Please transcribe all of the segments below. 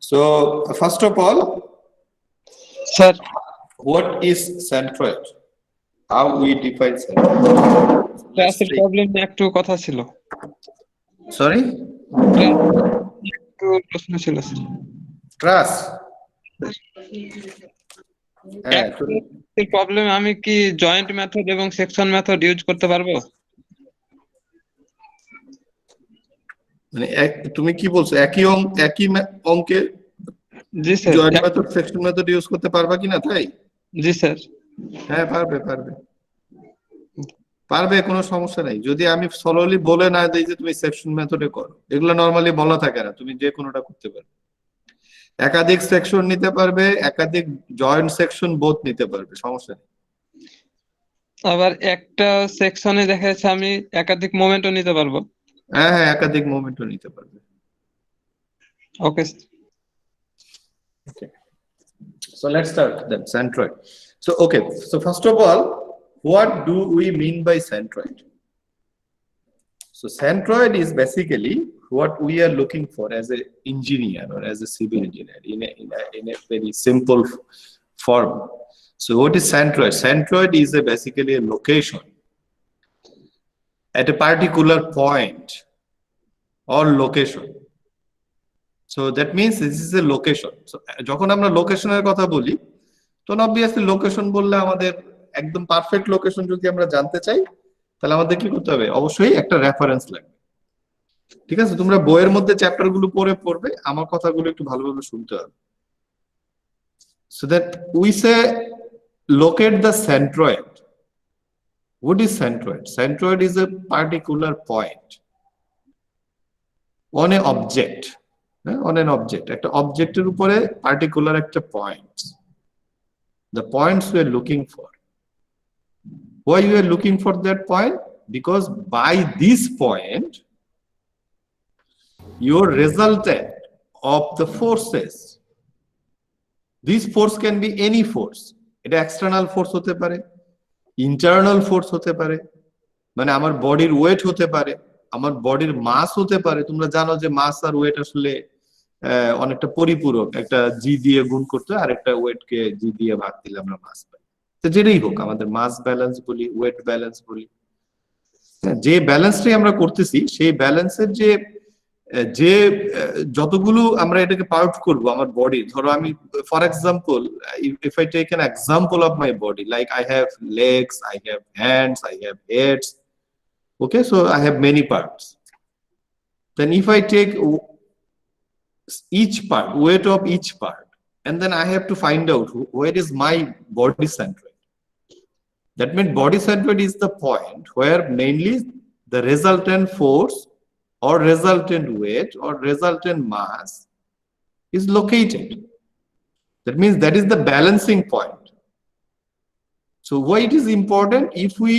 So first of all, sir, what is centroid? How we define centroid? ক্লাসের problem নিয়ে একটু কথা ছিল। Sorry? একটু প্রশ্ন ছিল স্যার। Truss. হ্যাঁ, এর প্রবলেম আমি কি জয়েন্ট মেথড এবং সেকশন মেথড ইউজ করতে পারবো? মানে তুমি কি বলছো, একই অঙ্কে জি sir. Joint method section method use করতে পারবা কিনা তাই? জি স্যার। হ্যাঁ, পারবে পারবে পারবে, কোনো সমস্যা নাই। যদি আমি সরলি বলে না দিই যে তুমি সেকশন মেথডে করো, এগুলো নরমালি বলা থাকে না, তুমি যে কোনোটা করতে পারবে। একাধিক সেকশন নিতে পারবে, একাধিক জয়েন্ট সেকশন বোথ নিতে পারবে, সমস্যা নেই। আবার একটা সেকশনে দেখা যাচ্ছে আমি একাধিক মোমেন্টও নিতে পারবো। হ্যাঁ হ্যাঁ, একাধিক মোমেন্টও নিতে পারবে। ওকে। Okay. So let's start then, centroid. So okay, so first of all, what do we mean by centroid? So centroid is basically what we are looking for as an engineer or as a civil engineer in a very simple form. So what is centroid? Centroid is basically a location at a particular point or location. So that means this is a location. So যখন আমরা লোকেশনের কথা বলি, তখন obviously location বললে আমাদের একদম perfect location যদি আমরা জানতে চাই, তাহলে আমাদের কি করতে হবে? অবশ্যই একটা রেফারেন্স লাগবে। ঠিক আছে, তোমরা বইয়ের মধ্যে চ্যাপ্টার গুলো পড়বে, আমার কথাগুলো একটু ভালোভাবে শুনতে হবে। So that we say locate the centroid. What is centroid? Centroid is a particular point on an object. On an object, একটা অবজেক্টের উপরে পার্টিকুলার একটা point, the points we are looking for. Why you are looking for that point? Because by this point your resultant of the forces, this force can be any force, এটা external force হতে পারে, internal force হতে পারে, মানে আমার বডির wait হতে পারে, আমার বডির মাস হতে পারে। তোমরা জানো যে মাস আর ওয়েট আসলে অনেকটা পরিপূরক, একটা জি দিয়ে গুণ করতে আর একটা ওয়েট কে জি দিয়ে ভাগ দিলে আমরা মাস পাই। তো যেটাই হোক, আমাদের মাস ব্যালেন্স বলি, ওয়েট ব্যালেন্স বলি, যে ব্যালেন্সটাই আমরা করতেছি, সেই ব্যালেন্সের যে যে যতগুলো আমরা এটাকে পার্ট করব আমার বডি, ধরো আমি for example if I take an example of my body, like I have legs, I have hands, I have heads. Okay, so I have many parts. Then if I take each part, weight of each part, and then I have to find out where is my body centroid. That means body centroid is the point where mainly the resultant force or resultant weight or resultant mass is located. That means that is the balancing point. So why it is important? If we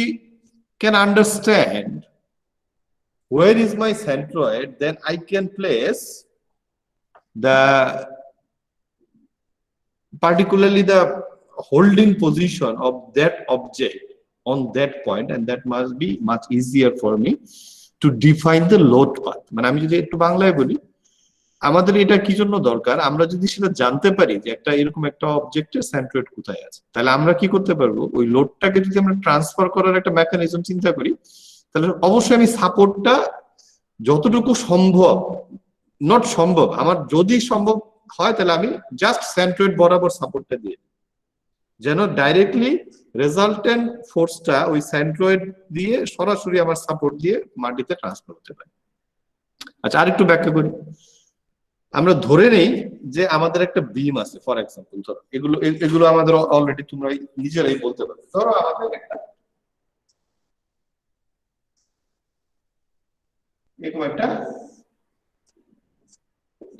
can understand where is my centroid, then I can place the particularly the holding position of that object on that point, and that must be much easier for me to define the load path. মানে আমি যদি একটু বাংলায় বলি, আমাদের এটা কি জন্য দরকার, আমরা যদি সেটা জানতে পারি যে একটা এরকম একটা অবজেক্টের সেন্ট্রয়েড কোথায় আছে, তাহলে আমরা কি করতে পারবো, ওই লোডটাকে যদি আমরা ট্রান্সফার করার একটা মেকানিজম চিন্তা করি, তাহলে অবশ্যই আমি সাপোর্টটা যতটুকু সম্ভব, নট সম্ভব, আমার যদি সম্ভব হয় তাহলে আমি জাস্ট সেন্ট্রয়েড বরাবর সাপোর্টটা দিয়ে, যেন ডাইরেক্টলি রেজাল্টেন্ট ফোর্সটা ওই সেন্ট্রয়েড দিয়ে সরাসরি আমার সাপোর্ট দিয়ে মাটিতে ট্রান্সফার হতে পারে। আচ্ছা, আরেকটু ব্যাখ্যা করি। আমরা ধরে নেই যে আমাদের একটা বিম আছে, ফর এক্সাম্পল, ধরো এগুলো আমাদের অলরেডি তোমরা নিজেরাই বলতে পারো। ধরো আমাদের একটা এরকম একটা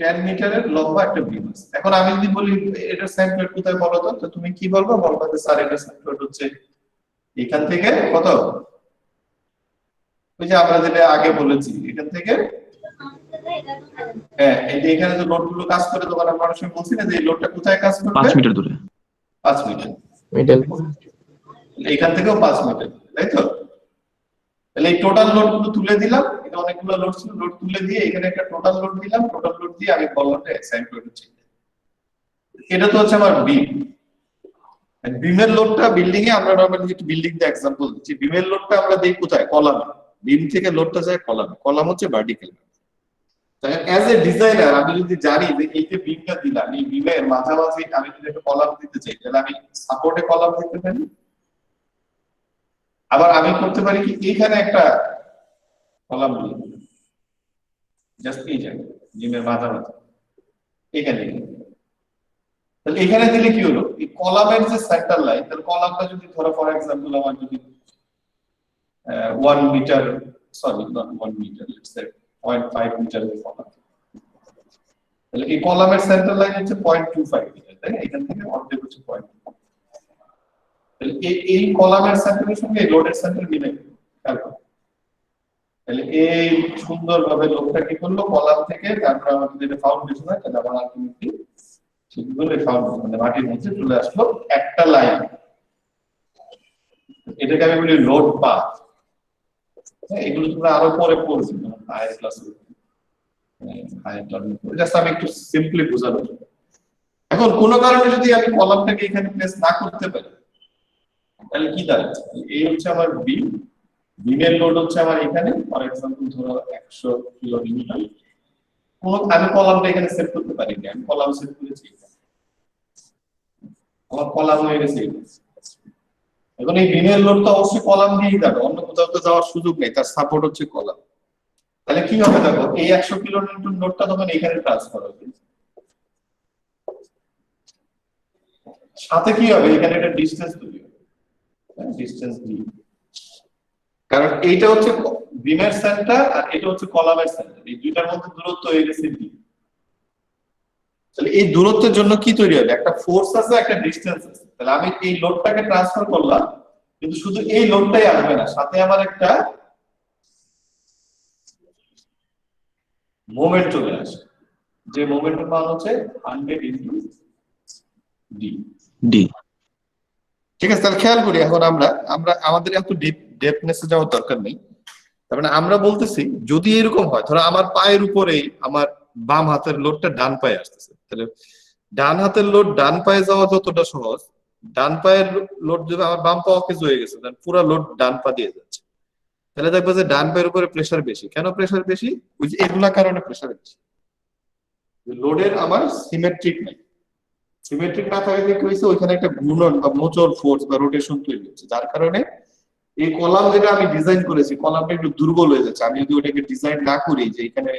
10 মিটারের লম্বা একটা বিম আছে। এখন আমি যদি বলি এটা সেন্ট্রয়েড কোথায় বলো তো তুমি কি বলবো? বলবা যে স্যার এটা সেন্ট্রয়েড হচ্ছে এখান থেকে কত, ওই যে আমরা যেটা আগে বলেছি, এখান থেকে, হ্যাঁ, এই যে এখানে যে লোডগুলো কাজ করে, তখন আমরা অনেক সময় বলছি না যে এই লোডটা কোথায় কাজ করবে? 5 মিটার দূরে। 5 মিটার এখান থেকেও 5 মিটার, তাই তো? তাহলে এই টোটাল লোড গুলো তুলে দিলাম, এটা অনেকগুলো লোড ছিল, লোড তুলে দিয়ে এখানে একটা টোটাল লোড দিলাম, টোটাল লোড দিয়ে আমি বললাম যে সেন্ট্রয়েড হচ্ছে এটা তো হচ্ছে আমার বিম। বিমের লোডটা বিল্ডিং এ আমরা নরমালি যেটা বিল্ডিং দিয়ে এক্সাম্পল দিচ্ছি, বিমের লোডটা আমরা দেই কোথায়? কলামে। বিম থেকে লোডটা যায় কলামে, কলাম হচ্ছে ভার্টিক্যাল। অ্যাজ এ ডিজাইনার আমি যদি জানি যে এই যে বিমটা দিলাম, এই বিমের মাঝামাঝি আমি যদি একটা কলাম দিতে চাই, তাহলে আমি সাপোর্টে কলাম দিতে পারি। আবার আমি করতে পারি কি, এইখানে একটা কলাম দিই, জাস্ট এই জায়গায় বিমের মাঝামাঝি এখানে। তাহলে এখানে দিলে কি হলো, এই কলামের যে সেন্টার লাইন, তাহলে কলামটা যদি ধরো ফর এক্সাম্পল আমার যদি 1 meter, sorry not 1 meter, let's say 0.5 meter column, তাহলে এই কলামের সেন্টার লাইন হচ্ছে 0.25 মিটার, তাই না? এখান থেকে অর্ধেক হচ্ছে 0.2। তাহলে এই কলামের সেন্টারের সঙ্গে এই লোডের সেন্টার মিলে খেয়াল করো। তাহলে এই সুন্দরভাবে লোডটা কি করলো কলাম থেকে, তারপর আমাদের যেটা ফাউন্ডেশন হয় তাহলে আমার আলটিমেটলি সেগুলো ফাউন্ডেশন মানে মাটির নিচে চলে আসলো একটা লাইন। এটাকে আমি বলি লোড পাথ। এগুলো তোমরা আরো পরে পড়ছি হায়ার ক্লাসে, হায়ার টার্মে। জাস্ট আমি একটু সিম্পলি বোঝানোর জন্য। এখন কোন কারণে যদি আমি কলামটাকে এখানে প্লেস না করতে পারি, তাহলে কি দাঁড়াচ্ছে? এই হচ্ছে আমার বিম, বিমের লোড হচ্ছে আমার এখানে ফর এক্সাম্পল ধরো 100 কিলোমিটার। আমি কলামটা এখানে সেট করতে পারি না, আমি কলাম সেট করেছি, আমার কলাম হয়ে গেছে। এখন এই বিমের লোডটা অবশ্যই কলাম দিয়েই যাবে, অন্য কোথাও তো যাওয়ার সুযোগ নেই, তার সাপোর্ট হচ্ছে কলাম। তাহলে কি হবে দেখো, এই 100 কিলো নিউটন লোডটা তখন এখানে ট্রান্সফার হবে, সাথে কি হবে এখানে একটা ডিসটেন্স তৈরি হবে, ডিসটেন্স ডি। কারণ এইটা হচ্ছে বিমের সেন্টার আর এটা হচ্ছে কলামের সেন্টার, এই দুইটার মধ্যে দূরত্ব হয়ে গেছে ডি। তাহলে এই দূরত্বের জন্য কি তৈরি হবে, একটা ফোর্স আছে, একটা ডিসটেন্স আছে। তাহলে আমি এই লোডটাকে ট্রান্সফার করলাম, কিন্তু শুধু এই লোডটাই আসবে না, সাথে আমার একটা মোমেন্ট চলে আসে, যে মোমেন্টের মান হচ্ছে 100 ইনটু ডি। ডি। ঠিক আছে, তাহলে খেয়াল করি এখন আমরা আমরা আমাদের এত ডেপনেসে যাওয়ার দরকার নেই। তার মানে আমরা বলতেছি যদি এরকম হয়, ধরো আমার পায়ের উপরেই আমার বাম হাতের লোডটা ডান পায়ে আসতেছে, তাহলে ডান হাতের লোড ডান পায়ে যাওয়া যতটা সহজ, ডান পায়ের লোড যদি আমার বাম পা অকেজ হয়ে গেছে, তাহলে পুরো লোড ডান পা দিয়ে যাচ্ছে। তাহলে দেখবো যে ডান পায়ের উপরে প্রেসার বেশি। কেন প্রেসার বেশি? ওই যে এগুলা কারণে প্রেসার বেশি, লোডের আমার সিমেট্রিক নাই। সিমেট্রিক না থাকলে কি হয়েছে, ওইখানে একটা ঘূর্ণন বা মোচড় ফোর্স বা রোটেশন তৈরি হচ্ছে, যার কারণে এই কলাম যেটা আমি ডিজাইন করেছি কলামটা একটু দুর্বল হয়ে যাচ্ছে। আমি যদি ওটাকে ডিজাইন না করি যে এখানে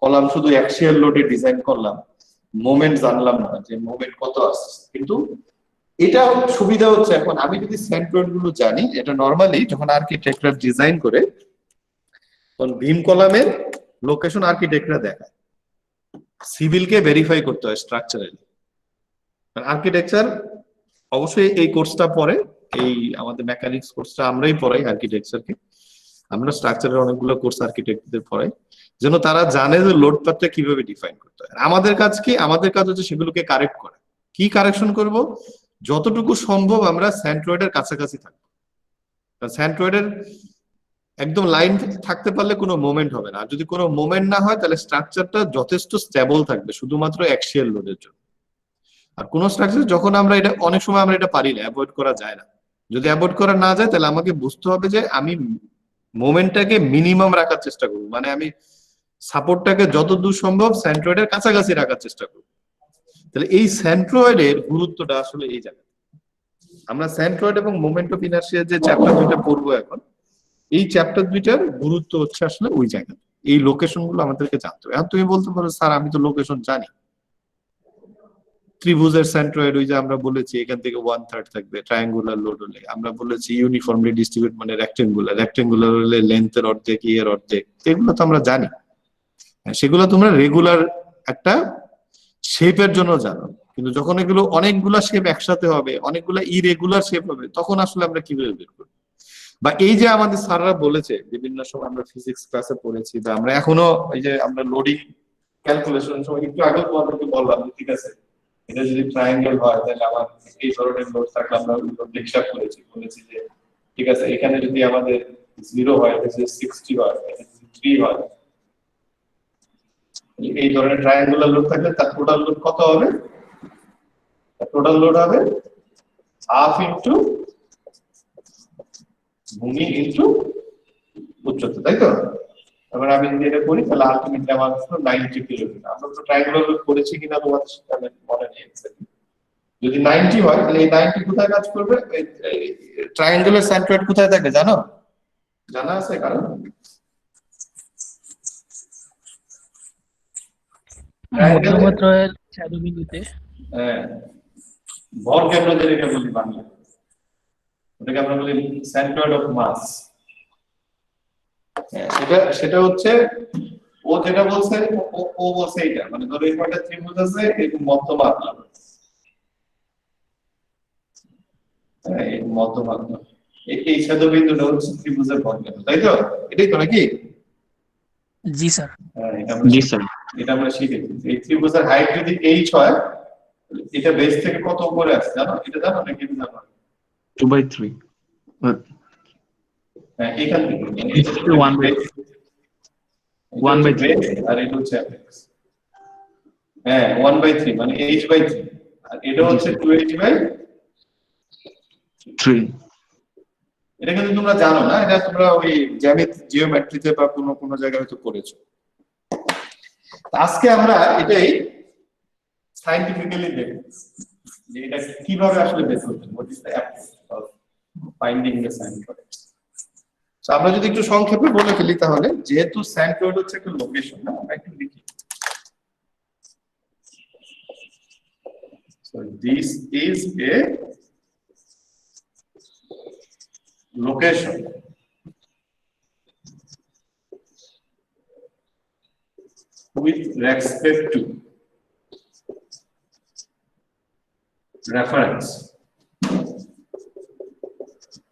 কলাম শুধু অ্যাক্সিয়াল লোডে ডিজাইন করলাম, মোমেন্ট জানলাম না যে মোমেন্ট কত আসছে, কিন্তু এটা সুবিধা হচ্ছে এখন আমি যদি সেন্ট্রয়েড গুলো জানি, এটা নরমালি যখন আর্কিটেক্টরা ডিজাইন করে তখন ভীম কলামের লোকেশন আর্কিটেক্টরা দেখায়, সিভিলকে ভেরিফাই করতে হয় স্ট্রাকচারালি। আর্কিটেকচার অবশ্যই এই কোর্সটা পরে, এই আমাদের মেকানিক্স কোর্সটা আমরাই পড়াই আর্কিটেকচারকে, আমরা স্ট্রাকচারের অনেকগুলো কোর্স আর্কিটেক্টদের পড়াই, যেন তারা জানে যে লোড পাথটা কিভাবে ডিফাইন করতে হয়। আমাদের কাজ কি? আমাদের কাজ হচ্ছে সেগুলোকে কারেক্ট করা। কি কারেকশন করব? যতটুকু সম্ভব আমরা সেন্ট্রয়েডের কাছাকাছি থাকবো। সেন্ট্রয়েডের একদম লাইন থাকতে পারলে কোনো মোমেন্ট হবে না, আর যদি কোনো মোমেন্ট না হয় তাহলে স্ট্রাকচারটা যথেষ্ট স্টেবল থাকবে শুধুমাত্র অ্যাক্সিয়াল লোডের জন্য। আর কোন স্ট্রাকচার যখন আমরা এটা অনেক সময় আমরা এটা পারি না, অ্যাভয়েড করা যায় না। যদি অ্যাভয়েড করা না যায় তাহলে আমাকে বুঝতে হবে যে আমি মোমেন্টটাকে মিনিমাম রাখার চেষ্টা করব, মানে আমি সাপোর্টটাকে যতদূর সম্ভব সেন্ট্রয়েডের কাছাকাছি রাখার চেষ্টা করব। তাহলে এই সেন্ট্রয়েডের গুরুত্বটা আসলে এই জায়গায়। আমরা সেন্ট্রয়েড এবং মোমেন্ট অফ ইনার্শিয়া যে চ্যাপ্টার দুইটা পড়বো এখন, এই চ্যাপ্টার দুইটার গুরুত্ব হচ্ছে আসলে ওই জায়গায়। এই লোকেশন গুলো আমাদেরকে জানতে হবে। এখন তুমি বলতে পারো স্যার আমি তো লোকেশন জানি, ত্রিভুজের সেন্ট্রয়েড ওই যে আমরা বলেছি এখান থেকে 1/3 থাকবে, ট্রায়াঙ্গুলার লোড হলে আমরা বলেছি ইউনিফর্মলি ডিস্ট্রিবিউট মানে রেক্টেঙ্গুলার, রেক্টেঙ্গুলার হলে লেন্থের অর্ধেক এর অর্ধেক, এগুলো তো আমরা জানি। সেগুলো তোমরা রেগুলার একটা শেপের জন্য জানো, কিন্তু যখন এগুলো অনেকগুলা শেপ একসাথে হবে, অনেকগুলা ইরেগুলার শেপ হবে, তখন আসলে আমরা কিভাবে বের করবো? বা এই যে আমাদের স্যাররা বলেছে বিভিন্ন সময় আমরা ফিজিক্স ক্লাসে পড়েছি, বা আমরা এখনো এই যে আমরা লোডিং ক্যালকুলেশন সময় একটু আগে তোমাদেরকে বললাম, ঠিক আছে এটা যদি ট্রায়াঙ্গেল হয় তাহলে আমার এই ধরনের লোড থাকলে আমরা হিসাব করেছি, বলেছি যে ঠিক আছে এখানে যদি আমাদের 0 হয়, এটা যদি 60 হয়, এটা যদি 3 হয়, এই ধরনের ট্রায়াঙ্গুলার লোড থাকলে তার টোটাল লোড কত হবে? টোটাল লোড হবে হাফ ইন্টু ভূমি ইন্টু উচ্চতা, তাই তো? এবার আমি যদি এটা করি তাহলে আলটিমেটলি আমার 90 কিলোমিটার। আমরা তো ট্রায়াঙ্গুলার লোড করেছি কিনা তোমার সাথে মনে নেই exactly। যদি 90 হয় তাহলে এই 90 কোথায় কাজ করবে? ট্রায়াঙ্গুলার সেন্ট্রয়েড কোথায় থাকে জানো? জানা আছে কারণ মধ্যমাত্রার ছায়াবিন্দুতে। হ্যাঁ, ভর কেন্দ্র যেটাকে বলি বাংলা, ওটাকে আমরা বলি সেন্ট্রয়েড অফ মাস। সেটা হচ্ছে ও যেটা বলছে, ও বলছে এইটা, মানে ধরো এই কয়টা ত্রিভুজ আছে এরকম মধ্যমাত্রা, হ্যাঁ এই মধ্যমাত্রা, এই ছেদবিন্দুটা হচ্ছে ত্রিভুজের ভর কেন্দ্র, তাই তো? এটাই তো নাকি? জি স্যার। হ্যাঁ, জি স্যার। এটা আমরা শিখেছি। এই ত্রিভুজের হাইট যদি h হয়, এটা বেস থেকে কত উপরে আছে জানো? এটা জানো নাকি এটা জানো? 2/3 হ্যাঁ, এখান থেকে It's the 1/3 আর এটা হচ্ছে অ্যাপেক্স। হ্যাঁ 1/3 মানে h/3, আর এটা হচ্ছে 2h/3। এটা কিন্তু তোমরা জানো না, এটা তোমরা ওই জিওমেট্রিতে বা কোনো জায়গায় হয়তো পড়েছো। আজকে আমরা এটাই সায়েন্টিফিক্যালি দেখব যে এটা কিভাবে আসলে বের করতে, what is the approach of finding the centroid. তো আমরা যদি একটু সংক্ষেপে বলে ফেলি তাহলে, যেহেতু সেন্ট্রয়েড হচ্ছে একটা লোকেশন, না আমরা একটু লিখি। So this is a location with respect to reference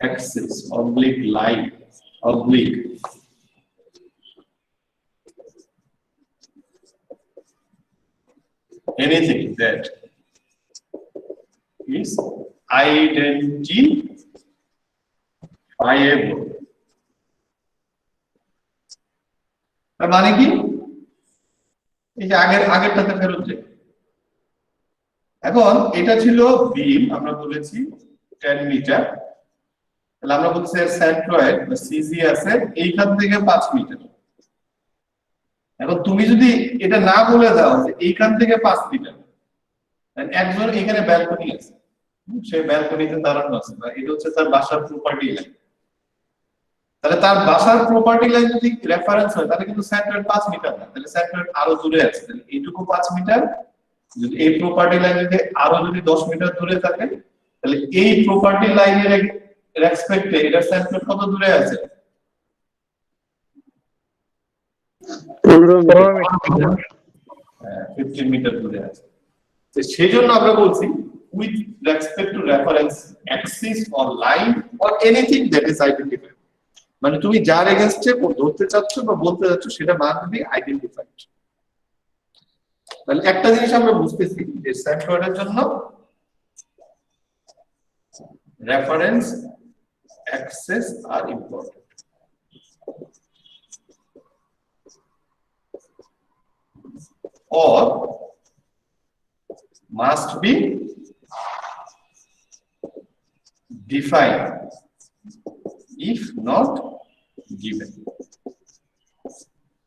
axis oblique line oblique anything that is identifiable। তার মানে কি? এই যে আগেরটাতে ফেরত যাই। এখন এটা ছিল বিম, আমরা বলেছি 10 মিটার, তাহলে আমরা বলছি সেন্ট্রয়েড বা সিজি আছে এইখান থেকে 5 মিটার। এখন তুমি যদি এটা না বলে দাও যে এইখান থেকে 5 মিটার, একজন এখানে ব্যালকনি আছে, সে ব্যালকনিতে দাঁড়ানো আছে, বা এটা হচ্ছে তার বাসার প্রপার্টি লাইন, তাহলে তার বাসার প্রপার্টি লাইন যদি রেফারেন্স হয় তাহলে কিন্তু সেন্ট্রয়েড 5 মিটার না, তাহলে সেন্ট্রয়েড আরো দূরে আছে। তাহলে এইটুকু 5 মিটার, যদি এই প্রপার্টি লাইন থেকে আরো যদি 10 মিটার দূরে থাকে, তাহলে এই প্রপার্টি লাইনের রেসপেক্টে এটা সেন্ট্রয়েড কত দূরে আছে? 15 মিটার দূরে আছে। তো সেই জন্য আমরা বলছি with respect to reference Axis or line or anything that is identified, মানে তুমি যার এগেইনস্টে ধরতে চাচ্ছ বা বলতে চাচ্ছ সেটা মাস্ট বি আইডেন্টিফাইড। তাহলে একটা জিনিস আমরা বুঝতেছি যে সেন্ট্রয়েডের জন্য reference axes are important. Or must be defined if not given.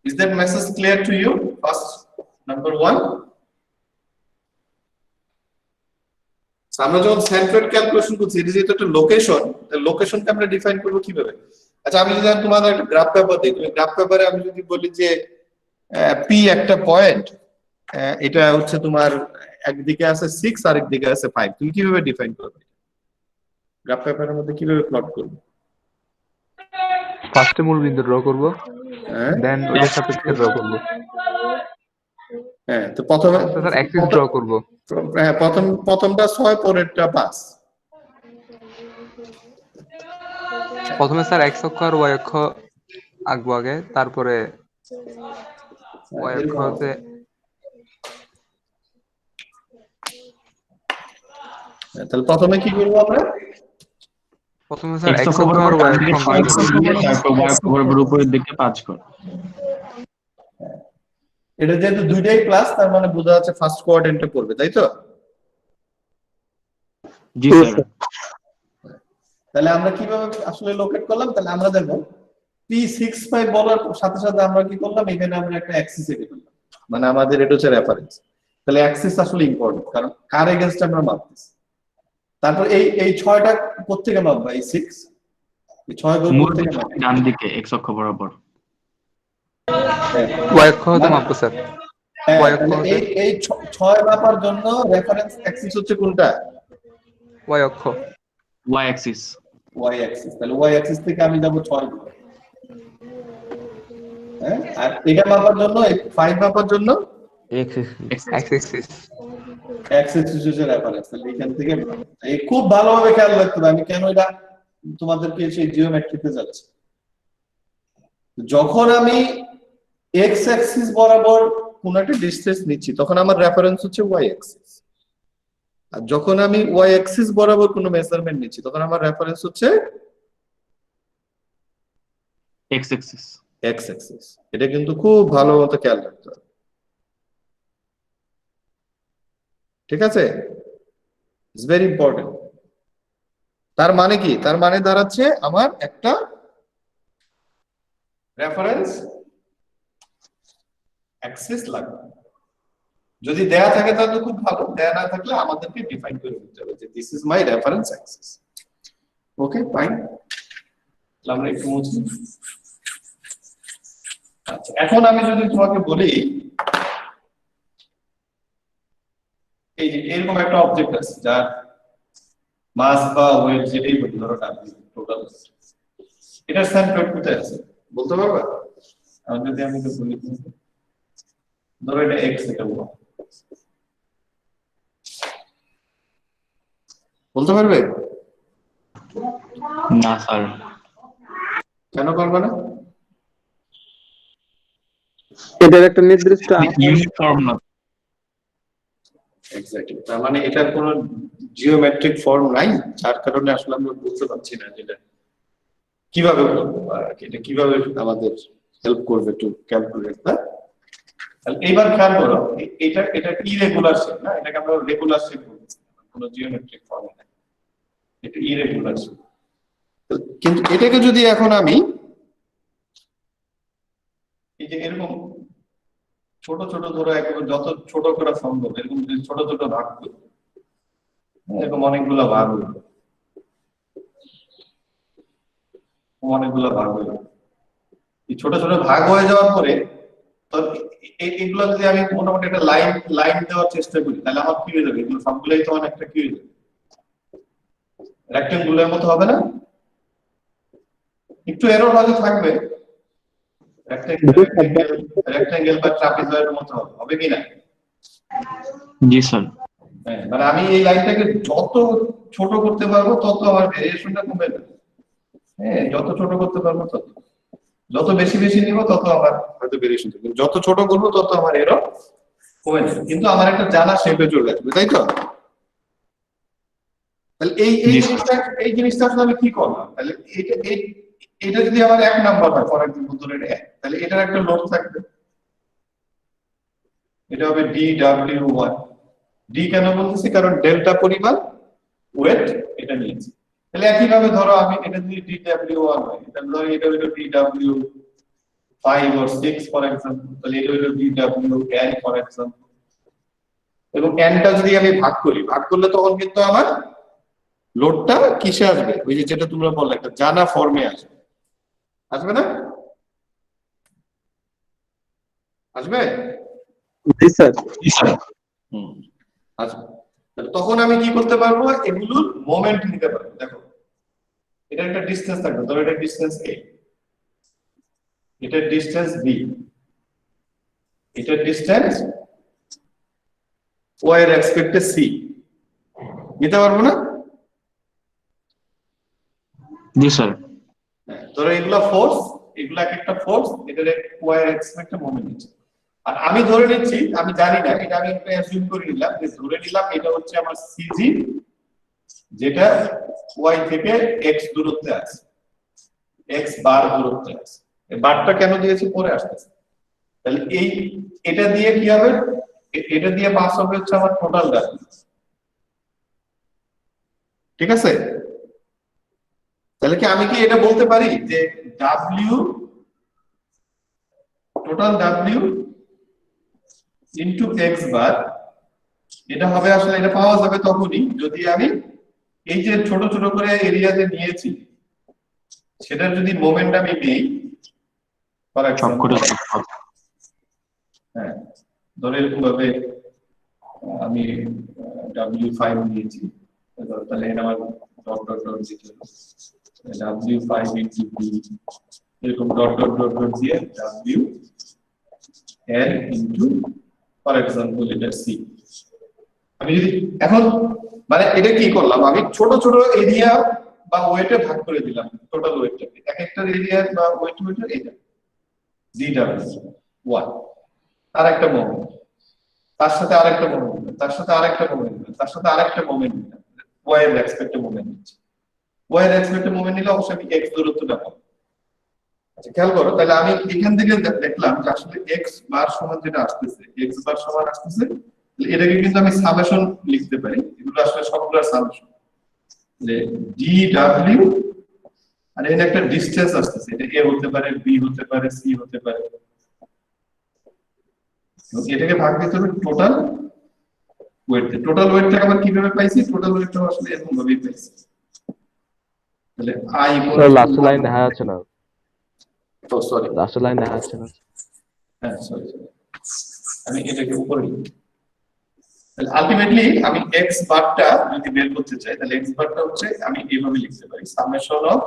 Is that message clear to you? First, number one. আমরা যখন সেন্ট্রয়েড ক্যালকুলেশন করছি, এটা যেহেতু একটা লোকেশন, লোকেশনকে আমরা ডিফাইন করবো কিভাবে? আচ্ছা, আমি যদি তোমাদের একটা গ্রাফ পেপার দিই, তুমি গ্রাফ পেপারে আমি যদি বলি যে পি একটা পয়েন্ট, এটা হচ্ছে তোমার একদিকে আছে 6 আর একদিকে আছে 5, তুমি কিভাবে ডিফাইন করবে? গ্রাফ পেপারের মধ্যে কিভাবে প্লট করবে? ফার্স্টে মূল বিন্দু ড্র করব, দেন ওইটার সাপেক্ষে ড্র করব। হ্যাঁ, তো প্রথমে স্যার অ্যাক্সিস ড্র করব। হ্যাঁ, প্রথমটা 6, পরেরটা 5। প্রথমে স্যার এক্স অক্ষ আর ওয়াই অক্ষ আঁকবো আগে, তারপরে ওয়াই অক্ষতে তাহলে প্রথমে কি করব আমরা? প্রথমে স্যার এক্স অক্ষ আর ওয়াই অক্ষ তারপর y অক্ষের উপরের দিকে 5 কর। এটা যেহেতু দুইটাই প্লাস, তার মানে বোঝা যাচ্ছে ফার্স্ট কোয়াড্রেন্টে পড়বে, তাই তো? জি স্যার। তাহলে আমরা কিভাবে আসলে লোকেট করলাম? তাহলে আমরা দেখো P65 বলার সাথে সাথে আমরা কি করলাম, এখানে আমরা একটা অ্যাক্সিস এঁকে ফেললাম, মানে আমাদের এটা হচ্ছে রেফারেন্স। তাহলে অ্যাক্সিস আসলে ইম্পর্টেন্ট, কারণ কার এগেইনস্ট আমরা মাপতেছি। তারপর এই 6টা কোত্থেকে মাপবা? এই 6 এই 6 গুলো মূল কোত্থেকে মাপবা? ডান দিকে x অক্ষ বরাবর। y অক্ষ হতে মাপবো স্যার। হ্যাঁ, y অক্ষ তাহলে হতে এই 6 মাপার জন্য রেফারেন্স অ্যাক্সিস হচ্ছে কোনটা? y অক্ষ। y axis. y Axis. তাহলে y অ্যাক্সিস থেকে আমি যাব 6 ঘর। হ্যাঁ, আর এটা মাপার জন্য, এই 5 মাপার জন্য x axis। x অ্যাক্সিস হচ্ছে রেফারেন্স। তাহলে এখান থেকে এই খুব ভালোভাবে খেয়াল রাখতে হবে আমি কেন এটা তোমাদেরকে সেই জিওমেট্রিতে যাচ্ছি। যখন আমি x অ্যাক্সিস বরাবর কোন একটা ডিসটেন্স নিচ্ছি, তখন আমার রেফারেন্স হচ্ছে y অ্যাক্সিস। আর যখন আমি y অ্যাক্সিস বরাবর কোনো মেজারমেন্ট নিচ্ছি, তখন আমার রেফারেন্স হচ্ছে x অ্যাক্সিস। x Axis. এটা কিন্তু খুব ভালো মতো খেয়াল রাখতে হবে, ঠিক আছে? It's very important. তার মানে কি? তার মানে দাঁড়াচ্ছে আমার একটা রেফারেন্স অ্যাক্সিস লাগবে। যদি দেয়া থাকে তাহলে খুব ভালো, দেয়া না থাকলে আমাদেরকে ডিফাইন করে দিতে হবে যে this is my reference Axis. Okay, fine. আমরা একটু মুছি। আচ্ছা, এখন আমি যদি তোমাকে বলি এই যে এরকম একটা অবজেক্ট আছে যার মাস বা ওয়েট যেটাই বলি, ধরো টোটাল, এটার সেন্টার কোথায় আছে বলতে পারবে? আমি যদি আমি এটা বলি, ধরো এটা এক্স, এটা বলতে পারবে? না স্যার। কেন পারবে না? এটার একটা নির্দিষ্ট ইউনিফর্ম না। এক্স্যাক্টলি। তার মানে এটার কোনো জিওমেট্রিক ফর্ম নাই, যার কারণে আসলে আমরা বুঝতে পারছি না যেটা কিভাবে করবো, এটা কিভাবে আমাদের হেল্প করবে টু ক্যালকুলেট দ্যাট। তাহলে এইবার খেয়াল করো, এটা ইরেগুলার শেপ না, এটাকে আমরা রেগুলার শেপ বলছি, কোনো জিওমেট্রিক ফর্ম নাই, এটা ইরেগুলার শেপ। কিন্তু এটাকে যদি এখন আমি এই যে এরকম ছোট ছোট, ধরো একেবারে যত ছোট করে সম্ভব এরকম যদি ছোট ছোট ভাগ করি, এরকম অনেকগুলো ভাগ হইল, এই ছোট ছোট ভাগ হয়ে যাওয়ার পরে তো এগুলো যদি আমি মোটামুটি একটা লাইন দেওয়ার চেষ্টা করি, তাহলে আমার কি হয়ে যাবে? এগুলো সবগুলোই তো একটা কি হয়ে যাবে? রেক্টেঙ্গুলার মতো হবে না? একটু এরর হয়তো থাকবে, রেক্টেঙ্গেল বা ট্রাপিজয়েডের মতো হবে কি না? জি স্যার। হ্যাঁ, মানে আমি এই লাইনটাকে যত ছোট করতে পারবো তত আমার ভেরিয়েশনটা কমে যাবে। হ্যাঁ, যত ছোট করতে পারবো তত, যত বেশি বেশি নিব তত আমার হয়তো ভেরিয়েশন থাকবে, যত ছোট করবো তত আমার এরর কমে যাবে, কিন্তু আমার একটা জানা শেপে চলে আসবে, তাই তো? তাহলে এই জিনিসটা আসলে আমি কি করলাম? তাহলে এটা যদি আমার 1 নাম্বার হয়, ফর এক্সাম্পল ধরে এটা 1, তাহলে এটার একটা লোড থাকবে, এটা হবে DW1। ডি কেন বলতেছি? কারণ ডেল্টা পরিমাণ ওয়েট এটা নিয়েছি। তাহলে একইভাবে ধরো আমি এটা যদি DW1 হয়, তাহলে ধরো এটা হলো DW5 or 6 ফর এক্সাম্পল, তাহলে এটা হলো DWN ফর এক্সাম্পল। এবং nটা যদি আমি ভাগ করলে তখন কিন্তু আমার লোডটা কিসে আসবে? ওই যে যেটা তোমরা বললে একটা জানা ফর্মে আসবে না? আসবে? জি স্যার। আসবে। তখন আমি কি করতে পারবো? এগুলোর মোমেন্ট নিতে পারবো। দেখো, এটা একটা ডিসটেন্স থাকবে, ধরো এটা ডিসটেন্স a, এটা ডিসটেন্স b, এটা ডিসটেন্স y এর রেসপেক্টে c, নিতে পারবো না? জি স্যার। ধরো এগুলা ফোর্স, এগুলা একটা ফোর্স, এটার y এর রেসপেক্টে মোমেন্ট নিচ্ছে। আর আমি ধরে নিচ্ছি, আমি জানি না, এটা আমি একটা অ্যাসিউম করে নিলাম, যে ধরে নিলাম এটা হচ্ছে আমার cg, যেটা y থেকে x দূরত্বে আছে, x বার দূরত্বে আছে। এই বারটা কেন দিয়েছি পরে আসতেছে। তাহলে এটা দিয়ে কি হবে? এটা দিয়ে পাস হবে হচ্ছে আমার টোটাল ডাস্টেন্স। ঠিক আছে? তাহলে কি আমি কি এটা বলতে পারি যে W total W into x বার, এটা হবে আসলে, এটা পাওয়া যাবে তখনই যদি আমি এই যে ছোট ছোট করে এরিয়া যে নিয়েছি সেটার যদি মোমেন্ট আমি নেই, ফর সব করে এক্সাম্পল হ্যাঁ ধরে এরকম ভাবে আমি W5 নিয়েছি, তাহলে এটা আমার ডট ডট ডট দিতে হবে W5 ইনটু B, এরকম ডট ডট ডট ডট দিয়ে WL ইনটু ফর এক্সাম্পল এটা C। আমি যদি এখন মানে এটা কি করলাম, আমি ছোট ছোট এরিয়া বা ওয়েটে ভাগ করে দিলাম টোটাল ওয়েটটাকে, এক একটা এরিয়া বা ওয়েট এটা DW1, আর একটা মোমেন্ট, তার সাথে আরেকটা মোমেন্ট, তার সাথে আরেকটা মোমেন্ট, তার সাথে আরেকটা মোমেন্ট, y এর রেসপেক্টে মোমেন্ট নিচ্ছে, y এর রেসপেক্টে মোমেন্ট নিলে অবশ্যই আমি x দূরত্বটা পাবো। আচ্ছা খেয়াল করো, তাহলে আমি এখান থেকে দেখলাম যে আসলে x বার সমান যেটা আসতেছে, x বার সমান আসতেছে, এটাকে কিন্তু আমি সামেশন লিখতে পারি, এগুলো আসলে সবগুলোর সামেশন, যে DW আর এখানে একটা ডিসটেন্স আসতেছে, এটা a হতে পারে, b হতে পারে, c হতে পারে, এটাকে ভাগ দিতে হবে টোটাল ওয়েট। টোটাল ওয়েটটা আবার কিভাবে পাইছি, টোটাল ওয়েটটা আসলে এরকম ভাবেই পাইছি, তাহলে I স্যার লাস্ট লাইন দেখা যাচ্ছে না, তো সরি লাস্ট লাইন দেখা যাচ্ছে না। হ্যাঁ সরি আমি এটাকে উপরে লিখি। তাহলে আলটিমেটলি আমি x বারটা যদি বের করতে চাই, তাহলে x বারটা হচ্ছে আমি এইভাবে লিখতে পারি সামেশন অফ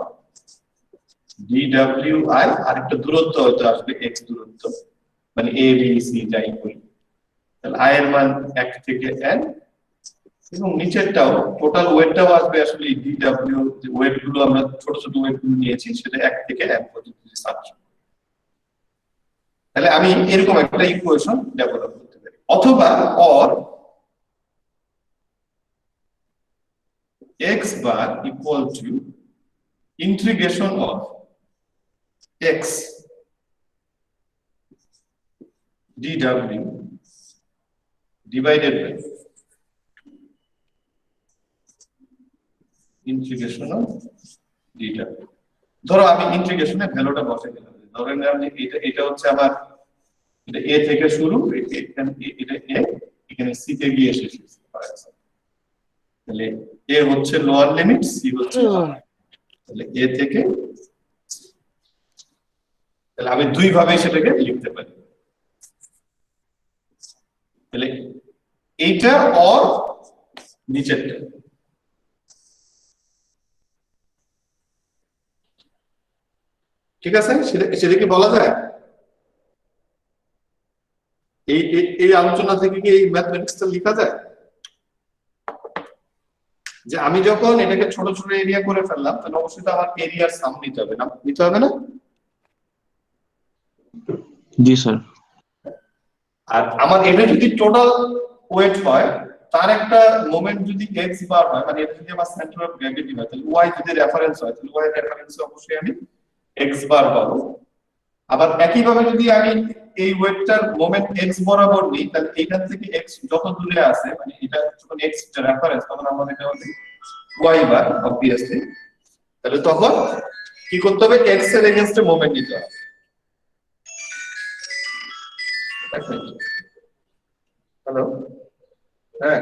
DWI, আর একটা দূরত্ব হয়তো আসবে x দূরত্ব, মানে a b c যাই করি, তাহলে i এর মান 1 থেকে n, এবং নিচেরটাও টোটাল ওয়েটটাও আসবে আসলে DW, যে ওয়েট গুলো আমরা ছোট ছোট ওয়েট গুলো নিয়েছি সেটা 1 থেকে n পর্যন্ত সামেশন। তাহলে আমি এরকম একটা ইকুয়েশন ডেভেলপ করতে পারি, অথবা or x bar equal to integration of x dw divided by integration of dw। ধরো আমি ইন্টিগ্রেশনের ভ্যালুটা বসে দিলাম, ধরেন আমি এটা হচ্ছে আমার এটা a থেকে শুরু, এখানে এটা a, এখানে c তে গিয়ে শেষ হচ্ছে, তাহলে a হচ্ছে লোয়ার লিমিট, c হচ্ছে আপার, তাহলে a থেকে, তাহলে আমি দুই ভাবে সেটাকে লিখতে পারি, তাহলে এইটা অর নিচেরটা। ঠিক আছে, সেটা কি বলা যায়? এই এই আলোচনা থেকে কি এই ম্যাথমেটিক্সটা লেখা যায় যে আমি যখন এটাকে ছোট ছোট এরিয়া করে ফেললাম, তাহলে অবশ্যই তো আমার এরিয়ার সাম নিতে হবে না, নিতে হবে না? জি স্যার। আর আমার এটা যদি টোটাল ওয়েট হয়, তার একটা মোমেন্ট যদি x বার হয়, মানে এটা যদি আমার সেন্টার অফ গ্র্যাভিটি হয়, তাহলে y যদি রেফারেন্স হয়, তাহলে y এর রেফারেন্সে অবশ্যই আমি x বার পাবো। আবার একই ভাবে যদি আমি এই ওয়েটটার মোমেন্ট x বরাবর নিই, তাহলে এইখান থেকে x যত দূরে আছে, মানে এটা যখন x রেফারেন্স, তখন আমাদের এটা হবে y বার অবভিয়াসলি, তাহলে তখন কি করতে হবে, x এর এগেইনস্টে মোমেন্ট নিতে হবে। হ্যালো, হ্যাঁ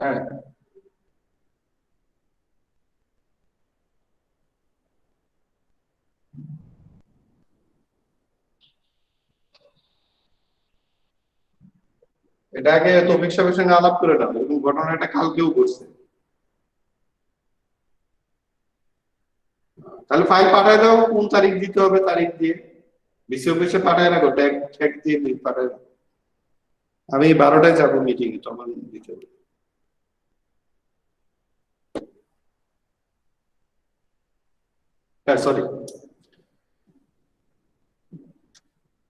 হ্যাঁ এটা আগে তৌফিক সাহেবের সঙ্গে আলাপ করে নাও, এরকম ঘটনাটা কালকেও ঘটছে। তাহলে ফাইল পাঠায় দাও, কোন তারিখ দিতে হবে তারিখ দিয়ে, বিসি অফিসে পাঠায় রাখো, ট্যাগ দিয়ে পাঠায় দাও। আমি 12টায় যাবো মিটিং এ, তখন দিতে হবে। Sorry,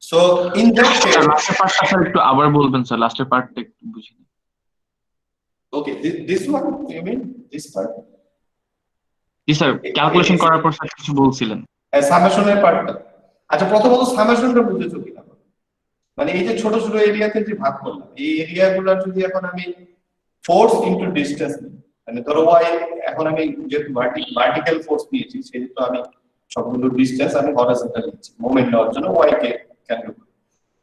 so in that case, লাস্টের পার্টটা স্যার একটু আবার বলবেন স্যার, লাস্টের পার্টটা একটু বুঝিনি। Okay this one you mean this part, জি স্যার, ক্যালকুলেশন করার পর স্যার কিছু বলছিলেন। সামেশনের পার্টটা, আচ্ছা, প্রথমত সামেশনটা বুঝেছো কিনা? মানে এই যে ছোট ছোট এরিয়াতে যে ভাগ করলাম, এই এরিয়াগুলো যদি এখন আমি ফোর্স ইনটু ডিসটেন্স নিই, মানে ধরো ওয়াই, এখন আমি যেহেতু ভার্টিক্যাল ফোর্স নিয়েছি সেহেতু আমি সবগুলো ডিসটেন্স আমি হরাইজন্টাল নিচ্ছি মোমেন্ট নেওয়ার জন্য ওয়াই কে কেন্দ্র করে।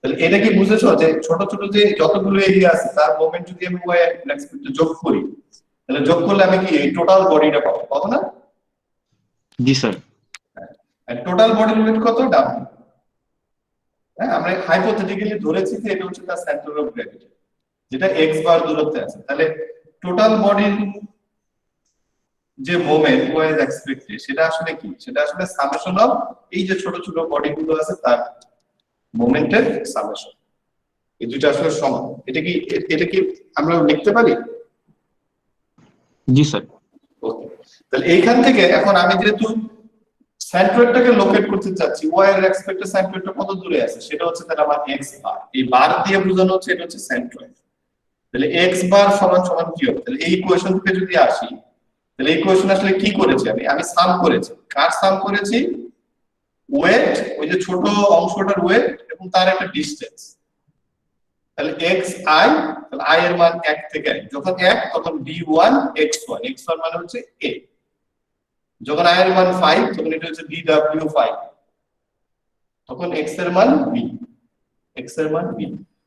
তাহলে এটা কি বুঝেছো যে ছোট ছোট যে যতগুলো এরিয়া আছে তার মোমেন্ট যদি আমি ওয়াই রেসপেক্টে যোগ করি, তাহলে যোগ করলে আমি কি এই টোটাল বডিটা পাবো না? জি স্যার। আর টোটাল বডির ওয়েট কত? ডাব্লিউ। হ্যাঁ, আমরা হাইপোথেটিক্যালি ধরেছি যে এটা হচ্ছে তার সেন্টার অফ গ্র্যাভিটি, যেটা এক্স বার দূরত্বে আছে। তাহলে টোটাল বডির যে মোমেন্ট ওয়াই ইজ এক্সপেক্টেড সেটা আসলে কি? সেটা আসলে সামেশন অফ এই যে ছোট ছোট বডিগুলো আছে তার মোমেন্টের সামেশন। এই দুটো আসলে সমান। এটা কি আমরা লিখতে পারি? জি স্যার। ওকে, তাহলে এইখান থেকে এখন আমি যেহেতু সেন্ট্রয়েডটাকে লোকেট করতে চাচ্ছি, ওয়াই এর এক্সপেক্টেড সেন্ট্রয়েডটা কত দূরে আছে সেটা হচ্ছে তাহলে আমার এক্স বার। এই বার দিয়ে বোঝানো হচ্ছে এটা হচ্ছে সেন্ট্রয়েড। তাহলে এক্স বার সমান সমান কি হবে? তাহলে এই ইকুয়েশন থেকে যদি আসি, তাহলে এই ইকুয়েশন আসলে কি করেছি আমি সাম করেছি। কার সাম করেছি? ওয়েট, ওই যে ছোট অংশটার ওয়েট এবং তার একটা ডিসটেন্স। তাহলে এক্স আই, তাহলে আই এর মান 1 থেকে i, যখন 1 তখন d1 x1, x1 মানে হচ্ছে a। যখন i এর মান 5 তখন এটা হচ্ছে dw5, তখন x এর মান b, x এর মান b।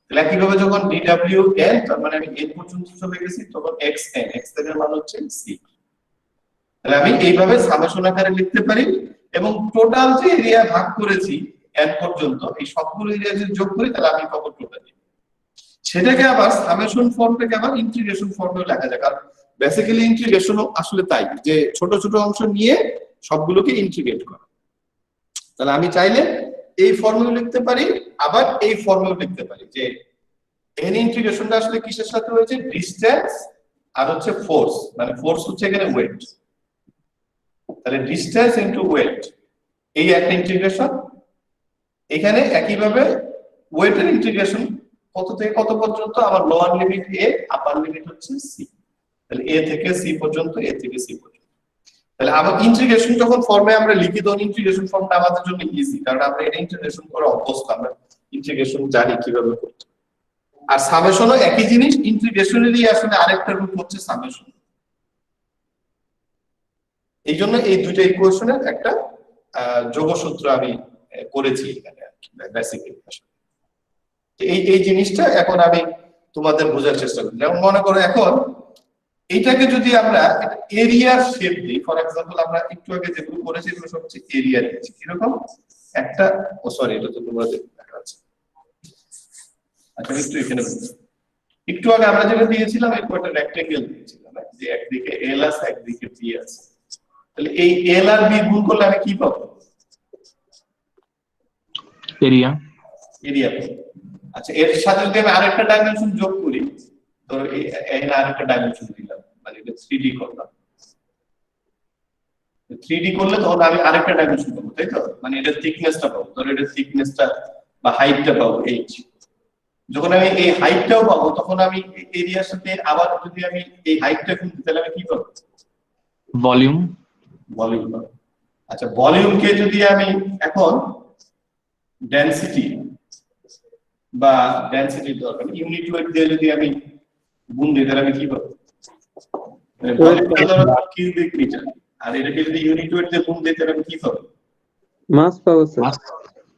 তাহলে একইভাবে যখন dwn, তার মানে আমি n পর্যন্ত চলে গেছি, তখন xn, xn এর মান হচ্ছে c। তাহলে আমি এইভাবে সামেশন আকারে লিখতে পারি এবং টোটাল যে এরিয়া ভাগ করেছি n পর্যন্ত, এই সবগুলো এরিয়া যদি যোগ করি তাহলে আমি পাবো টোটাল। সেটাকে আবার সামেশন ফর্মটাকে আবার ইন্টিগ্রেশন ফর্মেও লেখা যায়, কারণ বেসিক্যালি ইন্টিগ্রেশনও আসলে তাই, যে ছোট ছোট অংশ নিয়ে সবগুলোকে ইন্টিগ্রেট করা। তাহলে আমি চাইলে এই ফর্মেও লিখতে পারি, আবার এই ফর্মেও লিখতে পারি যে এন ইন্টিগ্রেশনটা আসলে কিসের সাথে হয়েছে? ডিসটেন্স আর হচ্ছে ফোর্স, মানে ফোর্স হচ্ছে এখানে ওয়েট। তাহলে ডিসটেন্স ইনটু ওয়েট, এই একটা ইন্টিগ্রেশন। এখানে একইভাবে ওয়েটের ইন্টিগ্রেশন কত থেকে কত পর্যন্ত? আমার লোয়ার লিমিট এ, আপার লিমিট হচ্ছে সি। তাহলে এ থেকে সি পর্যন্ত, এ থেকে সি পর্যন্ত। তাহলে আমার ইন্টিগ্রেশন যখন ফর্মে আমরা লিখি তখন ইন্টিগ্রেশন ফর্মটা আমাদের জন্য ইজি, কারণ আমরা এটা ইন্টিগ্রেশন করে অভ্যস্ত, আমরা ইন্টিগ্রেশন জানি কিভাবে করতে। আর সামেশনও একই জিনিস, ইন্টিগ্রেশনেরই আসলে আরেকটা রূপ হচ্ছে সামেশন। এই জন্য এই দুইটা ইকুয়েশনের একটা যোগসূত্র আমি করেছি এখানে বেসিক্যালি। এই জিনিসটা এখন আমি তোমাদের বোঝার চেষ্টা করি। যেমন মনে করো এখন এইটাকে যদি আমরা এরিয়ার শেপ দিই, ফর এক্সাম্পল আমরা একটু আগে যেগুলো করেছি এগুলো সব হচ্ছে এরিয়া দিয়েছি। কিরকম একটা, ও সরি, এটা তো তোমাদের দেখা যাচ্ছে। আচ্ছা, এখানে একটু আগে আমরা যেটা দিয়েছিলাম একটু একটা রেক্টেঙ্গেল দিয়েছিলাম, যে একদিকে এল আছে একদিকে বি আছে। তাহলে এই এল আর বি গুণ করলে আমি কি পাবো? এরিয়া। এরিয়া। আচ্ছা, এর সাথে যদি আমি আরেকটা ডাইমেনশন যোগ করি, ধরো এখানে আরেকটা ডাইমেনশন দিলাম, মানে এটা 3D করলাম। 3D করলে তখন আমি আরেকটা ডাইমেনশন পাবো, তাই তো? মানে এটা থিকনেসটা পাবো, ধরো এটা থিকনেসটা বা হাইটটা পাবো h। যখন আমি এই হাইটটাও পাবো তখন আমি এরিয়ার সাথে আবার যদি আমি এই হাইটটা গুণ দিই তাহলে আমি কি পাবো? ভলিউম। ভলিউম পাবো। আচ্ছা, ভলিউমকে যদি আমি এখন ডেনসিটি বা ডেনসিটির দরকার ইউনিট ওয়েট দিয়ে যদি আমি গুণ দিই তাহলে আমি কি পাবো? Cubic metre. আর এটাকে যদি ইউনিট ওয়েট দিয়ে গুণ দিই তাহলে আমি কি পাবো? মাস পাবো স্যার।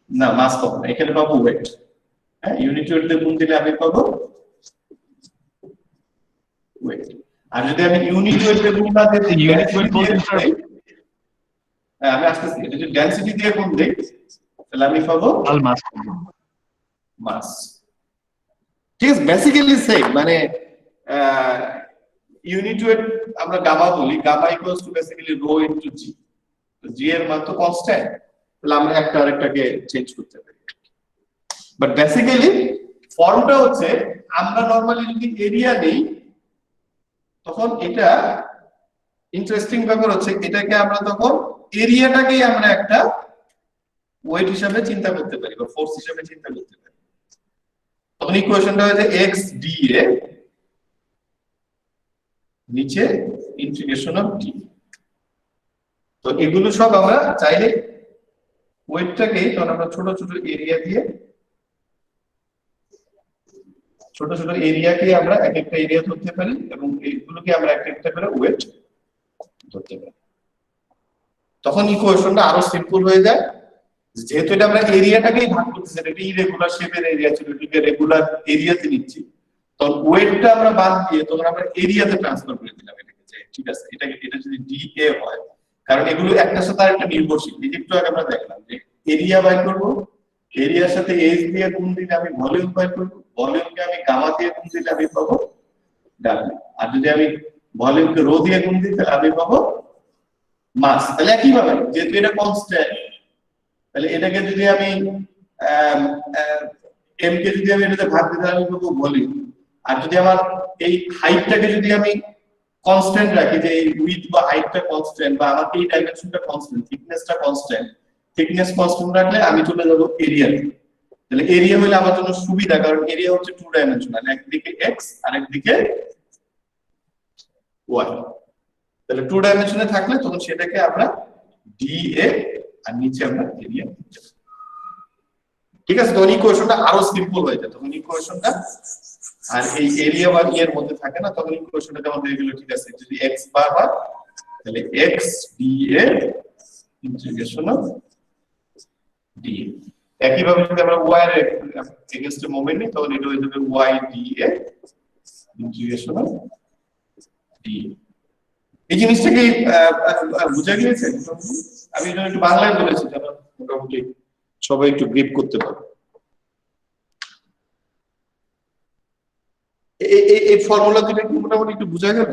না, মাস পাবো না, এখানে পাবো ওয়েট। হ্যাঁ, ইউনিট ওয়েট দিয়ে গুণ দিলে আমি পাবো ওয়েট। আর যদি আমি ইউনিট ওয়েট দিয়ে গুণ না দিই, ইউনিট ওয়েট বলতে স্যার, হ্যাঁ আমি আসতেছি, এটা যদি ডেনসিটি দিয়ে গুণ দিই তাহলে আমি পাবো আল মাস। মাস। ঠিক আছে, বেসিক্যালি সেম, মানে ইউনিট ওয়েট আমরা গামা বলি, gamma equals to basically rho into g. তো জি এর মান তো কনস্ট্যান্ট, তাহলে আমরা একটা আরেকটাকে চেঞ্জ করতে পারি। বাট বেসিক্যালি ফর্মটা হচ্ছে আমরা নরমালি যদি এরিয়া নেই তখন এটা ইন্টারেস্টিং ব্যাপার হচ্ছে এটাকে আমরা তখন এরিয়াটাকেই আমরা একটা ওয়েট হিসাবে চিন্তা করতে পারি বা ফোর্স হিসাবে চিন্তা করতে পারি। তখন ইকুয়েশনটা হচ্ছে x dA নিচে ইন্টিগ্রেশন অফ d। তো এগুলো সব আমরা চাইলে ওয়েটটাকে তখন আমরা ছোট ছোট এরিয়া দিয়ে ছোট ছোট এরিয়াকে আমরা এক একটা এরিয়া ধরতে পারি এবং এইগুলোকে আমরা এক একটা করে ওয়েট ধরতে পারি। তখন ইকুয়েশনটা আরো সিম্পল হয়ে যায়, যেহেতু এটা আমরা এরিয়াটাকেই ভাগ করতেছি, এটা ইরেগুলার শেপের এরিয়া ছিল, এটাকে রেগুলার এরিয়াতে নিচ্ছি, তখন ওয়েটটা আমরা বাদ দিয়ে তখন আমরা এরিয়াতে ট্রান্সফার করে দিলাম এটাকে, যে ঠিক আছে এটা যদি ডিএ হয়, কারণ এগুলো একটার সাথে আরেকটা নির্ভরশীল। এই একটু আগে আমরা দেখলাম যে এরিয়া বাই করব, এরিয়ার সাথে এইচ দিয়ে গুণ দিলে আমি ভলিউম বাই করব, ভলিউমকে আমি গামা দিয়ে গুণ দিলে আমি পাবো ডাব্লিউ, আর যদি আমি ভলিউমকে রো দিয়ে গুণ দিই তাহলে আমি পাবো মাস। তাহলে একইভাবে যেহেতু এটা কনস্ট্যান্ট, তাহলে এটাকে যদি আমি এম কে যদি আমি এটাতে ভাগ দিই তাহলে আমি পাবো ভলিউম। আর যদি আমার এই হাইটটাকে যদি আমি কনস্ট্যান্ট রাখি, যে এই উইডথ বা হাইটটা কনস্ট্যান্ট, বা আমার এই ডাইমেনশনটা কনস্ট্যান্ট, থিকনেসটা কনস্ট্যান্ট, থিকনেস কনস্ট্যান্ট রাখলে আমি চলে যাব এরিয়াতে। তাহলে এরিয়া হলে আমার জন্য সুবিধা, কারণ এরিয়া হচ্ছে টু ডাইমেনশনাল, একদিকে এক্স আর একদিকে ওয়াই। তাহলে টু ডাইমেনশনে থাকলে তখন সেটাকে আমরা ডিএ আর নিচে আমরা এরিয়া, ঠিক আছে? তখন ইকুয়েশনটা আরো সিম্পল হয়ে যায়, তখন ইকুয়েশনটা আর এই এরিয়া বা ই এর মধ্যে থাকে না, তখন ইকুয়েশনটা যেমন হয়ে গেল, ঠিক আছে, যদি এক্স বার হয় তাহলে x DA integration of DA. একইভাবে যদি আমরা ওয়াই এর এগেইনস্ট মোমেন্ট নিই তখন এটা হয়ে যাবে y dA integration of dA. এই জিনিসটাকে বুঝা গিয়েছে? আমি এটা একটু বাংলায় বলেছি যেন মোটামুটি সবাই একটু গ্রিপ করতে পারে। এই ফর্মুলা দুটো কি মোটামুটি একটু বোঝা গেল?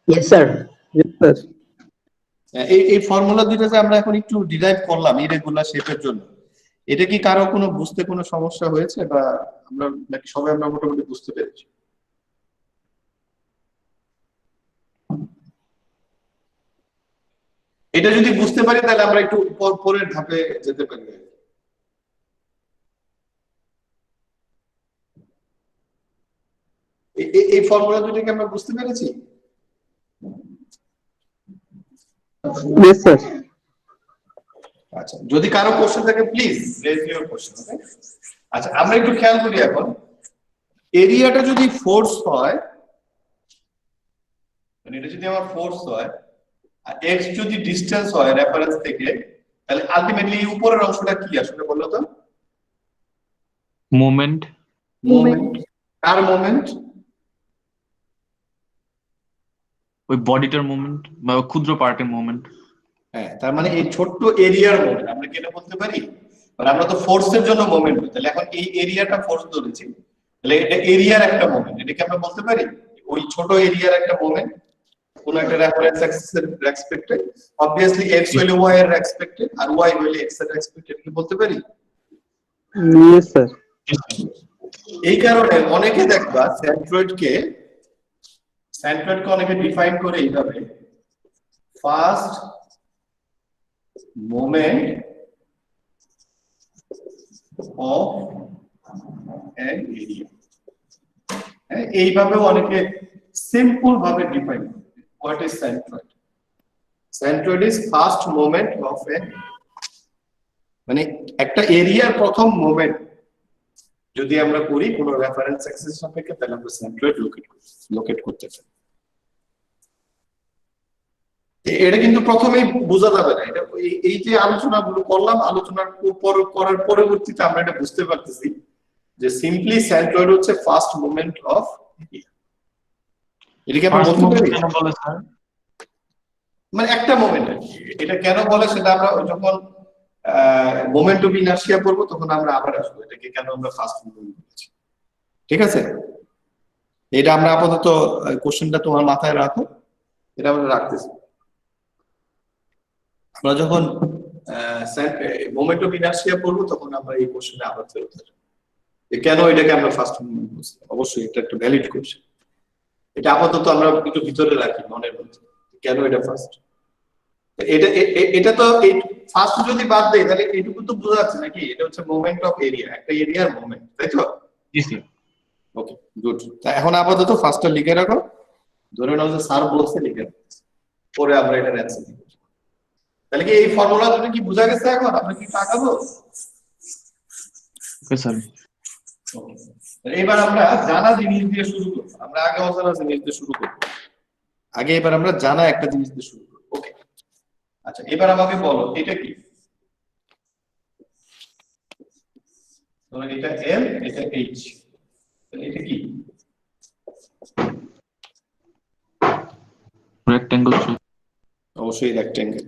Yes, sir. Yes, sir. এই ফর্মুলা দুটো যে আমরা এখন একটু ডিরাইভ করলাম ইরেগুলার শেপের জন্য, এটা কি কারো কোনো বুঝতে কোনো সমস্যা হয়েছে, বা আমরা নাকি সবাই আমরা মোটামুটি বুঝতে পেরেছি? এটা যদি বুঝতে পারি তাহলে আমরা একটু পরের ধাপে যেতে পারি। এই ফর্মুলা দুটোকে আমরা বুঝতে পেরেছি? Yes, sir. আচ্ছা, যদি কারো কোশ্চেন থাকে প্লিজ রেজ ইওর কোশ্চেন। ওকে, আচ্ছা আমরা একটু খেয়াল করি এখন, এরিয়াটা যদি ফোর্স হয়, মানে এটা যদি আমার ফোর্স হয় আর এক্স যদি ডিসটেন্স হয় রেফারেন্স থেকে, তাহলে আলটিমেটলি এই উপরের অংশটা কি আসলে বললো তো? মোমেন্ট। মোমেন্ট। কার মোমেন্ট? ওই বডিটার মোমেন্ট বা ক্ষুদ্র পার্টের মোমেন্ট। হ্যাঁ, তার মানে এই ছোট্ট এরিয়ার মোমেন্ট আমরা কি এটা বলতে পারি? মানে আমরা তো ফোর্সের জন্য মোমেন্ট, তাহলে এখন এই এরিয়াটা ফোর্স ধরেছি, তাহলে এটা এরিয়ার একটা মোমেন্ট, এটাকে আমরা বলতে পারি ওই ছোট এরিয়ার একটা মোমেন্ট কোন একটা রেফারেন্স অ্যাক্সিসের রেসপেক্টে। অবভিয়াসলি এক্স হইলে ওয়াই এর রেসপেক্টে আর ওয়াই হইলে এক্স এর রেসপেক্টে, কি বলতে পারি? Yes, sir. এই কারণে অনেকে দেখবা সেন্ট্রয়েডকে অনেকে ডিফাইন করে এইভাবে, first moment of an area. এইভাবেও অনেকে সিম্পল ভাবে ডিফাইন করে। What is centroid? Centroid is first moment of an, মানে একটা এরিয়ার প্রথম মোমেন্ট যদি আমরা করি কোন রেফারেন্স অ্যাক্সিস সাপেক্ষে, তাহলে আমরা সেন্ট্রয়েড লোকেট করতে চাই। এটা কিন্তু প্রথমেই বোঝা যাবে না, এটা এই যে আলোচনাগুলো করলাম, আলোচনার করার পরবর্তীতে আমরা এটা বুঝতে পারতেছি যে সিম্পলি সেন্ট্রয়েড হচ্ছে ফার্স্ট মোমেন্ট অফ এরিয়া। এটাকে আমরা বলতে পারি কেন বলে স্যার? মানে একটা মোমেন্ট। এটা কেন বলে সেটা আমরা যখন মোমেন্ট অফ ইনার্শিয়া পড়বো তখন আমরা আবার আসবো এটাকে কেন আমরা ফার্স্ট মোমেন্ট বলছি। ঠিক আছে, এটা আমরা আপাতত কোশ্চেনটা তোমার মাথায় রাখো, এটা আমরা রাখতেছি। আমরা যখন মোমেন্ট অফ ইনার্শিয়া পড়বো তখন আমরা এই কোশ্চেনে আবার ফেরত আসবো কেন এটাকে আমরা ফার্স্ট মোমেন্ট বলছি। অবশ্যই এটা একটা ভ্যালিড কোশ্চেন, এটা আপাতত আমরা একটু ভিতরে রাখি মনের মধ্যে কেন এটা ফার্স্ট। এটা তো এই ফার্স্ট যদি বাদ দেই তাহলে এইটুকু তো বোঝা যাচ্ছে নাকি এটা হচ্ছে মোমেন্ট অফ এরিয়া, একটা এরিয়ার মোমেন্ট, তাই তো? জি স্যার। Okay good. তা এখন আপাতত ফার্স্টটা লিখে রাখো, ধরে নাও যে স্যার বলছে লিখে রাখো। পরে আমরা এটা অ্যান্সার দিব। তাহলে কি এই ফর্মুলা দুটো কি বোঝা গেছে এখন? আমরা কি টাকাবো? Okay sir. এবার আমরা জানা জিনিস দিয়ে শুরু করব। আমরা আগে অজানা জিনিস দিয়ে শুরু করব। আগে এবার আমরা জানা একটা জিনিস দিয়ে শুরু করব। ওকে, আচ্ছা এবার আমাকে বলো এটা কি? এটা এল, এটা এইচ, এটা কি? Rectangle shape. অবশ্যই রেক্ট্যাঙ্গেল।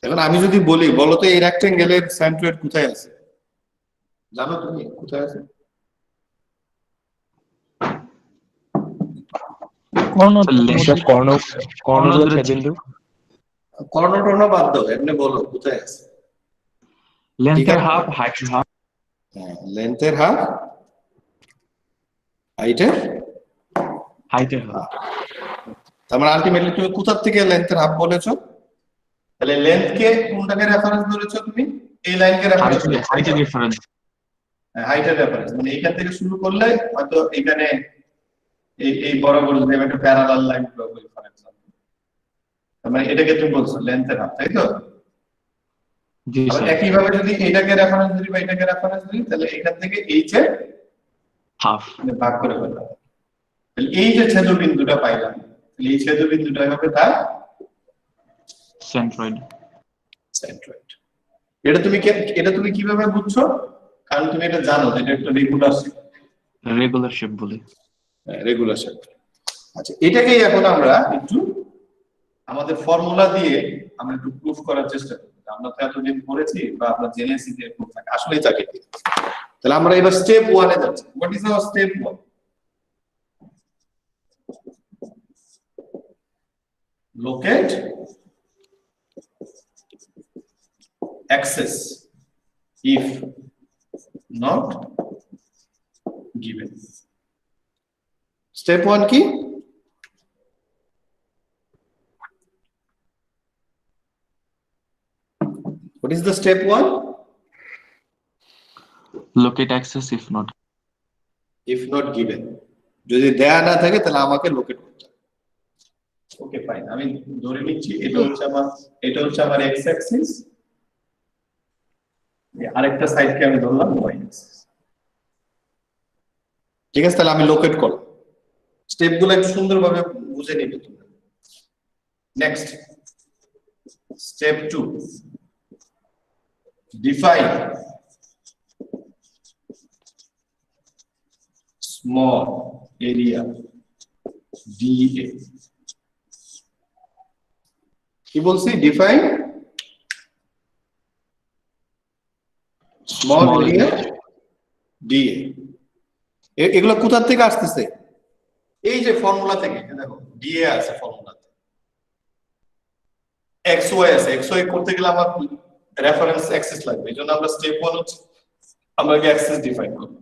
এখন আমি যদি বলি বলো তো এই রেক্ট্যাঙ্গেলের সেন্ট্রয়েড কোথায় আছে? জানো তুমি কোথায় আছে? কর্ণ কর্ণদূরে ছেদ। কর্ণটর্ণ বাদ দাও, এমনি বলো কোথায় আছে? লেন্থের হাফ, হাইটের হাফ। হ্যাঁ, লেন্থের হাফ, হাইটের হাফ। তার মানে আলটিমেটলি তুমি কোথা থেকে লেন্থের হাফ বলেছো? তাহলে লেন্থকে কোনটাকে রেফারেন্স ধরেছো তুমি? এই লাইনকে রেফারেন্স ধরেছো। হাইটের রেফারেন্স। হাইটের রেফারেন্স মানে এইখান থেকে শুরু করলে হয়তো এখানে এই বরাবর যদি আমি একটা প্যারালাল লাইন ড্র করি ফর এক্সাম্পল, তার মানে এটাকে তুমি বলছো লেন্থের হাফ, তাই তো? জি আবার স্যার। একই ভাবে যদি এটাকে রেফারেন্স ধরি বা এটাকে রেফারেন্স ধরি তাহলে এখান থেকে এইচ এর হাফ। ভাগ করে ফেললাম। তাহলে এই যে ছেদবিন্দুটা পাইলাম, তাহলে এই ছেদবিন্দুটা হবে তার সেন্ট্রয়েড। সেন্ট্রয়েড। এটা তুমি কিভাবে বুঝছো? কারণ তুমি এটা জানো যে এটা একটা রেগুলার শেপ। রেগুলার শেপ বলে। Regular shape. আচ্ছা এটাকেই এখন আমরা একটু আমাদের ফর্মুলা দিয়ে আমরা একটু প্রুফ করার চেষ্টা করি। আমরা তো এতদিন পড়েছি বা আমরা জেনেছি যে প্রুফ থাকে, আসলেই থাকে। তাহলে আমরা এবার স্টেপ 1 এ যাচ্ছি। What is our step 1? Locate axis if not given. Step 1 কি? What is the step 1? Locate axes If not given. যদি দেয়া না থাকে তাহলে আমাকে লোকেট করতে হবে। ওকে ফাইন, আমি ধরে নিচ্ছি এটা হচ্ছে আমার x অ্যাক্সিস, আরেকটা সাইডকে আমি ধরলাম y অ্যাক্সিস। ঠিক আছে, তাহলে আমি লোকেট করলাম। স্টেপগুলো একটু সুন্দরভাবে বুঝে নিবে তোমরা। Next step 2, define small area DA. কি বলছি? Define small area DA. এগুলো কোথা থেকে আসতেছে? এই যে ফর্মুলা থেকে, দেখো ডিএ আছে ফর্মুলাতে, এক্স ওয়াই আছে। এক্স ওয়াই করতে গেলে আমার রেফারেন্স অ্যাক্সিস লাগবে। এইজন্য আমরা স্টেপ 1 হচ্ছে আমরা আগে অ্যাক্সিস ডিফাইন করব।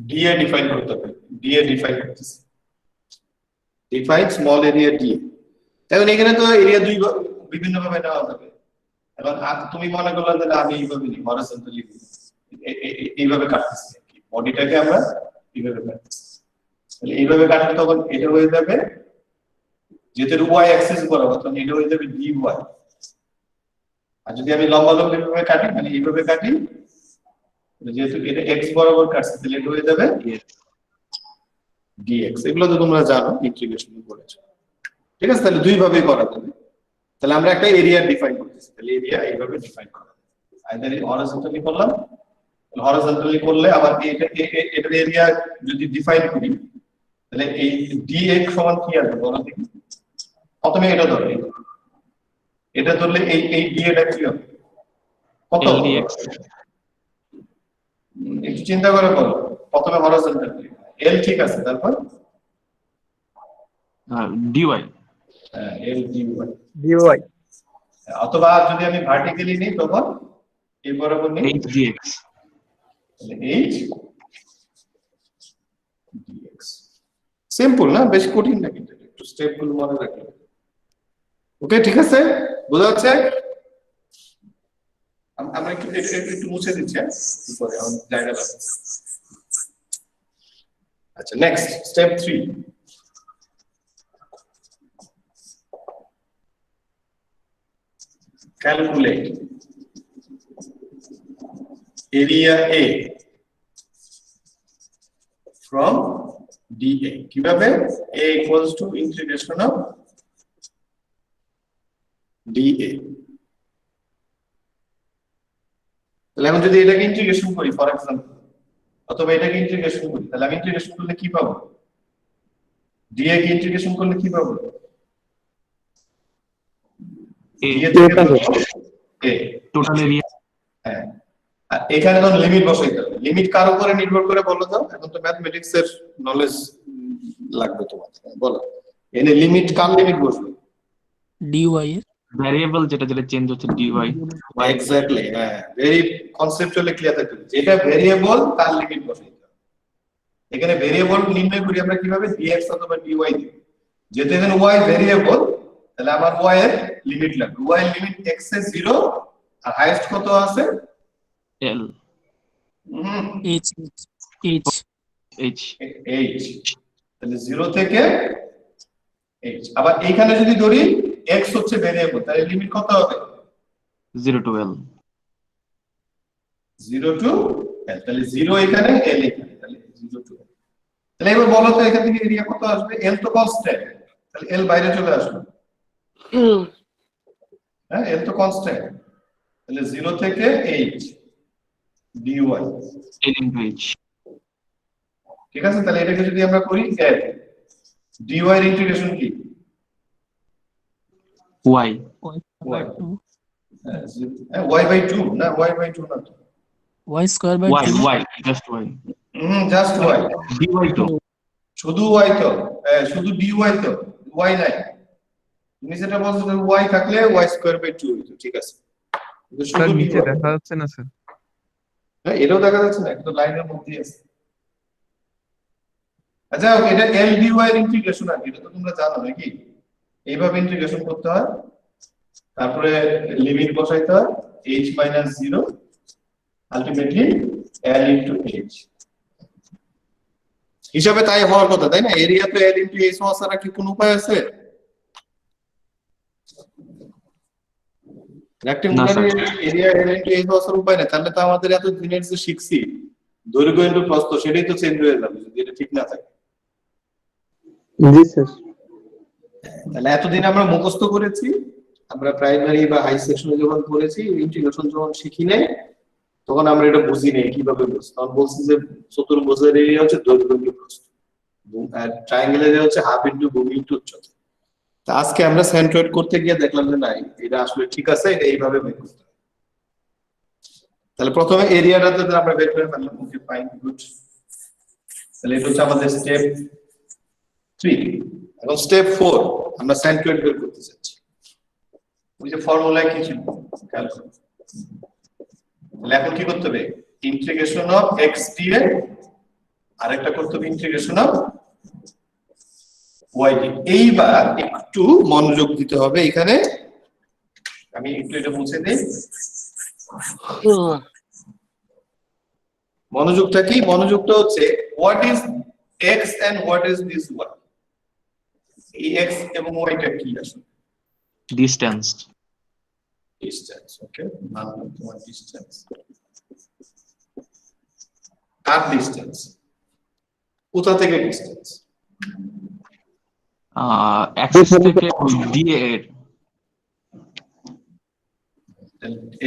ডিএ ডিফাইন করতে হবে। ডিএ ডিফাইন করতেছি, ডিফাইন স্মল এরিয়া ডিএ। এখন এখানে তো এরিয়া বিভিন্ন ভাবে নেওয়া যাবে। এখন তুমি মনে করলে যে আমি এইভাবে নিই, হরিজন্টালি এইভাবে কাটতেছি, বডিটাকে আমরা এইভাবে কাটতেছি। তাহলে এইভাবে কাটলে তখন এটা হয়ে যাবে, যেহেতু ওয়াই অ্যাক্সিস বরাবর, তখন এটা হয়ে যাবে ডি ওয়াই। আর যদি আমি লম্বা ভাবে কাটি, মানে এইভাবে কাটি, যেহেতু এটা এক্স বরাবর কাটছে, তাহলে এটা হয়ে যাবে ডিএক্স। এগুলো তো তোমরা জানো, ইন্টিগ্রেশন করেছো। ঠিক আছে, তাহলে দুই ভাবেই করা যাবে। তাহলে আমরা একটা এরিয়া ডিফাইন করতেছি, তাহলে এরিয়া এইভাবে ডিফাইন করা যাবে। আইদার হরিজন্টালি করলাম, হরিজন্টালি করলে আবার এটার এরিয়া যদি ডিফাইন করি, তাহলে এই ডিএক্স সমান কি আসবে বলো দেখি। প্রথমে এটা ধরে, এটা ধরলে এই ডিএটা কি হবে? কত? একটু চিন্তা করে বলো। প্রথমে হরিজন্টালি এল, ঠিক আছে, তারপর ডিওয়াই। এল ডিওয়াই ডিওয়াই। অথবা যদি আমি ভার্টিক্যালি নিই তখন এই বরাবর নিই h dx. H dx. Simple না, বেশ কঠিন না, কিন্তু একটু স্টেপগুলো মনে রাখলে। ওকে, ঠিক আছে, বোঝা যাচ্ছে? আমরা একটু মুছে দিচ্ছি, পরে আমাদের জায়গা লাগবে। আচ্ছা next step 3, calculate area A from dA কিভাবে A equals to integration of dA তাহলে আমি যদি এটাকে ইন্টিগ্রেশন করি ফর এক্সাম্পল অথবা এটাকে ইন্টিগ্রেশন করি তাহলে আমি ইন্টিগ্রেশন করলে কি পাবো dA কে ইন্টিগ্রেশন করলে কি পাবো A dA থেকে পাবো A টোটাল এরিয়া হ্যাঁ আর এখানে তো লিমিট বসাইতে হবে লিমিট কার উপরে নির্ভর করে বলো তো এখন তো ম্যাথমেটিক্স এর নলেজ লাগবে তোমাদের বলো এনে লিমিট কার লিমিট বসবে dy এর ভ্যারিয়েবল যেটা যেটা চেঞ্জ হচ্ছে dy এক্স্যাক্টলি হ্যাঁ ভেরি কনসেপচুয়ালি ক্লিয়ার থাকতে হবে যেটা ভেরিয়েবল তার লিমিট বসাইতে হবে এখানে ভেরিয়েবল নির্ণয় করি আমরা কিভাবে dx অথবা dy দিই যেহেতু এখানে y ভেরিয়েবল তাহলে আমার y এর লিমিট লাগবে y এর লিমিট x এ 0 আর হাইয়েস্ট কত আছে l h h h h তাহলে 0 থেকে h আবার এইখানে যদি ধরি x হচ্ছে ভেরিয়েবল তাহলে লিমিট কত হবে 0 to l 0 টু l তাহলে 0 এখানে l এখানে তাহলে 0 টু l তাহলে এবার বলো তো এখান থেকে এরিয়া কত আসবে l তো কনস্ট্যান্ট তাহলে l বাইরে চলে আসবে হ্যাঁ l তো কনস্ট্যান্ট তাহলে 0 থেকে h dy l into h ঠিক আছে তাহলে এটাকে যদি আমরা করি l dy এর ইন্টিগ্রেশন কি y y y by 2 না y by 2 না তো y square by y 2 y just y just y dy তো শুধু y তো শুধু dy তো y নাই তুমি যেটা বলছো যে y থাকলে y স্কয়ার বাই 2 হইতো ঠিক আছে কিন্তু শুধু নিচে dy দেখা যাচ্ছে না স্যার হ্যাঁ এটাও দেখা যাচ্ছে না একদম লাইনের মধ্যেই আছে আচ্ছা ওকে এটা l dy এর ইন্টিগ্রেশন আর এটা তো তোমরা জানো নাকি এইভাবে ইন্টিগ্রেশন করতে হয় তারপরে লিমিট বসাইতে হয় h - 0 ultimately l into h হিসাবে তাই হওয়ার কথা তাই না এরিয়া তো l into h হওয়া ছাড়া কি কোনো উপায় আছে rectangular area l into h হওয়ার ছাড়া উপায় নেই তাহলে তো আমাদের এত দিনের যে শিখছি দৈর্ঘ্য ইনটু প্রস্থ সেটাই তো চেঞ্জ হয়ে যাবে যদি এটা ঠিক না থাকে জি স্যার তাহলে এতদিন আমরা মুখস্থ করেছি আমরা প্রাইমারি বা হাই সেকশনে যখন পড়েছি ইন্টিগ্রেশন যখন শিখি নাই তখন আমরা এটা বুঝি নাই কিভাবে বুঝি তখন বলছি যে চতুর্ভুজের এরিয়া হচ্ছে দৈর্ঘ্য ইনটু প্রস্থ আর ট্রায়াঙ্গেলের এরিয়া হচ্ছে হাফ ইনটু ভূমি ইনটু উচ্চতা তা আজকে আমরা সেন্ট্রয়েড করতে গিয়ে দেখলাম যে নাই এটা আসলে ঠিক আছে এটা এইভাবে বের করতে হবে তাহলে প্রথমে এরিয়াটাতে আমরা বের করে ফেললাম ওকে ফাইন গুড তাহলে এটা হচ্ছে আমাদের স্টেপ 3 এখন স্টেপ 4 আমরা সেন্ট্রয়েড বের করতে যাচ্ছি ওই যে ফর্মুলায় কি ছিল খেয়াল করুন তাহলে এখন কি করতে হবে ইন্টিগ্রেশন অফ x dA আর একটা করতে হবে ইন্টিগ্রেশন অফ y dA এইবার একটু মনোযোগ দিতে হবে এখানে আমি একটু এটা মুছে দেই মনোযোগটা কি মনোযোগটা হচ্ছে what is x and what is this y এই x এবং y টা কি আসলে distance distance okay নাম তোমার distance কার distance কোথা থেকে distance অ্যাক্সিস থেকে dA এর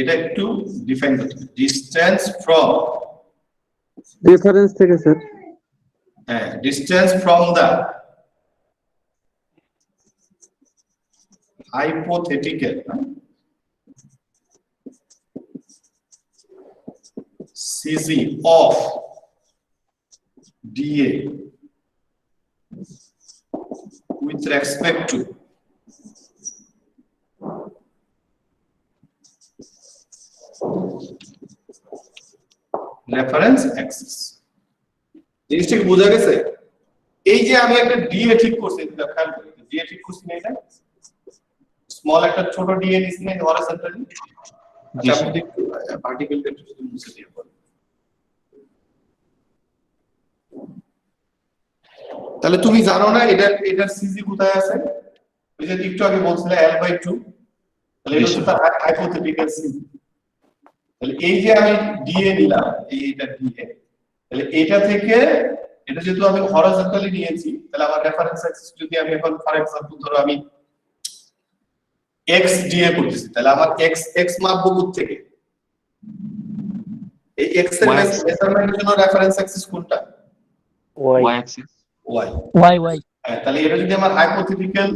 এটা একটু ডিফাইন করতে হবে distance from রেফারেন্স থেকে sir distance from the hypothetical CG of dA with respect to reference axis জিনিসটা কি বোঝা গেছে এই যে আমি একটা dA ঠিক করছি এটা খেয়াল করি dA ঠিক করছি না এটা স্মল একটা ছোট dA নিছি না হরাইজন্টালি আচ্ছা আমি একটু ভার্টিক্যালটা একটু যদি মুছে দিয়ে বলি তাহলে তুমি জানো না এটার সিজি কোথায় আছে ওই যে একটু আগে বলছিলে l/2 তাহলে এটা হচ্ছে তার হাইপোথেটিক্যাল সিজি। তাহলে এই যে আমি ডিএ নিলাম, এইটা ডিএ, তাহলে এটা থেকে এটা যেহেতু আমি হরাইজন্টালি নিয়েছি, তাহলে আমার রেফারেন্স অ্যাক্সিস যদি আমি এখন ফর এক্সাম্পল ধরো আমি এক্স ডিএ করতেছি, তাহলে আমার এক্স এক্স মাপবো কোথা থেকে? এই এক্স এর Y axis. মেজারমেন্টের জন্য রেফারেন্স অ্যাক্সিস কোনটা? Y. Y axis. Y. Y. তাহলে এটা যদি আমার হাইপোথেটিক্যাল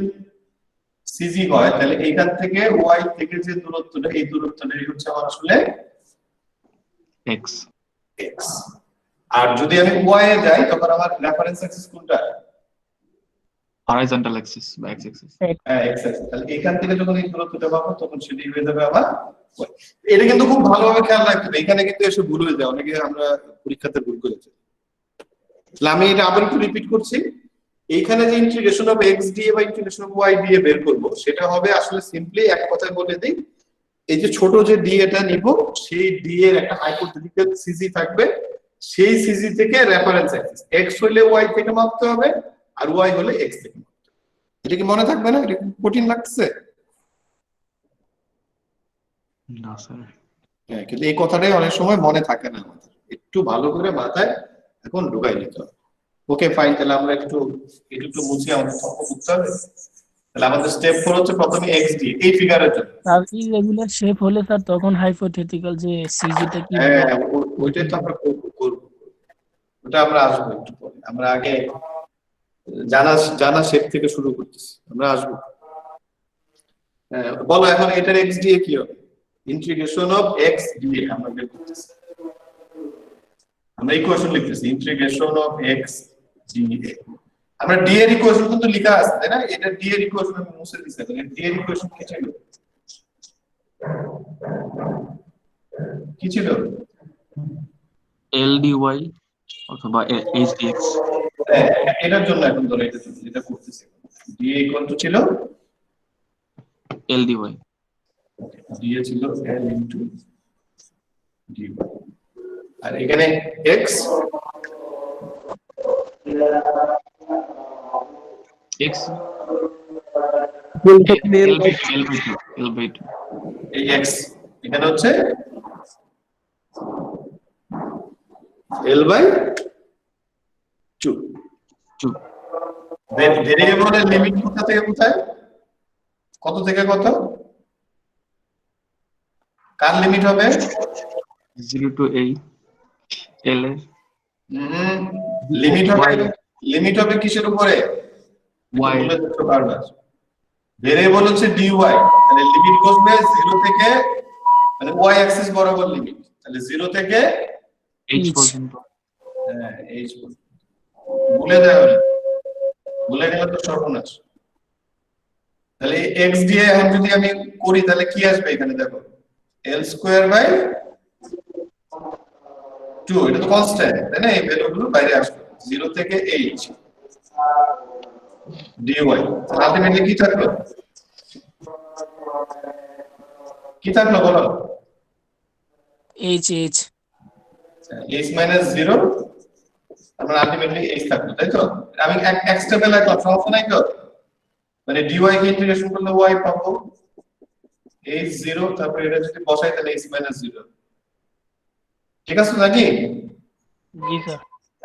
সিজি হয়, তাহলে এইখান থেকে ওয়াই থেকে যে দূরত্বটা, এই দূরত্বটাই হচ্ছে আমার আসলে X. এক্স। আর যদি আমি ওয়াই এ যাই, তখন আমার রেফারেন্স অ্যাক্সিস কোনটা? Horizontal axis বা X axis. হ্যাঁ, এক্স অ্যাক্সিস। তাহলে এখান থেকে যখন এই দূরত্বটা পাবো, তখন সেটাই হয়ে যাবে আমার y। এটা কিন্তু খুব ভালোভাবে খেয়াল রাখতে হবে, এখানে কিন্তু এসে ভুল হয়ে যায়, অনেকে আমরা পরীক্ষাতে ভুল করেছি। তাহলে আমি এটা আবার একটু রিপিট করছি, এইখানে যে ইন্টিগ্রেশন অফ এক্স ডিএ বা ইন্টিগ্রেশন অফ ওয়াই ডিএ বের করব, সেটা হবে আসলে সিম্পলি এক কথায় বলে দিই, এই যে ছোট যে ডিএটা নিব, সেই ডি এর একটা হাইপোথেটিক্যাল সিজি থাকবে, সেই সিজি থেকে রেফারেন্স অ্যাক্সিস এক্স হলে ওয়াই থেকে মাপতে হবে, আর ওয়াই হলে এক্স থেকে মাপতে হবে। এটা কি মনে থাকবে না? এটা কি কঠিন লাগছে? না স্যার। হ্যাঁ, কিন্তু এই কথাটাই অনেক সময় মনে থাকে না আমাদের, একটু ভালো করে মাথায় এখন ঢুকাই নিতে হবে। ওকে ফাইন, তাহলে আমরা একটু একটু মুছি, আমাদের তর্ক করতে হবে। তাহলে আমাদের স্টেপ 4 হচ্ছে প্রথমে এক্স ডি এই ফিগারের জন্য। আর ইরেগুলার শেপ হলে স্যার তখন হাইপোথেটিক্যাল যে সিজিটা কি হবে? হ্যাঁ, ওইটাই তো আমরা করব। ওটা আমরা আসবো একটু পরে, আমরা আগে জানা শেপ থেকে শুরু করতেছি, আমরা আসবো। বলো এখন এটার এক্স ডি কি হবে? ইন্টিগ্রেশন অফ এক্স ডি আমরা বের করতেছি, আমরা ইকুয়েশন লিখতেছি ইন্টিগ্রেশন অফ এক্স ডি। আমরা ডি এর ইকুয়েশন কিন্তু লেখা আছে, তাই না? এটা ডি এর ইকুয়েশন আমি মুছে দিছি। ডি এর ইকুয়েশন কি ছিল? কি ছিল? LDY অথবা HDX. হ্যাঁ, এটার জন্য এখন ধরো এটা যেটা করতেছি, ডি ইকুয়াল টু ছিল LDY. ডি এ ছিল l ইনটু ডি, আর এখানে x X. L by L/2. এই এক্স এখানে হচ্ছে l বাই 2। 2. ভেরিয়েবলের লিমিট কোথা থেকে কোথায়, কত থেকে কত? কার লিমিট হবে? 0 to 8. L এর লিমিট হবে কিসের উপরে? Y. ভেরিয়েবল হচ্ছে dy, তাহলে লিমিট বসবে 0 থেকে, মানে y অ্যাক্সিস বরাবর লিমিট, তাহলে 0 থেকে H পর্যন্ত. হ্যাঁ h পর্যন্ত। ভুলে যাবে না, ভুলে গেলে তো সর্বনাশ। তাহলে x দিয়ে এখন যদি আমি করি, তাহলে কি আসবে এখানে? দেখো l স্কয়ার বাই 2, এটা তো কনস্ট্যান্ট, তাই না? এই ভ্যালুগুলো বাইরে আসবে 0 থেকে h dy। আলটিমেটলি কি থাকলো? কি থাকলো বলো? এইচ h মাইনাস 0, আমরা আলটিমেটলি h থাকলো, তাই তো? আমি এক স্টেপে লাগলাম, সমস্যা নাই তো? মানে dy কে ইন্টিগ্রেশন করলে y পাবো h 0, তারপর এটা যদি বসাই তাহলে h মাইনাস 0, ঠিক আছে নাকি? জি স্যার।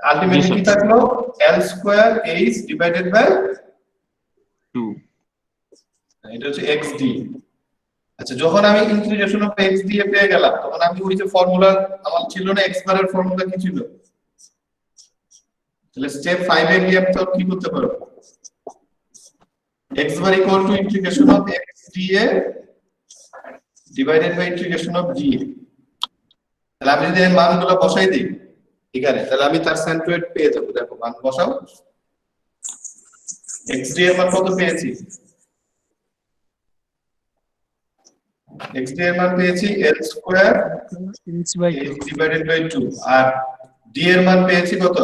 আলটিমেটলি কি থাকলো? l square h divided by 2. এটা হচ্ছে xd। আচ্ছা, যখন আমি ইন্টিগ্রেশন অফ x দিয়ে পেয়ে গেলাম, তখন আমি ওই যে ফর্মুলা আমার ছিল না, x বারের ফর্মুলা কি ছিল? তাহলে স্টেপ 5 এ গিয়ে আমি তো কি করতে পারবো? x bar equal to integration of x dA divided by integration of dA। তাহলে আমি যদি এই মানগুলো বসাই দিই এখানে, তাহলে আমি তার সেন্ট্রয়েড পেয়ে যাবো। দেখো মান বসাও, x dA এর মান কত পেয়েছি? x dA এর মান পেয়েছি l square h by h 2। Divided by 2, আর d এর মান পেয়েছি কত?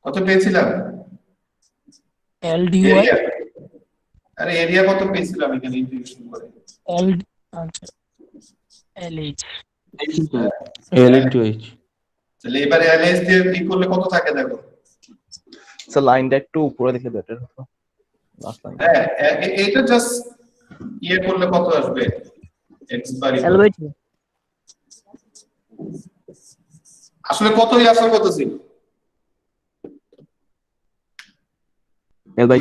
কত পেয়েছিলাম? এল ডিওয়াই এরিয়া, আরে এরিয়া কত পেয়েছিলাম এখানে ইন্টিগ্রেশন করে? এল, আচ্ছা L h. L into H. তাহলে এবারে LH দিয়ে কি করলে কত থাকে দেখো? স্যার লাইনটা একটু উপরে দেখে বেটার হতো লাস্ট লাইন হ্যাঁ এটা জাস্ট ইয়ে করলে কত আসবে x bar L equal by 2 আসলে কতই আসার কথা ছিল L/2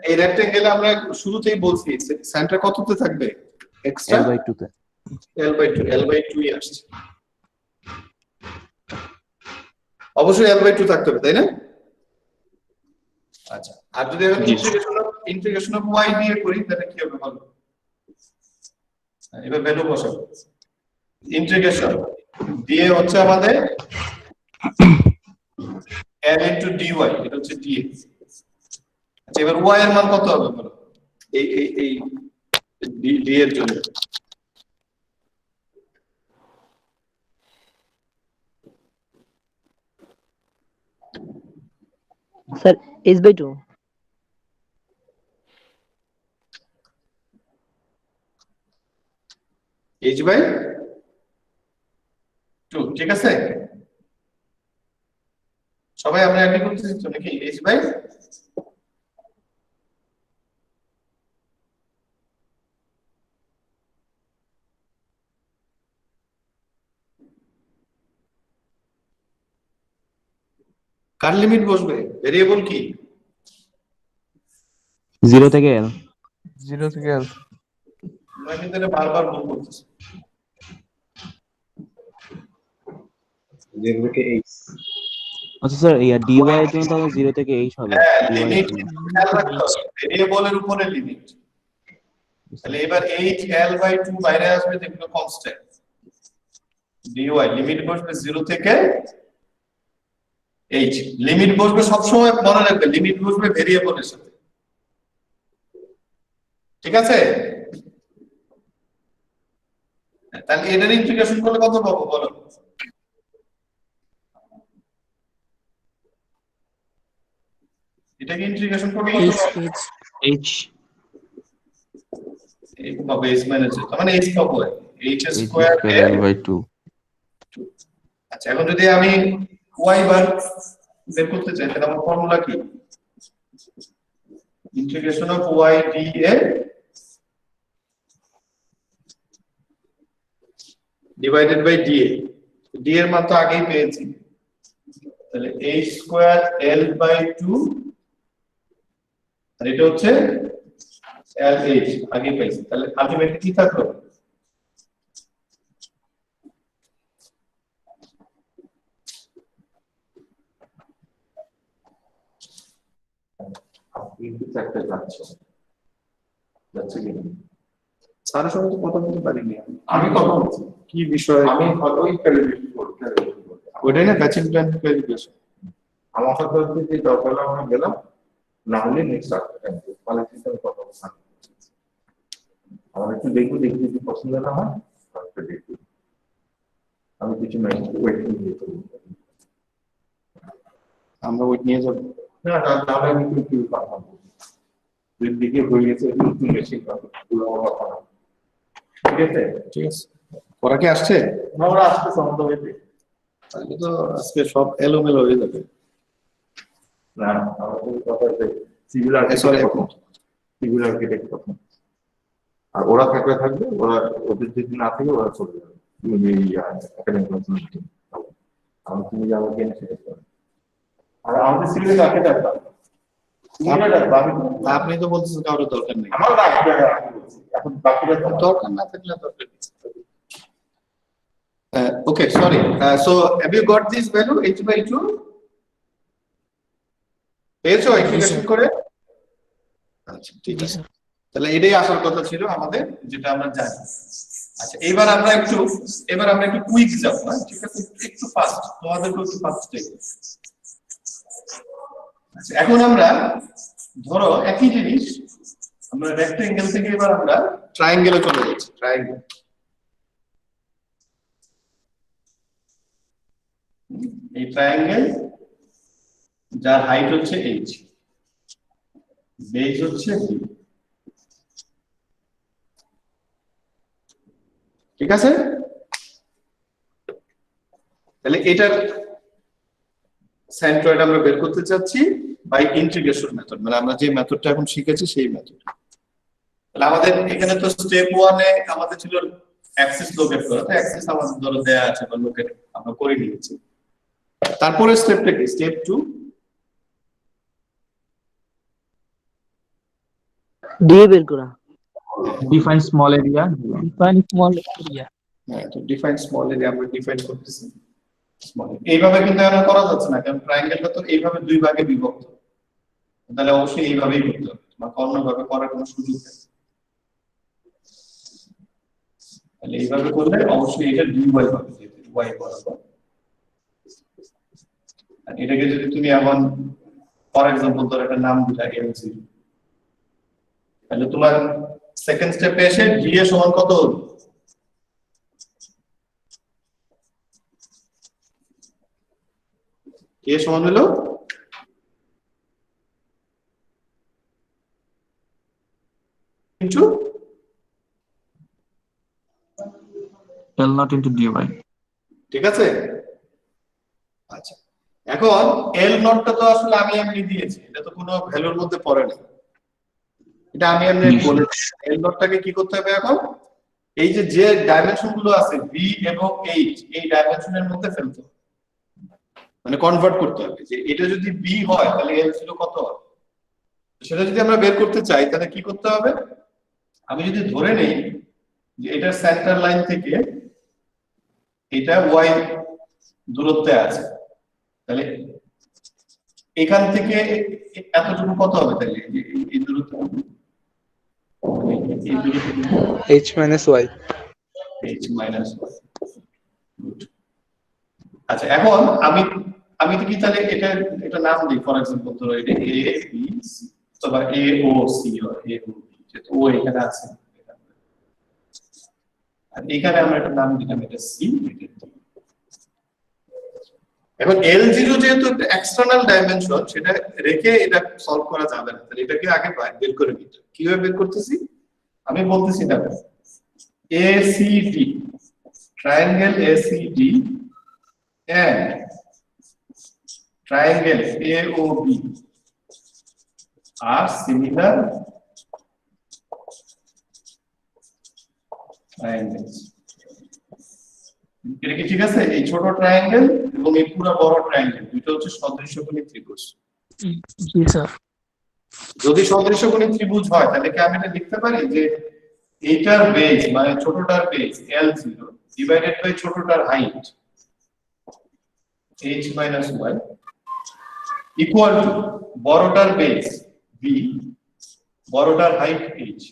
এই রেক্টেঙ্গেলে আমরা শুরুতেই বলছি সেন্টার কততে থাকবে এক্সট্রা L/2 তে L/2 ই আসছে অবশ্যই L/2 থাকতে হবে তাই না আচ্ছা আর যদি আমি ইন্টিগ্রেশন অফ y দিয়ে করি তাহলে কি হবে বলো এবার ভ্যালু বসাবো ইন্টিগ্রেশন দিয়ে হচ্ছে আমাদের L into dy এটা হচ্ছে dx আচ্ছা এবার y এর মান কত হবে বলো এই d এর জন্য স্যার h/2 h/2 ঠিক আছে সবাই আমরা এগ্রি করতেছি তো নাকি h/2 কার লিমিট বসবে ভেরিয়েবল কি 0 থেকে L 0 থেকে L আমরা কিন্তু এটা বারবার ভুল করতেছি আচ্ছা স্যার এই dy এর জন্য তাহলে 0 থেকে h হবে dy এর লিমিট জন্য। ভেরিয়েবলের উপরে লিমিট তাহলে এবার h/L/2 বাইরে আসবে যেগুলো কনস্ট্যান্ট dy লিমিট বসবে 0 থেকে h লিমিট বসবে সব সময় মনে রাখবে লিমিট বসবে ভেরিয়েবলের সাথে ঠিক আছে তাহলে এটার ইন্টিগ্রেশন করলে কত পাবো বলো এটাকে ইন্টিগ্রেশন করলে কত পাবো h এই পাবো h মাইনাস তার মানে h পাবো h স্কয়ার L/2 আচ্ছা এখন যদি আমি y বার বের করতে চাই তাহলে আমার ফর্মুলা কি integration of y dA divided by dA d এর মান তো আগেই পেয়েছি তাহলে h স্কয়ার L/2 আর এটা হচ্ছে LH আগে পাইছি তাহলে আলটিমেটলি কি থাকলো কিন্তু একটা যাচ্ছে যাচ্ছে কি স্যারের সঙ্গে তো কথা বলতে পারিনি আমি কথা বলছি কি বিষয় আমি ওই ক্যালিব্রেশন করতে ওইটাই না ব্যাচিং প্ল্যান ক্যালিব্রেশন আমার কথা হচ্ছে যে দরকার আমরা গেলাম না হলে নেক্সট আসতে কোয়ালিটিতে কথা বলছি আমার একটু দেখি যদি পছন্দ না হয় তাহলে দেখি আমি কিছু ওয়েট নিয়ে আমরা ওয়েট নিয়ে যাব না তাহলে আমি একটু কথা বলবো দিকে হয়ে গেছে একটু বেশি কথা ঠিক আছে ওরা কি আসছে না ওরা আসছে সম্ভবত হইতে তাহলে তো আজকে সব এলোমেলো হয়ে যাবে না আমাদের কথা হচ্ছে সিভিল আর্কিটেক্ট কথা আর ওরা থাকবে ওরা ওদের যদি না থাকে ওরা চলে যাবে একাডেমিক আমি তুমি যাবো কেন সেটা আর আমাদের সিভিল আর্কিটেক্ট আপনি তো বলতেছেন কারোর দরকার নেই আমার এখন বাকিটা দরকার না থাকলে দরকার নেই okay sorry so have you got this value h/2 পেয়েছো ইন্টিগ্রেশন করে আচ্ছা ঠিক আছে তাহলে এটাই আসার কথা ছিল আমাদের যেটা আমরা জানি আচ্ছা এবার আমরা একটু কুইক যাব না ঠিক আছে একটু ফাস্ট তোমাদেরকে একটু ফাস্ট চাই আচ্ছা এখন আমরা ধরো একই জিনিস আমরা রেক্টেঙ্গেল থেকে এবার আমরা ট্রায়াঙ্গেলে চলে যাচ্ছি ট্রায়াঙ্গেল এই ট্রায়াঙ্গেল যার হাইট হচ্ছে h বেস হচ্ছে b ঠিক আছে তাহলে এটার সেন্ট্রয়েড আমরা বের করতে চাচ্ছি বাই ইন্টিগ্রেশন মেথড, মানে আমরা যে মেথডটা এখন শিখেছি সেই মেথড। তাহলে আমাদের এখানে তো স্টেপ 1 এ আমাদের ছিল অ্যাক্সিস লোকেট করা, তো অ্যাক্সিস আমাদের ধরো দেয়া আছে বা লোকেট আমরা করে নিয়েছি। তারপরে স্টেপটা কি? স্টেপ 2 ডিএ বের করা। Define small area. Define small area. হ্যাঁ, তো ডিফাইন স্মল এরিয়া আমরা ডিফাইন করতেছি স্মল। এইভাবে কিন্তু এখন করা যাচ্ছে না, কারণ ট্রায়াঙ্গেলটা তো এইভাবে দুই ভাগে বিভক্ত, তাহলে অবশ্যই এইভাবেই করতে হবে, তোমার অন্যভাবে করার কোনো সুযোগ নেই। তাহলে এইভাবে করলে অবশ্যই এটা দুই ওয়াই হবে, ওয়াই বরাবর। আর এটাকে যদি তুমি এখন ফর এক্সাম্পল ধরো একটা নাম দিলা L0, তাহলে তোমার সেকেন্ড স্টেপে এসে ডি এর সমান কত হবে? ডি এর সমান হলো into L not into dy। ঠিক আছে। আচ্ছা, এখন এল নটটা তো আসলে আমি এমনি দিয়েছি, এটা তো কোনো ভ্যালুর মধ্যে পড়ে না, এটা আমি এমনি বলেছি। এল নটটাকে কি করতে হবে এখন? এই যে যে ডাইমেনশন গুলো আছে ভি এবং এইচ, এই ডাইমেনশনের মধ্যে ফেলতে হবে, মানে কনভার্ট করতে হবে যে এটা যদি বি হয় তাহলে এল ছিল কত হবে। সেটা যদি আমরা বের করতে চাই তাহলে কি করতে হবে? আমি যদি ধরে নেই যে এটা সেন্টার লাইন থেকে এটা ওয়াই দূরত্বে আছে, তাহলে এখান থেকে এতটুকু কত হবে? তাহলে এই দূরত্ব h minus y। h minus y। আচ্ছা, এখন আমি কি তাহলে এটা নাম দিই, ফর এক্সাম্পল ধরো এটা a b অথবা a o c or a o b, যেহেতু ও এখানে আছে, আর এখানে আমরা একটা নাম দিলাম এটা c, এটা d। এখন L0 যেহেতু একটা এক্সটার্নাল ডাইমেনশন, সেটা রেখে এটা সলভ করা যাবে না, তাহলে এটাকে আগে বের করে নিতে হবে। কিভাবে বের করতেছি আমি বলতেছি, দেখো ACD, triangle ACD and triangle AOB are similar triangles। এটা কি ঠিক আছে? এই ছোট ট্রায়াঙ্গেল এবং এই পুরো বড় ট্রায়াঙ্গেল দুটো হচ্ছে সদৃশ্যকোণী ত্রিভুজ। জি স্যার। যদি সদৃশ্যকোণী ত্রিভুজ হয় তাহলে কি আমি এটা লিখতে পারি যে এইটার বেস মানে ছোটটার বেস L0 ডিভাইডেড বাই ছোটটার height h minus y equal to বড়টার বেস b বড়টার হাইট h।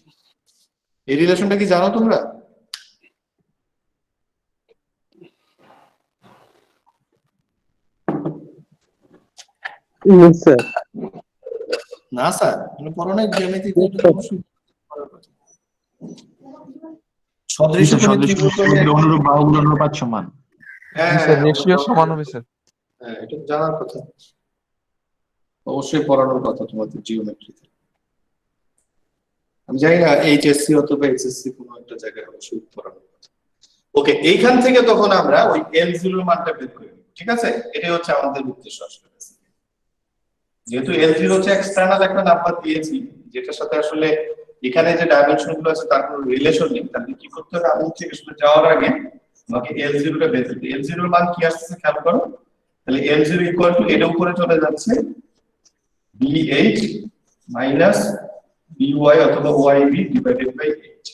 এই রিলেশনটা কি জানো তোমরা? Yes, sir. না স্যার, মানে পড়ানোর জ্যামিতি সদৃশ্যকোণী ত্রিভুজ অনুরূপ বাহুগুলোর অনুপাত সমান। হ্যাঁ স্যার রেশিও সমান হবে স্যার। হ্যাঁ, এটা জানার কথা, অবশ্যই পড়ানোর কথা তোমাদের জিওমেট্রিতে। আমি জানি না এইচএসসি অথবা এইচএসসি কোনো একটা জায়গায় অবশ্যই পড়ানোর কথা। ওকে, এইখান থেকে তখন আমরা ওই L0 এর মানটা বের করে নিব। ঠিক আছে, এটাই হচ্ছে আমাদের উদ্দেশ্য আসলে। যেহেতু L0 হচ্ছে এক্সটার্নাল একটা নাম্বার দিয়েছি, যেটার সাথে আসলে এখানে যে ডাইমেনশন গুলো আছে তার কোনো রিলেশন নেই, তাহলে কি করতে হবে? আমি থেকে আসলে যাওয়ার আগে আমাকে L0 টা বের করতে। L0 এর মান কি আসছে খেয়াল করো, তাহলে L0 ইকুয়াল টু এটা উপরে চলে যাচ্ছে BH মাইনাস BY অথবা YB ডিভাইডেড বাই H।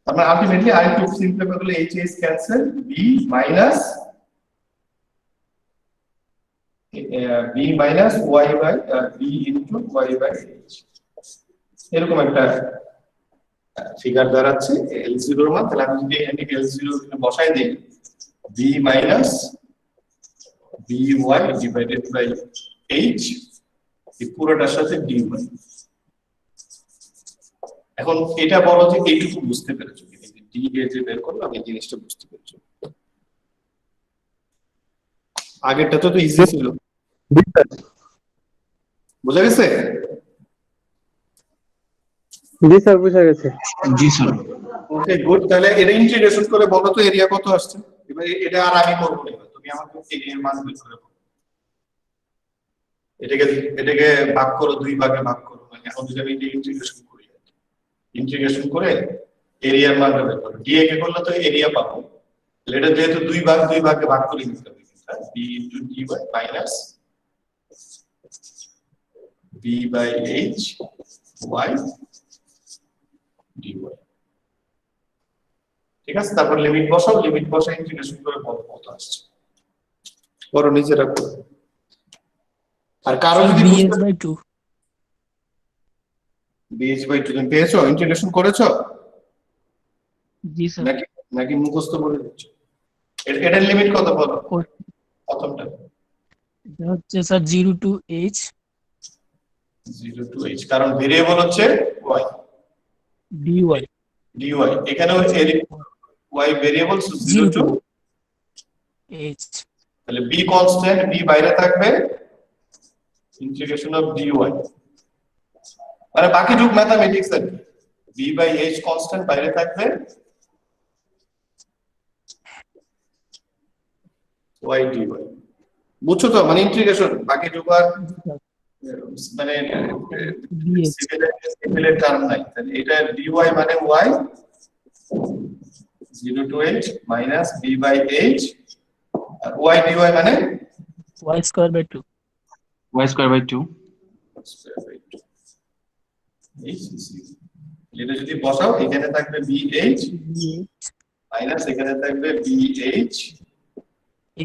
আমরা আলটিমেটলি আরেকটু সিম্পলিফাই করলে HS cancel, B minus b minus y by b into y by h, এরকম একটা ফিগার দাঁড়াচ্ছে L0 এর মান। তাহলে আমি যদি এখানে L0 বসাই দিই b minus by divided by h, এই পুরোটার সাথে dy। এখন এটা বলো যে এইটুকু বুঝতে পেরেছো কি? d এ যে বের করলাম এই জিনিসটা বুঝতে পেরেছো? আগেরটা তো ইজি ছিল, বুঝা গেছে? জি স্যার, বুঝা গেছে। জি স্যার। Okay good. তাহলে এটা ইন্টিগ্রেশন করে বলো তো এরিয়া কত আসছে। এবার এটা আর আমি করব না, তুমি আমাকে এরিয়ার মান বের করে বলো। এটাকে এটাকে ভাগ করো, দুই ভাগে ভাগ করো, মানে এখন যদি আমি ইন্টিগ্রেশন করি, ইন্টিগ্রেশন করে এরিয়ার মানটা বের করো, ডিএ কে করলে তো এরিয়া পাবো, তাহলে এটা যেহেতু দুই ভাগে ভাগ করে দিতে হবে, b into d by minus b by h y d y. ঠিক আছে, তারপর লিমিট বসাও, লিমিট বসাই ইন্টিগ্রেশন করে কত আসছে করো নিজেরা করো। আর কারো যদি bh by 2 bh বাই 2 তুমি পেয়েছো, ইন্টিগ্রেশন করেছো জি স্যার নাকি নাকি মুখস্থ বলে দিচ্ছ? এটার লিমিট কত বলো প্রথমটা? এটা হচ্ছে sir 0 to h 0 to h, কারণ ভেরিয়েবল হচ্ছে y dy dy, এখানেও y ভেরিয়েবল 0 to h তাহলে b কনস্ট্যান্ট, b বাইরে থাকবে, ইন্টিগ্রেশন অফ dy, মানে বাকি যুগ ম্যাথমেটিক্স আর কি, b বাই h কনস্ট্যান্ট বাইরে থাকবে, y dy, বুঝছো তো? মানে ইন্টিগ্রেশন বাকি যুগ আর মানে dh সিমিলার টার্ম নাই, তাহলে এটা dy মানে y 0 to h minus b by h, আর y dy মানে y square by 2 y square by 2। এটা যদি বসাও, এখানে থাকবে bh dh মাইনাস এখানে থাকবে bh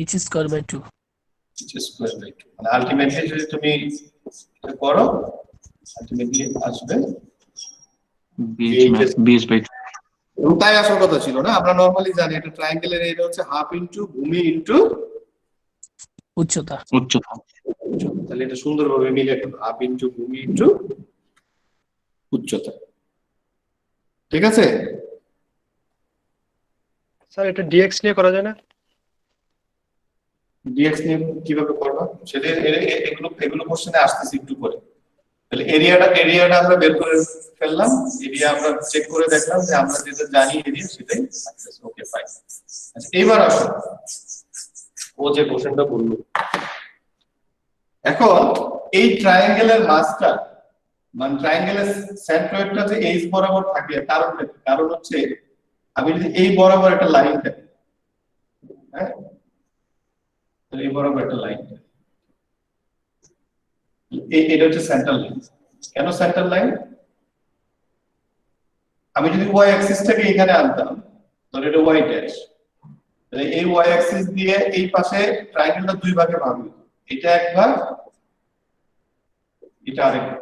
h square by 2 square by 2, মানে আলটিমেটলি যদি তুমি এটা করো আলটিমেটলি আসবে bh বাই 2। এবং তাই আসার কথা ছিল না, আমরা নরমালি জানি এটা ট্রায়াঙ্গেলের এটা হচ্ছে হাফ ইনটু ভূমি ইনটু উচ্চতা উচ্চতা। তাহলে এটা সুন্দরভাবে মিলে গেল, হাফ ইনটু ভূমি ইনটু উচ্চতা। ঠিক আছে, স্যার এটা ডিএক্স নিয়ে করা যায় না? ডিএক্স নিয়ে কিভাবে করবা সেটা এগুলো এগুলো কোশ্চেনে আসতেছে একটু পরে। তাহলে এরিয়াটা আমরা বের করে ফেললাম, এরিয়া আমরা চেক করে দেখলাম যে আমরা যেটা জানি এরিয়া সেটাই সাকসেস। Okay fine. আচ্ছা এবার আসো ও যে কোশ্চেনটা বললো, এখন এই ট্রায়াঙ্গেলের মাসটা মানে ট্রায়াঙ্গেলের সেন্ট্রয়েডটা যে এইচ বরাবর থাকে, কারণ হচ্ছে আমি যদি এই বরাবর একটা লাইন থাকে, হ্যাঁ এই বরাবর একটা লাইন, এটা হচ্ছে সেন্ট্রাল লাইন। কেন সেন্ট্রাল লাইন? আমি যদি ওয়াই অ্যাক্সিসটাকে এখানে আনতাম তাহলে এটা ওয়াই ড্যাশ, তাহলে এই ওয়াই অ্যাক্সিস দিয়ে এই পাশে ট্রায়াঙ্গেলটা দুই ভাগে ভাগ হইতো, এটা এক ভাগ এটা আরেক ভাগ।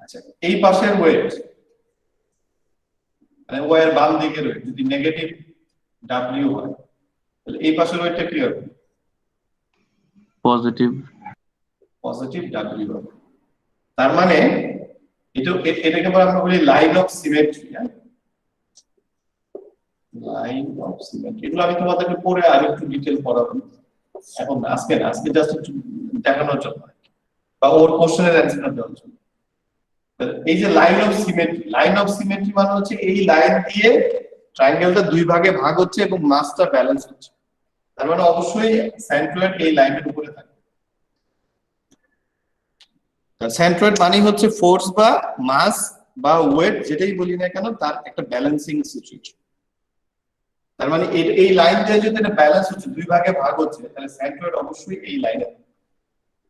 আচ্ছা এই পাশের ওয়েট মানে ওয়াই এর বাম দিকের ওয়েট যদি নেগেটিভ ডাব্লিউ হয়, তাহলে এই পাশের ওয়েটটা কি হবে? পজিটিভ ডাব্লিউ হবে। তার মানে এটাকে আমরা বলি line of symmetry. Line of symmetry এগুলো আমি তোমাদেরকে পরে আরেকটু ডিটেইল পড়াবো, এখন আজকে জাস্ট একটু দেখানোর জন্য বা ওর কোশ্চেনের অ্যানসার দেওয়ার জন্য। এই যে লাইন অফ সিমেট্রি মানে হচ্ছে এই লাইন দিয়ে ট্রায়াঙ্গেলটা দুই ভাগে ভাগ হচ্ছে এবং মাসটা ব্যালেন্স হচ্ছে, তার মানে অবশ্যই সেন্ট্রয়েড এই লাইনের উপরে থাকে। সেন্ট্রয়েড মানে হচ্ছে ফোর্স বা মাস বা ওয়েট যেটাই বলি না কেন তার একটা ব্যালেন্সিং সিচুয়েশন। তার মানে এই লাইন দিয়ে যদি এটা ব্যালেন্স হচ্ছে দুই ভাগে ভাগ হচ্ছে, তাহলে সেন্ট্রয়েড অবশ্যই এই লাইনে।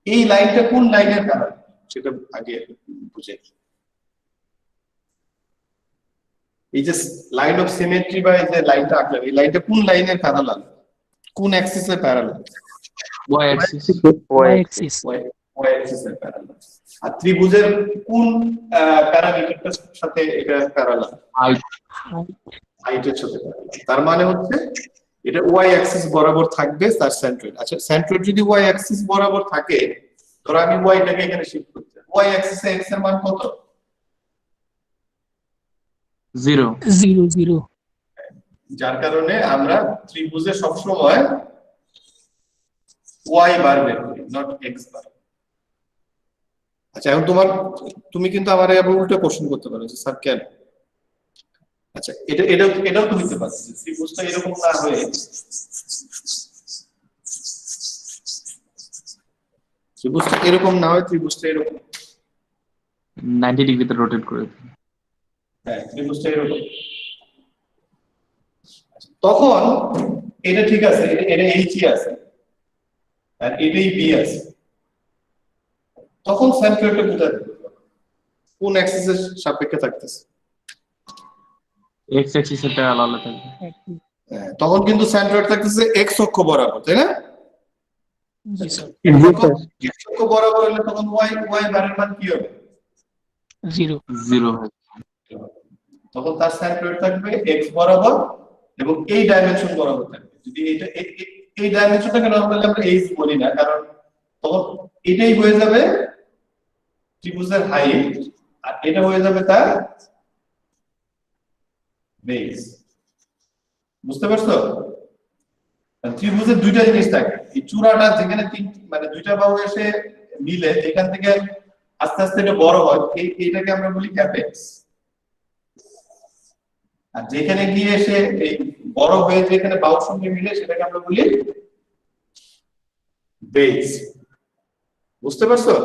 এই লাইনটা কোন লাইনের কারণ সেটা আগে বুঝে, এই যে লাইন অফ সিমেট্রি বা এই যে লাইনটা আঁকলাম, এই লাইনটা কোন লাইনের প্যারালাল, কোন অ্যাক্সিসের parallel? y axis. y axis y অ্যাক্সিসের প্যারালাল। আর ত্রিভুজের কোন প্যারামিটারটার সাথে এটা প্যারালাল? height হাইটের সাথে প্যারালাল। তার মানে হচ্ছে এটা ওয়াই অ্যাক্সিস বরাবর থাকবে তার সেন্ট্রয়েড। আচ্ছা সেন্ট্রয়েড যদি ওয়াই অ্যাক্সিস বরাবর থাকে, ধরো আমি ওয়াইটাকে এখানে শিফট করতে, ওয়াই অ্যাক্সিসে এক্স এর মান কত? 0। 0 0 যার কারণে আমরা ত্রিভুজে সবসময় ওয়াই বার বের করি, নট এক্স বার। আচ্ছা এখন তুমি কিন্তু আমার আবার উল্টো কোশ্চেন করতে পারো যে স্যার কেন? আচ্ছা এটাও তো হইতে পারে যে ত্রিভুজটা এরকম না হয়ে ত্রিভুজটা এরকম না হয়, ত্রিভুজটা এরকম, 90 ডিগ্রিতে রোটেট করে দিন। হ্যাঁ ত্রিভুজটা এরকম। তখন এটা ঠিক আছে, এটা এইচই আছে আর এটাই বি আছে, তখন সেন্ট্রয়েডটা কোথায় থাকবে, কোন অ্যাক্সিসের সাপেক্ষে থাকতেছে? এক্স অ্যাক্সিস এর প্যারালালে থাকবে। হ্যাঁ, তখন কিন্তু সেন্ট্রয়েড থাকতেছে এক্স অক্ষ বরাবর, তাই না? জি স্যার, এক্স অক্ষ বরাবর হলে তখন ওয়াই বারের মান কি হবে? 0। 0 তখন তার সেন্ট্রয়েড থাকবে এক্স বরাবর এবং এই ডাইমেনশন বরাবর থাকবে। যদি এটা এই ডাইমেনশনটাকে নরমালি আমরা এইচ বলি না, কারণ তখন এটাই হয়ে যাবে ত্রিভুজের হাইট আর এটা হয়ে যাবে তার বেস। বুঝতে পারছো? ত্রিভুজের দুইটা জিনিস থাকে, এই চূড়াটা যেখানে মানে দুইটা বাহু এসে মিলে এখান থেকে আস্তে আস্তে এটা বড় হয়, এইটাকে আমরা বলি অ্যাপেক্স। আর যেখানে গিয়ে এসে এই বড় হয়ে যেখানে বাহুর সঙ্গে মিলে সেটাকে আমরা বলি বেস। বুঝতে পারছো?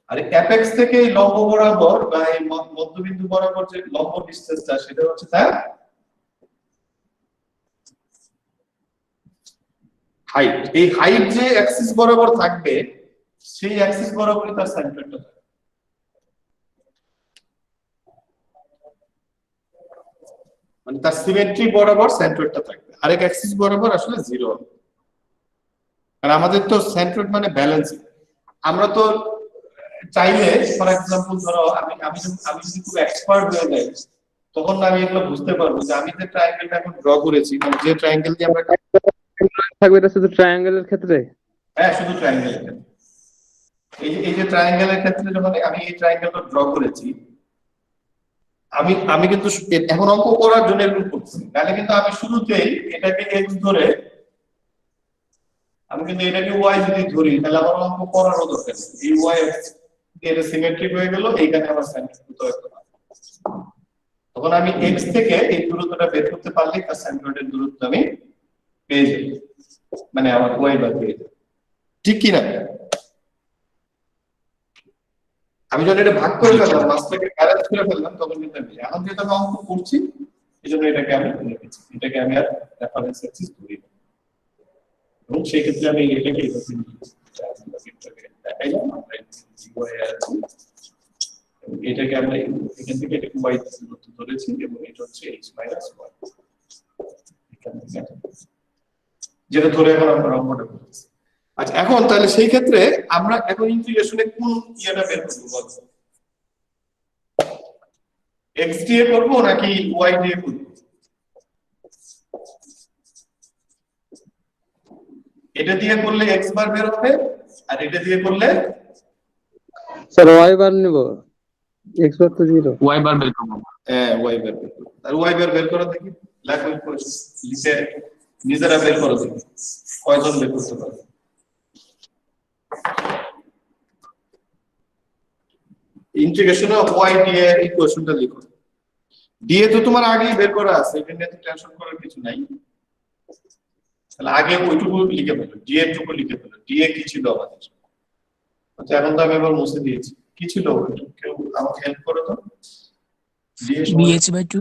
আর অ্যাপেক্স থেকে এই লম্ব বরাবর বা এই মধ্যবিন্দু বরাবর যে লম্ব ডিসটেন্সটা সেটা হচ্ছে তার হাইট। এই হাইট যে অ্যাক্সিস বরাবর থাকবে সেই অ্যাক্সিস বরাবরই তার সেন্ট্রয়েডটা থাকবে। মানে তার সিমেট্রি বরাবর সেন্ট্রয়েডটা থাকবে, আরেক অ্যাক্সিস বরাবর আসলে 0 হবে। আর আমাদের তো সেন্ট্রয়েড মানে ব্যালেন্স। আমরা তো চাইলে ফর এক্সাম্পল ধরো আমি যদি খুব এক্সপার্ট হয়ে যাই তখন আমি এগুলো বুঝতে পারবো যে আমি যে ট্রায়াঙ্গেলটা এখন ড্র করেছি, মানে যে ট্রায়াঙ্গেল দিয়ে আমরা থাকবে, এটা শুধু ট্রায়াঙ্গেলের ক্ষেত্রে। হ্যাঁ শুধু ট্রায়াঙ্গেলের ক্ষেত্রে। এই যে ট্রায়াঙ্গেলের ক্ষেত্রে যখন আমি এই ট্রায়াঙ্গেলটা ড্র করেছি, আমি কিন্তু এখন অঙ্ক করার জন্য এরকম করছি, তাহলে কিন্তু আমি শুরুতেই এটাকে এক্স ধরে আমি কিন্তু এটাকে ওয়াই যদি ধরি তাহলে আমার অঙ্ক করারও দরকার নেই। এই ওয়াই এর সিমেট্রিক হয়ে গেল, এইখানে আমার সেন্ট্রয়েড হতে পারে। তখন আমি এক্স থেকে এই দূরত্বটা বের করতে পারলেই তার সেন্ট্রয়েডের দূরত্ব আমি পেয়ে যাব, মানে আমার ওয়াই বার পেয়ে যাব। ঠিক কি না? আমি যখন এটা ভাগ করে ফেললাম, মাসটাকে ব্যালেন্স করে ফেললাম, তখন কিন্তু আমি এখন যেটা আমি অঙ্ক করছি এজন্য এটাকে আমি লিখেছি, এটাকে আমি আর রেফারেন্স অ্যাক্সিস ধরি না। এবং সেই ক্ষেত্রে আমি এটাকে এইভাবে দেখাইলাম, আমরা এটাকে আমরা এখান থেকে এটাকে ওয়াই ধরেছি এবং এটা হচ্ছে h - y এখান থেকে যেটা ধরে এখন আমরা অঙ্কটা করতেছি। আচ্ছা এখন তাহলে সেই ক্ষেত্রে আমরা এখন ইন্টিগ্রেশনে কোন ইয়েটা বের করব বল? x দিয়ে করব নাকি y দিয়ে করব? এটা দিয়ে করলে x বার বের হবে আর এটা দিয়ে করলে স্যার y বার নিব, x বার তো 0। y বার বের করব। হ্যাঁ y বার বের করব। আর y বার বের করা দেখি, লেখো করে লিখে নিজেরা বের করো দেখি কয়জন বের করতে পারবে। ইন্টিগ্রেশন অফ y dA ইকুয়েশনটা লিখো। dA তো তোমার আগেই বের করা আছে, এটা নিয়ে তো টেনশন করার কিছু নাই। তাহলে আগে ওইটুকু লিখে ফেলো, dA টুকু লিখে ফেলো। dA কি ছিল আমাদের? আচ্ছা এখন তো আমি এবার মুছে দিয়েছি। কি ছিল ওইটুকু? কেউ আমাকে হেল্প করে দাও। BH/2।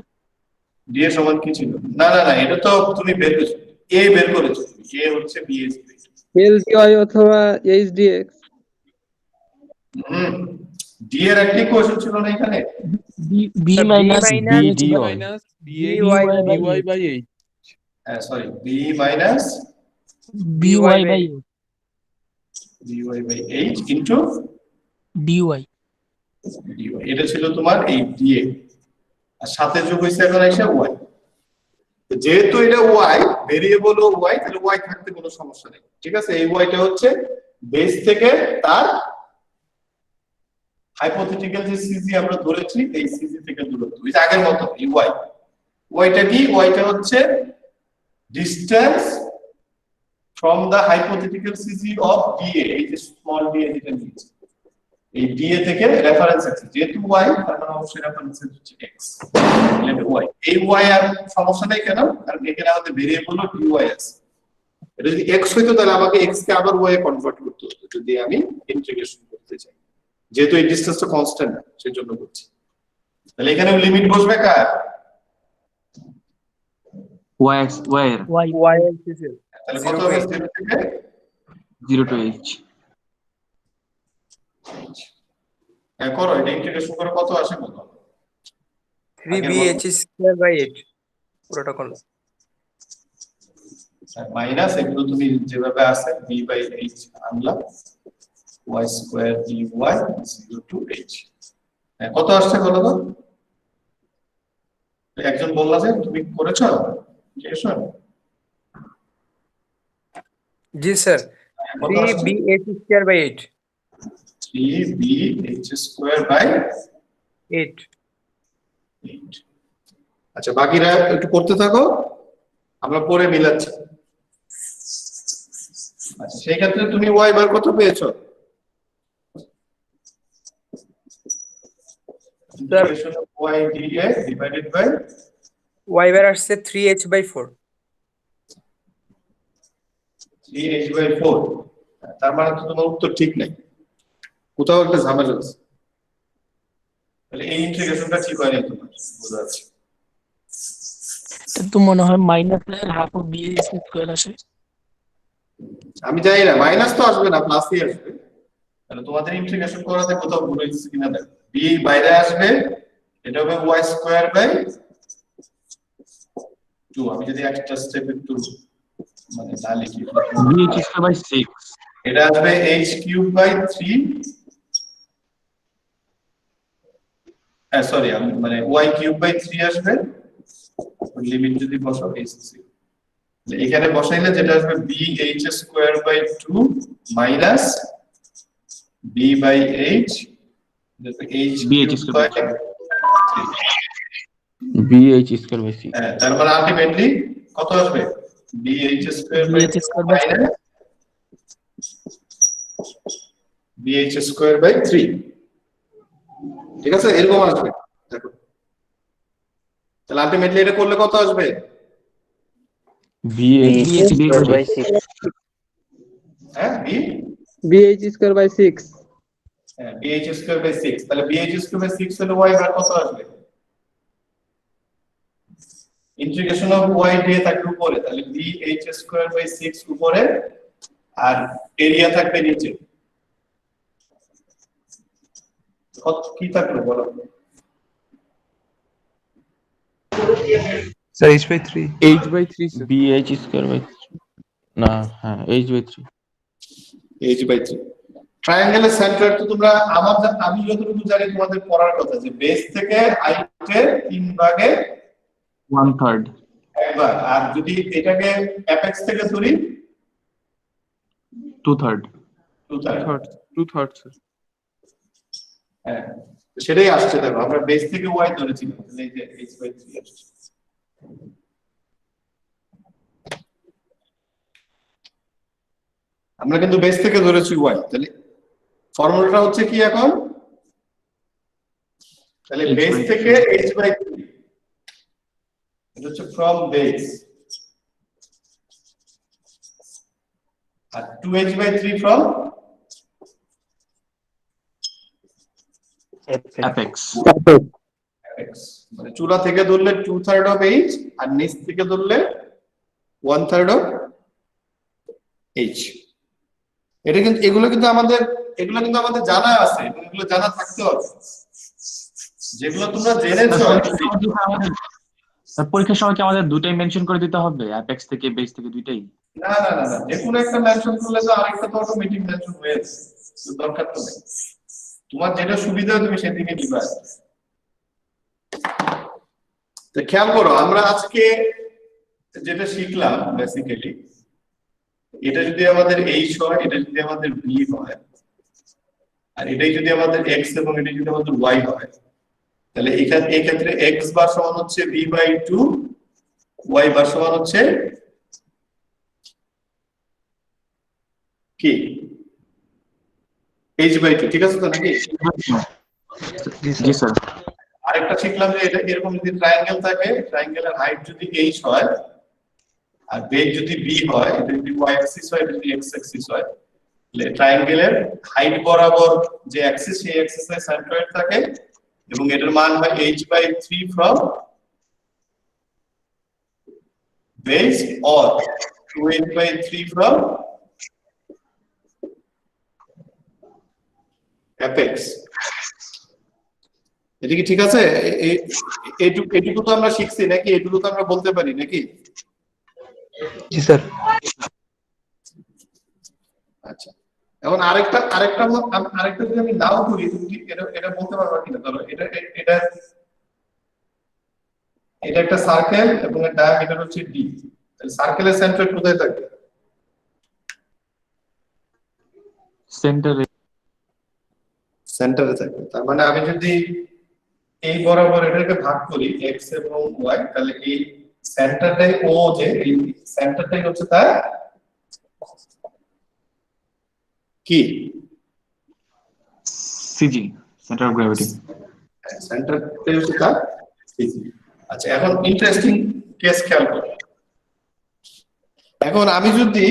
dA সমান কি ছিল? না না না, এটা তো তুমি বের করেছো, a বের করেছো, a হচ্ছে BH/2। LDY অথবা HDX। d এর একটা ইকুয়েশন ছিল না এখানে? B minus হ্যাঁ sorry, b minus BY by h into DY। dy, এটা ছিল তোমার এই dA আর সাথে যোগ হইছে এখন আইসা y। তো যেহেতু এটা y ভেরিয়েবল ও y, তাহলে y থাকতে কোনো সমস্যা নেই। ঠিক আছে, এই y টা হচ্ছে বেস থেকে তার হাইপোথেটিক্যাল যে সিজি আমরা ধরেছি এই সিজি থেকে দূরত্ব, এই আগের মতো এই y টা কি? y টা হচ্ছে distance from the hypothetical CG of dA, এই যে স্মল dA যেটা নিয়েছি এই dA থেকে রেফারেন্স অ্যাক্সিস, যেহেতু y তার মানে অবশ্যই রেফারেন্স অ্যাক্সিস হচ্ছে x, তাহলে y। এই y আর সমস্যা নাই কেন? কারণ এখানে আমাদের ভেরিয়েবল ও dy আছে। এটা যদি x হইতো তাহলে আমাকে x কে আবার y এ কনভার্ট করতে হতো, যদি আমি ইন্টিগ্রেশন করতে চাই, যেহেতু এই ডিসটেন্সটা কনস্ট্যান্ট না সেজন্য করছি। তাহলে এখানে লিমিট বসবে কার? y এর ওয়াই তাহলে কত হবে 0 থেকে 0 to h। হ্যাঁ করো, এটা ইন্টিগ্রেশন করে কত আসে কত? 3bh²/8 পুরোটা করলে মাইনাস এগুলো তুমি যেভাবে আছে b/h আনলা y² dy 0 to h। হ্যাঁ কত আসছে বলো তো? একজন বললা যে তুমি করেছো ইন্টিগ্রেশন? জি স্যার কত আসছে? 3bh²/8 3bh²/8। আচ্ছা বাকিরা একটু করতে থাকো, আমরা পরে মিলাচ্ছি। আচ্ছা সেই ক্ষেত্রে তুমি y বার কত পেয়েছো? Integration of y dx divided by y bar আসছে 3h/4 3h/4। তার মানে তো তোমার উত্তর ঠিক নাই, কোথাও একটা ঝামেলা আছে। তাহলে এই ইন্টিগ্রেশনটা ঠিক হয়নি তোমার, বোঝা যাচ্ছে। এটা তো মনে হয় minus half of b square আসে। আমি জানি না, মাইনাস তো আসবে না, প্লাসই আসবে। তাহলে তোমাদের ইন্টিগ্রেশন করাতে কোথাও ভুল হয়েছে কিনা দেখো। বি বাইরে আসবে, এটা হবে y²/2। আমি যদি একটা স্টেপ একটু মানে না লিখি, bh²/6 এটা আসবে h³/3। হ্যাঁ সরি, আমি মানে y³/3 আসবে, লিমিট যদি বসাও h3। এখানে বসাইলে যেটা আসবে bh²/2 minus b/h h³/3। bh²/6। হ্যাঁ তার মানে আলটিমেটলি কত আসবে? bh² minus bh²/3। ঠিক আছে, এরকম আসবে দেখো। তাহলে আলটিমেটলি এটা করলে কত আসবে? bh²/6। হ্যাঁ bh²/6 হ্যাঁ bh²/6। তাহলে bh²/6 হলে y বার কত আসবে? ইন্টিগ্রেশন অফ y দিয়ে থাকবে উপরে, তাহলে bh²/6 উপরে আর এরিয়া থাকবে নিচে। কত কি থাকলো বলো? স্যার h/3 bh²/3 না, হ্যাঁ h/3। h/3 ট্রায়াঙ্গেলের সেন্টার তো তোমরা আমি যতটুকু জানি তোমাদের পড়ার কথা যে বেস থেকে হাইটের 3 ভাগে 1/3 একবার, আর যদি এটাকে অ্যাপেক্স থেকে ধরি 2/3 2/3 স্যার হ্যাঁ সেটাই আসছে। দেখো আমরা বেস থেকে y ধরেছি, তাহলে এই যে h/3 আসছে। আমরা কিন্তু বেস থেকে ধরেছি y, তাহলে ফর্মুলাটা হচ্ছে কি এখন? তাহলে বেস থেকে h/3, এটা হচ্ছে ফ্রম বেস, আর 2h/3 ফ্রম অ্যাপেক্স। মানে চূড়া থেকে ধরলে 2/3 অফ h আর নিচ থেকে ধরলে 1/3 অফ h। এটা কিন্তু এগুলো কিন্তু আমাদের জানা আছে, এগুলো জানা থাকতে হবে। যেগুলো তোমরা জেনেছো পরীক্ষার সময় কি আমাদের দুটাই মেনশন করে দিতে হবে, অ্যাপেক্স থেকে বেস থেকে দুইটাই? না না না না, যে কোনো একটা মেনশন করলে তো আরেকটা তো অটোমেটিক মেনশন হয়ে যাবে, দরকার তো নেই। তোমার যেটা সুবিধা তুমি সেদিকে দিবা। তো খেয়াল করো, আমরা আজকে যেটা শিখলাম বেসিক্যালি, এটা যদি আমাদের h হয়, এটা যদি আমাদের b হয়, আর এটাই যদি আমাদের x এবং এটা যদি আমাদের y হয়, তাহলে এখানে এই ক্ষেত্রে x বার সমান হচ্ছে b/2, y বার সমান হচ্ছে কি h/2। ঠিক আছে তো নাকি? জি স্যার। আরেকটা শিখলাম যে এটা এরকম যদি ট্রায়াঙ্গেল থাকে, ট্রায়াঙ্গেলের হাইট যদি h হয় আর বেস যদি b হয়, এটা যদি y অ্যাক্সিস হয়, এটা যদি x অ্যাক্সিস হয়, ট্রায়াঙ্গেলের হাইট বরাবর যে অ্যাক্সিস সেই অ্যাক্সিসে সেন্ট্রয়েড থাকে এবং এটার মান হয় h/3 from base or 2h/3 from apex. এটা কি ঠিক আছে? এইটুকু তো আমরা শিখছি নাকি? এইটুকু তো আমরা বলতে পারি নাকি? জি স্যার। আচ্ছা, এখন আরেকটা যদি আমি নাও করি, তুমি কি এটা বলতে পারবা কিনা? ধরো এটা একটা সার্কেল এবং এর ডায়ামিটার হচ্ছে d। তাহলে সার্কেলের সেন্ট্রয়েড কোথায় থাকবে? সেন্টারে থাকবে। তার মানে আমি যদি এই বরাবর এটাকে ভাগ করি x এবং y, তাহলে এই সেন্টারটাই ও, যে এই সেন্টারটাই হচ্ছে তার কি? CG, centre of gravity. সেন্টারটাই হচ্ছে তার CG। আচ্ছা, এখন ইন্টারেস্টিং কেস খেয়াল করো। এখন আমি যদি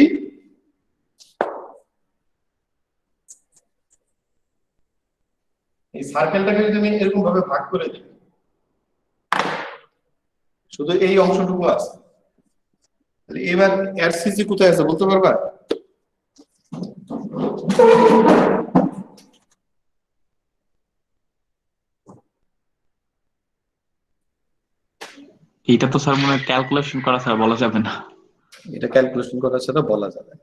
এই সার্কেলটাকে যদি আমি এরকম ভাবে ভাগ করে দিই, শুধু এই অংশটুকু আছে, তাহলে এবার এর সিজি কোথায় আছে বলতে পারবা? এটা তো স্যার মনে হয় ক্যালকুলেশন করা স্যার বলা যাবে না। এটা ক্যালকুলেশন করার সাথে বলা যাবে।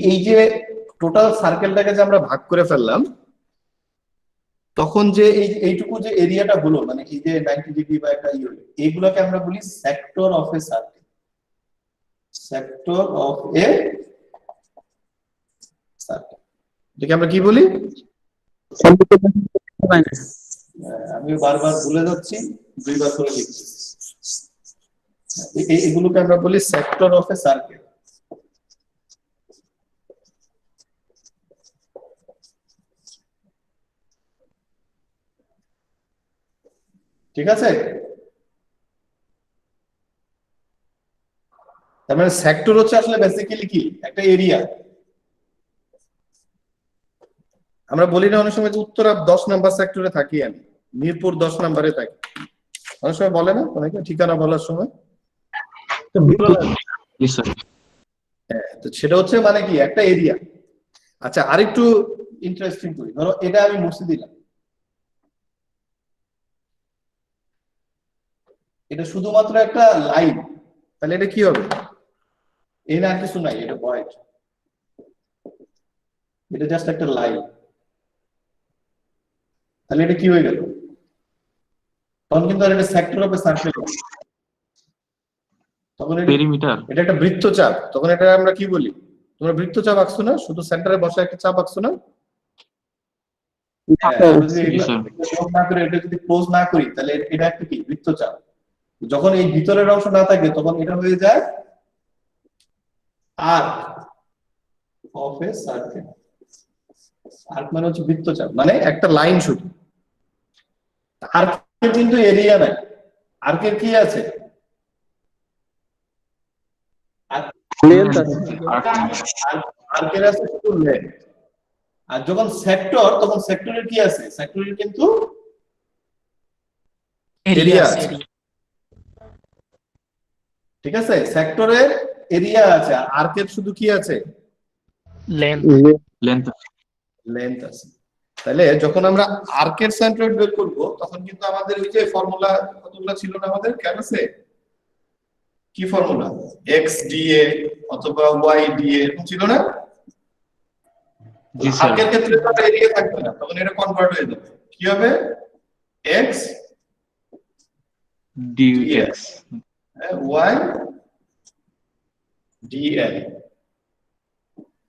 এই যে টোটাল সার্কেলটাকে যে আমরা ভাগ করে ফেললাম, তখন যে এইটুকু যে এরিয়াটা হলো, মানে এই যে 90 ডিগ্রি বা একটা এইগুলোকে আমরা বলি sector of a circle. Sector of a circle, এটাকে আমরা কি বলি? আমি বারবার ভুলে যাচ্ছি, দুইবার করে লিখছি। এগুলোকে আমরা বলি সেক্টর অফ এ সার্কেল। ঠিক আছে? তার মানে সেক্টর হচ্ছে আসলে বেসিক্যালি কি? একটা এরিয়া। আমরা বলি না অনেক সময় যে উত্তরা 10 নাম্বার সেক্টরে থাকি, আমি মিরপুর 10 নম্বরে থাকি, অনেক সময় বলে না অনেকে ঠিকানা বলার সময়। হ্যাঁ, তো সেটা হচ্ছে মানে কি একটা এরিয়া। আচ্ছা, আরেকটু ইন্টারেস্টিং করি, ধরো এটা আমি মুছে দিলাম, এটা শুধুমাত্র একটা লাইন, তাহলে এটা কি হবে? এই না কিছু নাই, এটা ভয়েড, এটা জাস্ট একটা লাইন। তাহলে এটা কি হয়ে গেল? তখন কিন্তু আর এটা সেক্টর অফ এ সার্কেল, তখন এটা একটা বৃত্তচাপ। তখন এটা আমরা কি বলি? তোমরা বৃত্তচাপ আঁকছো না? শুধু সেন্টারে বসে একটা চাপ আঁকছো না? এটা যদি ক্লোজ না করি, তাহলে এটা একটা কি? বৃত্তচাপ। যখন এই ভিতরের অংশ না থাকে, তখন এটা হয়ে যায় arc of a circle. Arc মানে হচ্ছে বৃত্তচাপ, মানে একটা লাইন শুধু। আর্কের কিন্তু এরিয়া নাই, আর্কের কি আছে? আর্কের আছে শুধু লেন্থ। আর যখন সেক্টর, তখন সেক্টরের কি আছে? সেক্টরের কিন্তু এরিয়া আছে। ঠিক আছে, সেক্টরের এরিয়া আছে, আর্কের শুধু কি আছে? লেন্থ আছে। তাহলে যখন আমরা আর্কের সেন্ট্রয়েড বের করব, তখন কিন্তু আমাদের ওই যে ফর্মুলা কতগুলো ছিল না আমাদের, কেন আছে? কি ফর্মুলা? x dA অথবা y dA এরকম ছিল না? আর্কের ক্ষেত্রে তো এরিয়া থাকবে না, তখন এটা কনভার্ট হয়ে যাবে। কি হবে? x dx y dl।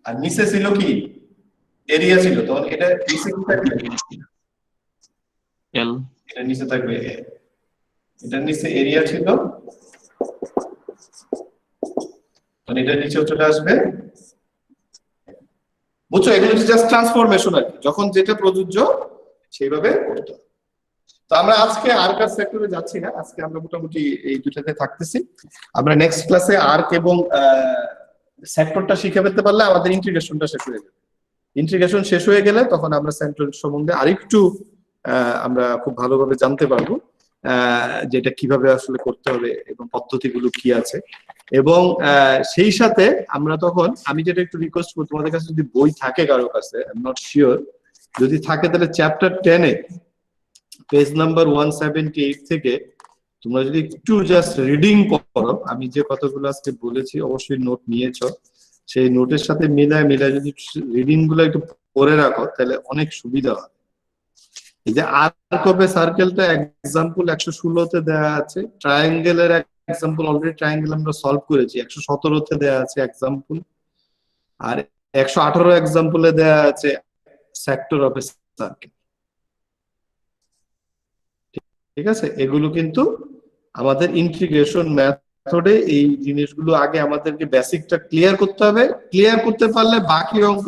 আর নিচে ছিল কি? এরিয়া ছিল, তখন এটা নিচে কি থাকবে? l। এটা নিচে থাকবে a। এটার নিচে এরিয়া ছিল, তখন এটা নিচে চলে আসবে। বুঝছো? এগুলো জাস্ট ট্রান্সফরমেশন আর কি, যখন যেটা প্রযোজ্য সেইভাবে করতে হবে। তো আমরা আজকে আর্কার সেক্টরে যাচ্ছি না, আজকে আমরা মোটামুটি এই দুটাতে থাকতেছি। আমরা নেক্সট ক্লাসে আর্ক এবং সেক্টরটা শিখে ফেলতে পারলে আমাদের ইন্টিগ্রেশনটা শেষ হয়ে যাবে। ইন্টিগ্রেশন শেষ হয়ে গেলে তখন আমরা সেন্ট্রয়েড সম্বন্ধে আরেকটু আমরা খুব ভালোভাবে জানতে পারবো যেটা কিভাবে আসলে করতে হবে এবং পদ্ধতিগুলো কি আছে। এবং সেই সাথে আমরা তখন, আমি যেটা একটু রিকোয়েস্ট করবো, তোমাদের কাছে যদি বই থাকে কারো কাছে, আই এম নট শিওর, যদি থাকে তাহলে চ্যাপ্টার 10 এ পেজ নাম্বার 178 থেকে তোমরা যদি একটু জাস্ট রিডিং করো, আমি যে কথাগুলো আজকে বলেছি অবশ্যই নোট নিয়েছো, সেই নোটের সাথে মিলায় যদি রিডিং গুলো একটু পড়ে রাখো তাহলে অনেক সুবিধা হয়। এই যে আর্ক অফ এ সার্কেলটা এক্সাম্পল 116 তে দেওয়া আছে, ট্রায়াঙ্গেলের এক্সাম্পল অলরেডি ট্রায়াঙ্গেল আমরা সলভ করেছি, 117 তে দেওয়া আছে এক্সাম্পল, আর 118 এক্সাম্পলে দেওয়া আছে সেক্টর অফ এ সার্কেল। ঠিক আছে, এগুলো কিন্তু আমাদের ইন্টিগ্রেশন মেথডে এই জিনিসগুলো আগে আমাদেরকে বেসিকটা ক্লিয়ার করতে হবে। ক্লিয়ার করতে পারলে বাকি অঙ্ক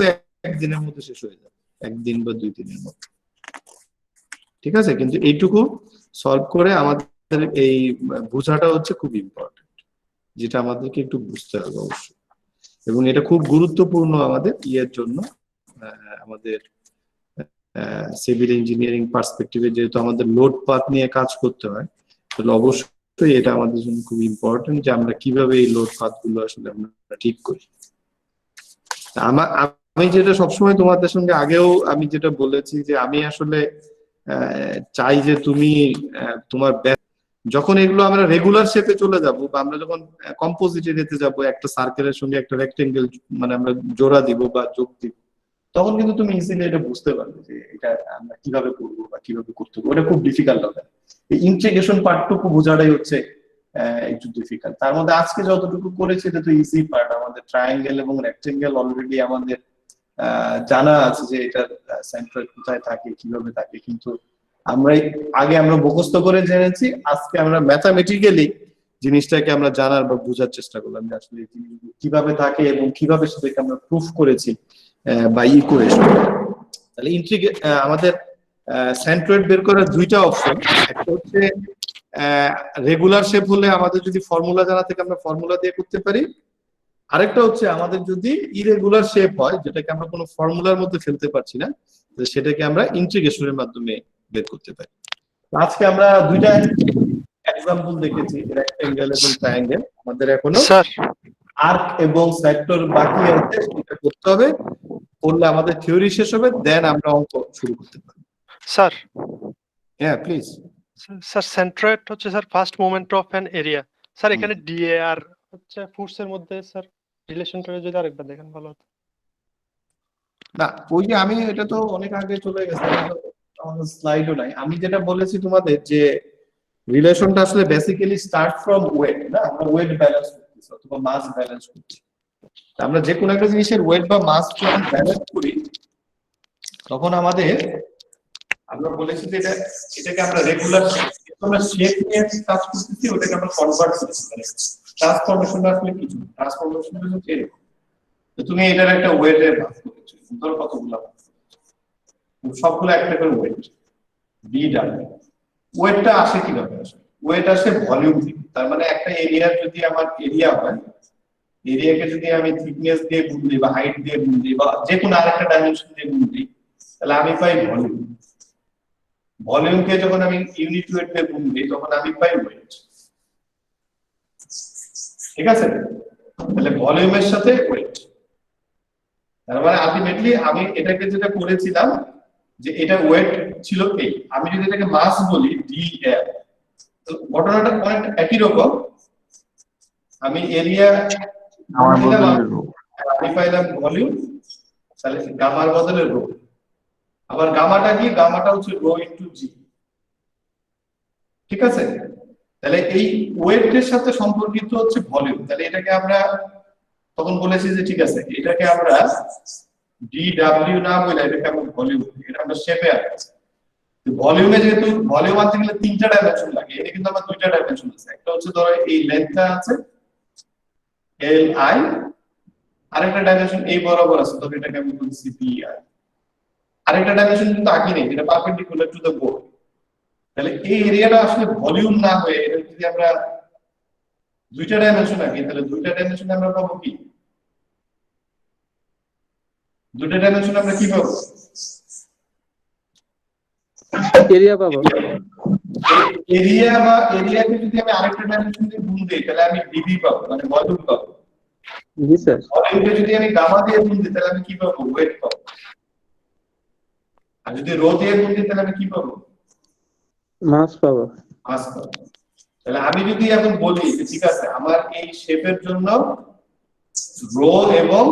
একদিনের মধ্যে শেষ হয়ে যাবে, একদিন বা 2 দিনের মধ্যে। ঠিক আছে, কিন্তু এইটুকু সলভ করে আমাদের এই বোঝাটা হচ্ছে খুব ইম্পর্টেন্ট, যেটা আমাদেরকে একটু বুঝতে হবে অবশ্যই। এবং এটা খুব গুরুত্বপূর্ণ আমাদের ইয়ের জন্য, আমাদের সিভিল ইঞ্জিনিয়ারিং পার্সপেক্টিভে যেহেতু আমাদের লোড পাথ নিয়ে কাজ করতে হয়, তাহলে অবশ্যই এটা আমাদের জন্য খুব ইম্পর্টেন্ট যে আমরা কিভাবে এই লোড পাথ গুলো আসলে আমরা ঠিক করি। আমি যেটা সবসময় তোমাদের সঙ্গে আগেও আমি যেটা বলেছি যে আমি আসলে চাই যে তুমি তোমার যখন এগুলো আমরা রেগুলার শেপে চলে যাব, বা আমরা যখন কম্পোজিট এরিয়াতে যাব, একটা সার্কেলের সঙ্গে একটা রেক্টেঙ্গেল মানে আমরা জোড়া দিব বা যোগ দিব, তখন কিন্তু তুমি ইজিলি এটা বুঝতে পারবে যে এটা আমরা কিভাবে করবো বা কিভাবে করতে হবে। ওটা খুব ডিফিকাল্ট হবে, এই ইন্টিগ্রেশন পার্টটুকু বোঝাটাই হচ্ছে একটু ডিফিকাল্ট। তার মধ্যে আজকে যতটুকু করেছি এটা তো ইজি পার্ট, আমাদের ট্রায়াঙ্গেল এবং রেক্টেঙ্গেল অলরেডি আমাদের জানা আছে যে এটা সেন্ট্রয়েড কোথায় থাকে, কিভাবে থাকে, কিন্তু আমরা আগে আমরা মুখস্থ করে জেনেছি, আজকে আমরা ম্যাথামেটিক্যালি জিনিসটাকে আমরা জানার বা বোঝার চেষ্টা করলাম যে আসলে কিভাবে থাকে এবং কিভাবে সেটাকে আমরা প্রুফ করেছি বা ইকুয়েশন। তাহলে আমাদের সেন্ট্রয়েড বের করার দুইটা অপশন, একটা হচ্ছে রেগুলার শেপ হলে আমাদের যদি ফর্মুলা জানা থেকে আমরা ফর্মুলা দিয়ে করতে পারি, আরেকটা হচ্ছে আমাদের যদি ইরেগুলার শেপ হয় যেটাকে আমরা কোনো ফর্মুলার মধ্যে ফেলতে পারছি না, সেটাকে আমরা ইন্টিগ্রেশনের মাধ্যমে বের করতে পারি। আজকে আমরা দুইটা এক্সাম্পল দেখেছি, রেক্টেঙ্গেল এবং ট্রায়াঙ্গেল। আমাদের এখনো আর্ক এবং সেক্টর বাকি আছে, সেটা করতে হবে, করলে আমাদের থিওরি শেষ হবে, দেন আমরা অঙ্ক শুরু করতে পারবো। স্যার, হ্যাঁ প্লিজ। স্যার সেন্ট্রয়েড হচ্ছে sir first moment of an area. Sir এখানে ডিএ আর হচ্ছে ফোর্স এর মধ্যে স্যার রিলেশনটা যদি আরেকবার দেখেন ভালো হতো। না ওই যে আমি এটা তো অনেক আগে চলে গেছে, আমাদের স্লাইডও নাই। আমি যেটা বলেছি তোমাদের যে রিলেশনটা আসলে বেসিক্যালি স্টার্ট ফ্রম ওয়েট, না আমরা ওয়েট ব্যালেন্স করতেছি অথবা মাস ব্যালেন্স করছি। আমরা যে কোনো একটা জিনিসের ওয়েট বা মাস যখন ব্যালেন্স করি তখন আমরা বলেছি যে এটাকে আমরা রেগুলার আমরা শেপ নিয়ে কাজ করতেছি, ওটাকে আমরা কনভার্ট করতে পারি। ট্রান্সফরমেশন আসলে কিছু ট্রান্সফরমেশন হচ্ছে এরকম, তুমি এটার একটা ওয়েটে ভাগ করেছো, ধরো কতগুলো সবগুলো একটা করে ওয়েট বি ডাব্লিউ। ওয়েটটা আসে কিভাবে? আসে ওয়েট আসে ভলিউম থেকে। তার মানে একটা এরিয়ার যদি আমার এরিয়া হয়, এরিয়াকে যদি আমি থিকনেস দিয়ে গুণ দিই বা হাইট দিয়ে গুণ দিই বা যে কোনো আরেকটা ডাইমেনশন দিয়ে গুণ দিই, তাহলে আমি পাই ভলিউম। ভলিউমকে যখন আমি ইউনিট ওয়েট দিয়ে গুণ দিই তখন আমি পাই ওয়েট। ঠিক আছে, তাহলে ভলিউমের সাথে ওয়েট, তার মানে আলটিমেটলি আমি এটাকে যেটা করেছিলাম যে এটা ওয়েট ছিল এই, আমি যদি এটাকে মাস বলি ডি এর, তো ঘটনাটা পয়েন্ট একই রকম। আমি এরিয়া আমি পাইলাম ভলিউম, তাহলে গামার বদলে রো। আবার গামাটা কি? গামাটা হচ্ছে রো ইনটু জি। ঠিক আছে, তাহলে এই ওয়েটের সাথে সম্পর্কিত হচ্ছে ভলিউম। তাহলে এটাকে আমরা তখন বলেছি যে ঠিক আছে এটাকে আমরা ডিডব্লিউ না বলে এটাকে আমরা ভলিউম, এটা আমরা শেপে আনছি। ভলিউমে যেহেতু ভলিউম আনতে গেলে 3টা ডাইমেনশন লাগে, এটা কিন্তু আমার 2টা ডাইমেনশন আছে। একটা হচ্ছে ধরো এই লেন্থটা আছে এল আই, আরেকটা ডাইমেনশন এই বরাবর আছে, তবে এটাকে আমি বলছি পি আই। আরেকটা ডাইমেনশন কিন্তু আঁকি নেই, যেটা পারপেন্ডিকুলার টু দ্য বোর্ড। তাহলে এই এরিয়াটা আসলে ভলিউম না হয়ে এটা যদি আমরা 2টা ডাইমেনশন আঁকি, তাহলে 2টা ডাইমেনশনে আমরা পাবো কি দুটো ডাইমেনশন আমরা কি পাবো? এরিয়া পাবো। এরিয়াকে যদি আমি আরেকটা ডাইমেনশন দিয়ে গুণ দিই তাহলে আমি ডিবি পাবো, মানে ভলিউম পাবো। জি স্যার। ভলিউমকে যদি আমি গামা দিয়ে গুণ দিই তাহলে আমি কি পাবো? ওয়েট পাবো। আর যদি রো দিয়ে গুণ দিই তাহলে আমি কি পাবো? মাস পাবো। মাস পাবো। তাহলে আমি যদি এখন বলি যে ঠিক আছে আমার এই শেপের জন্য রো এবং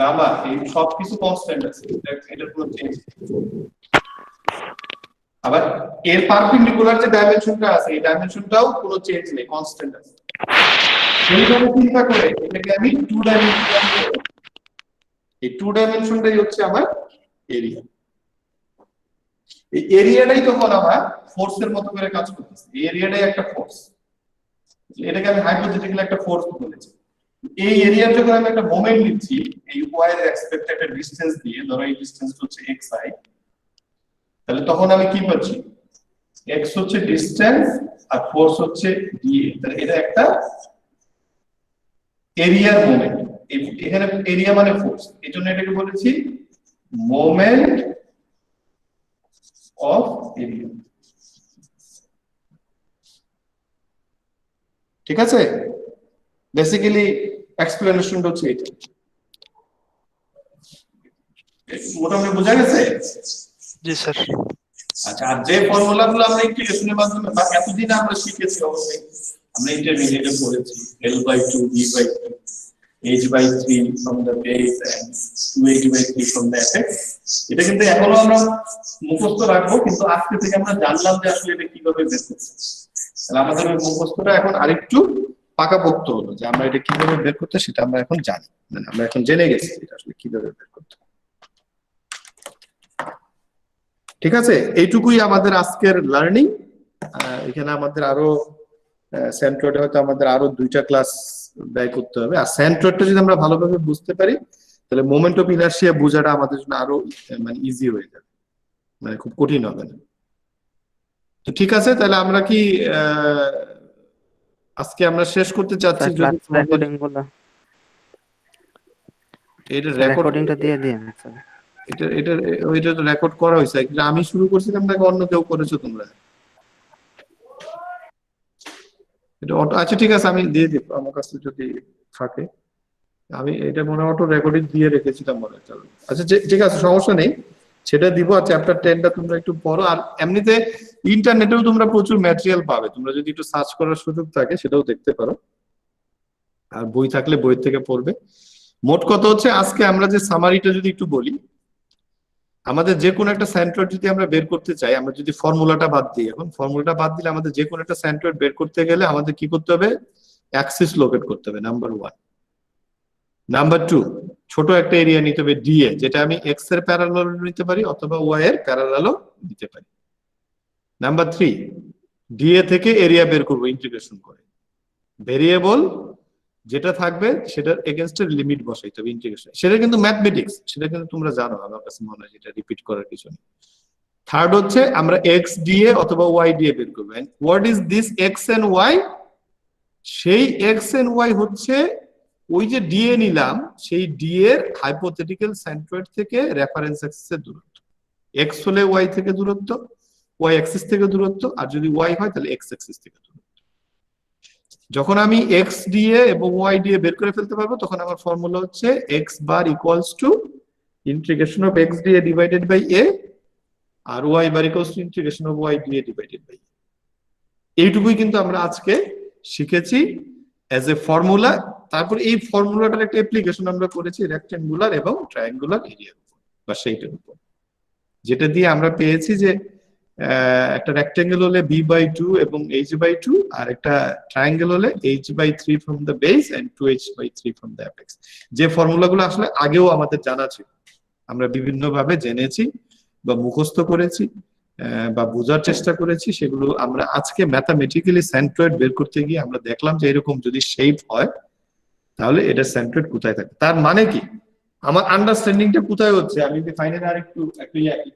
গামা এই সবকিছু কনস্ট্যান্ট আছে, এটা কোনো চেঞ্জ নেই। আবার এর পারপেন্ডিকুলার যে ডাইমেনশনটা আছে এই ডাইমেনশনটাও কোনো চেঞ্জ নেই, কনস্ট্যান্ট আছে। সেইভাবে চিন্তা করে এটাকে আমি টু ডাইমেনশনাল, এই টু ডাইমেনশনটাই হচ্ছে আমার এরিয়া। এই এরিয়াটাই তখন আমার ফোর্সের মতো করে কাজ করতেছে, এই এরিয়াটাই একটা ফোর্স, এটাকে আমি হাইপোথেটিক্যাল একটা ফোর্স বলেছি। এই এরিয়ার যখন আমি একটা মোমেন্ট নিচ্ছি এই ওয়াই এর এক্সপেক্টেড একটা ডিসটেন্স দিয়ে, ধরো এই ডিসটেন্স হচ্ছে xi, তাহলে তখন আমি কি পাচ্ছি? x হচ্ছে ডিসটেন্স আর ফোর্স হচ্ছে dA, তাহলে এটা একটা এরিয়ার মোমেন্ট। এখানে এরিয়া মানে ফোর্স, এজন্য এটাকে বলেছি মোমেন্ট অফ এরিয়া। ঠিক আছে, বেসিক্যালি এক্সপ্লেনেশনটা হচ্ছে এটা। মোটামুটি বোঝা গেছে? জি স্যার। আচ্ছা, আর যে ফর্মুলাগুলো আমরা ইন্টিগ্রেশনের মাধ্যমে বা এতদিন আমরা শিখেছি, অবশ্যই আমরা ইন্টারমিডিয়েটে পড়েছি L/2 B/2 H/3 from the base and 2H/3 from the apex, এটা কিন্তু এখনো আমরা মুখস্থ রাখবো, কিন্তু আজকে থেকে আমরা জানলাম যে আসলে এটা কিভাবে বের করতে। তাহলে আমাদের ওই মুখস্থটা এখন আরেকটু পাকাপোক্ত হলো যে আমরা এটা কিভাবে বের করতে, সেটা আমরা এখন জানি, মানে আমরা এখন জেনে গেছি এটা আসলে কিভাবে বের করতে। ঠিক আছে, এইটুকুই আমাদের আজকের লার্নিং। এখানে আমাদের আরো সেন্ট্রয়েডে হয়তো আমাদের আরো 2টা ক্লাস ব্যয় করতে হবে। আর সেন্ট্রয়েডটা যদি আমরা ভালোভাবে বুঝতে পারি তাহলে মোমেন্ট অফ ইনারশিয়া বোঝাটা আমাদের জন্য আরো মানে ইজি হয়ে যাবে, মানে খুব কঠিন হবে না। তো ঠিক আছে, তাহলে আমরা কি আজকে আমরা শেষ করতে চাচ্ছি। যদি এটা রেকর্ডিংটা দিয়ে দিন স্যার। এটা তো রেকর্ড করা হয়েছে, আমি শুরু করছিলাম নাকি অন্য কেউ করেছো তোমরা? এটা অটো, আচ্ছা ঠিক আছে আমি দিয়ে দিব, আমার কাছে যদি থাকে। আমি এটা মনে অটো রেকর্ডিং দিয়ে রেখেছিলাম মনে হয়। আচ্ছা ঠিক আছে, সমস্যা নেই, সেটা দিব। আর চ্যাপ্টার 10টা তোমরা একটু পড়ো। আর এমনিতে ইন্টারনেটেও তোমরা প্রচুর ম্যাটেরিয়াল পাবে, তোমরা যদি একটু সার্চ করার সুযোগ থাকে সেটাও দেখতে পারো, আর বই থাকলে বই থেকে পড়বে। মোট কথা হচ্ছে আজকে আমরা যে সামারিটা যদি একটু বলি, আমাদের যে কোনো একটা সেন্ট্রয়েড যদি আমরা বের করতে চাই, আমরা যদি ফর্মুলাটা বাদ দিই, এখন ফর্মুলাটা বাদ দিলে আমাদের যে কোনো একটা সেন্ট্রয়েড বের করতে গেলে আমাদের কি করতে হবে? অ্যাক্সিস লোকেট করতে হবে, নাম্বার 1। নাম্বার 2, ছোট একটা এরিয়া নিতে হবে ডিএ, যেটা আমি এক্স এর প্যারালাল নিতে পারি অথবা ওয়াই এর প্যারালালও নিতে পারি। নাম্বার 3, ডিএ থেকে এরিয়া বের করব ইন্টিগ্রেশন করে। ভেরিয়েবল যেটা থাকবে সেটার এগেইনস্টের লিমিট বসাইতে হবে ইন্টিগ্রেশন। সেটা কিন্তু ম্যাথমেটিক্স, সেটা কিন্তু তোমরা জানো, আমার কাছে মনে হয় এটা রিপিট করার কিছু নেই। থার্ড হচ্ছে আমরা এক্স ডিএ অথবা ওয়াই ডিএ বের করব। And what is this x and y? সেই এক্স এন্ড ওয়াই হচ্ছে ওই যে ডিএ নিলাম সেই ডিএ এর হাইপোথেটিক্যাল সেন্ট্রয়েড থেকে রেফারেন্স অ্যাক্সিসের দূরত্ব। এক্স হলে ওয়াই থেকে দূরত্ব, ওয়াই অ্যাক্সিস থেকে দূরত্ব, আর যদি ওয়াই হয় তাহলে এক্স অ্যাক্সিস থেকে দূরত্ব। যখন আমি এক্স ডিএ এবং ওয়াই ডিএ বের করে ফেলতে পারবো তখন আমার ফর্মুলা হচ্ছে x bar equals to integration of x dA divided by A, আর y bar equals to integration of y dA divided by. এইটুকুই কিন্তু আমরা আজকে শিখেছি অ্যাজ এ ফর্মুলা। তারপর এই ফর্মুলাটার একটা অ্যাপ্লিকেশন আমরা করেছি রেক্টেঙ্গুলার এবং ট্রায়াঙ্গুলার এরিয়ার উপর বা সেইটার উপর, যেটা দিয়ে আমরা পেয়েছি যে একটা রেক্টেঙ্গেল হলে b/2 এবং h/2, আর একটা ট্রায়াঙ্গেল হলে h/3 from the base and 2h/3 from the apex. যে ফর্মুলাগুলো আসলে আগেও আমাদের জানা ছিল, আমরা বিভিন্ন ভাবে জেনেছি বা মুখস্থ করেছি বা বোঝার চেষ্টা করেছি, সেগুলো আমরা আজকে ম্যাথামেটিক্যালি সেন্ট্রয়েড বের করতে গিয়ে আমরা দেখলাম যে এরকম যদি শেপ হয় তাহলে এটা সেন্ট্রয়েড কোথায় থাকে। তার মানে কি আমার আন্ডারস্ট্যান্ডিংটা কোথায় হচ্ছে, আমি যদি ফাইনালি আরেকটু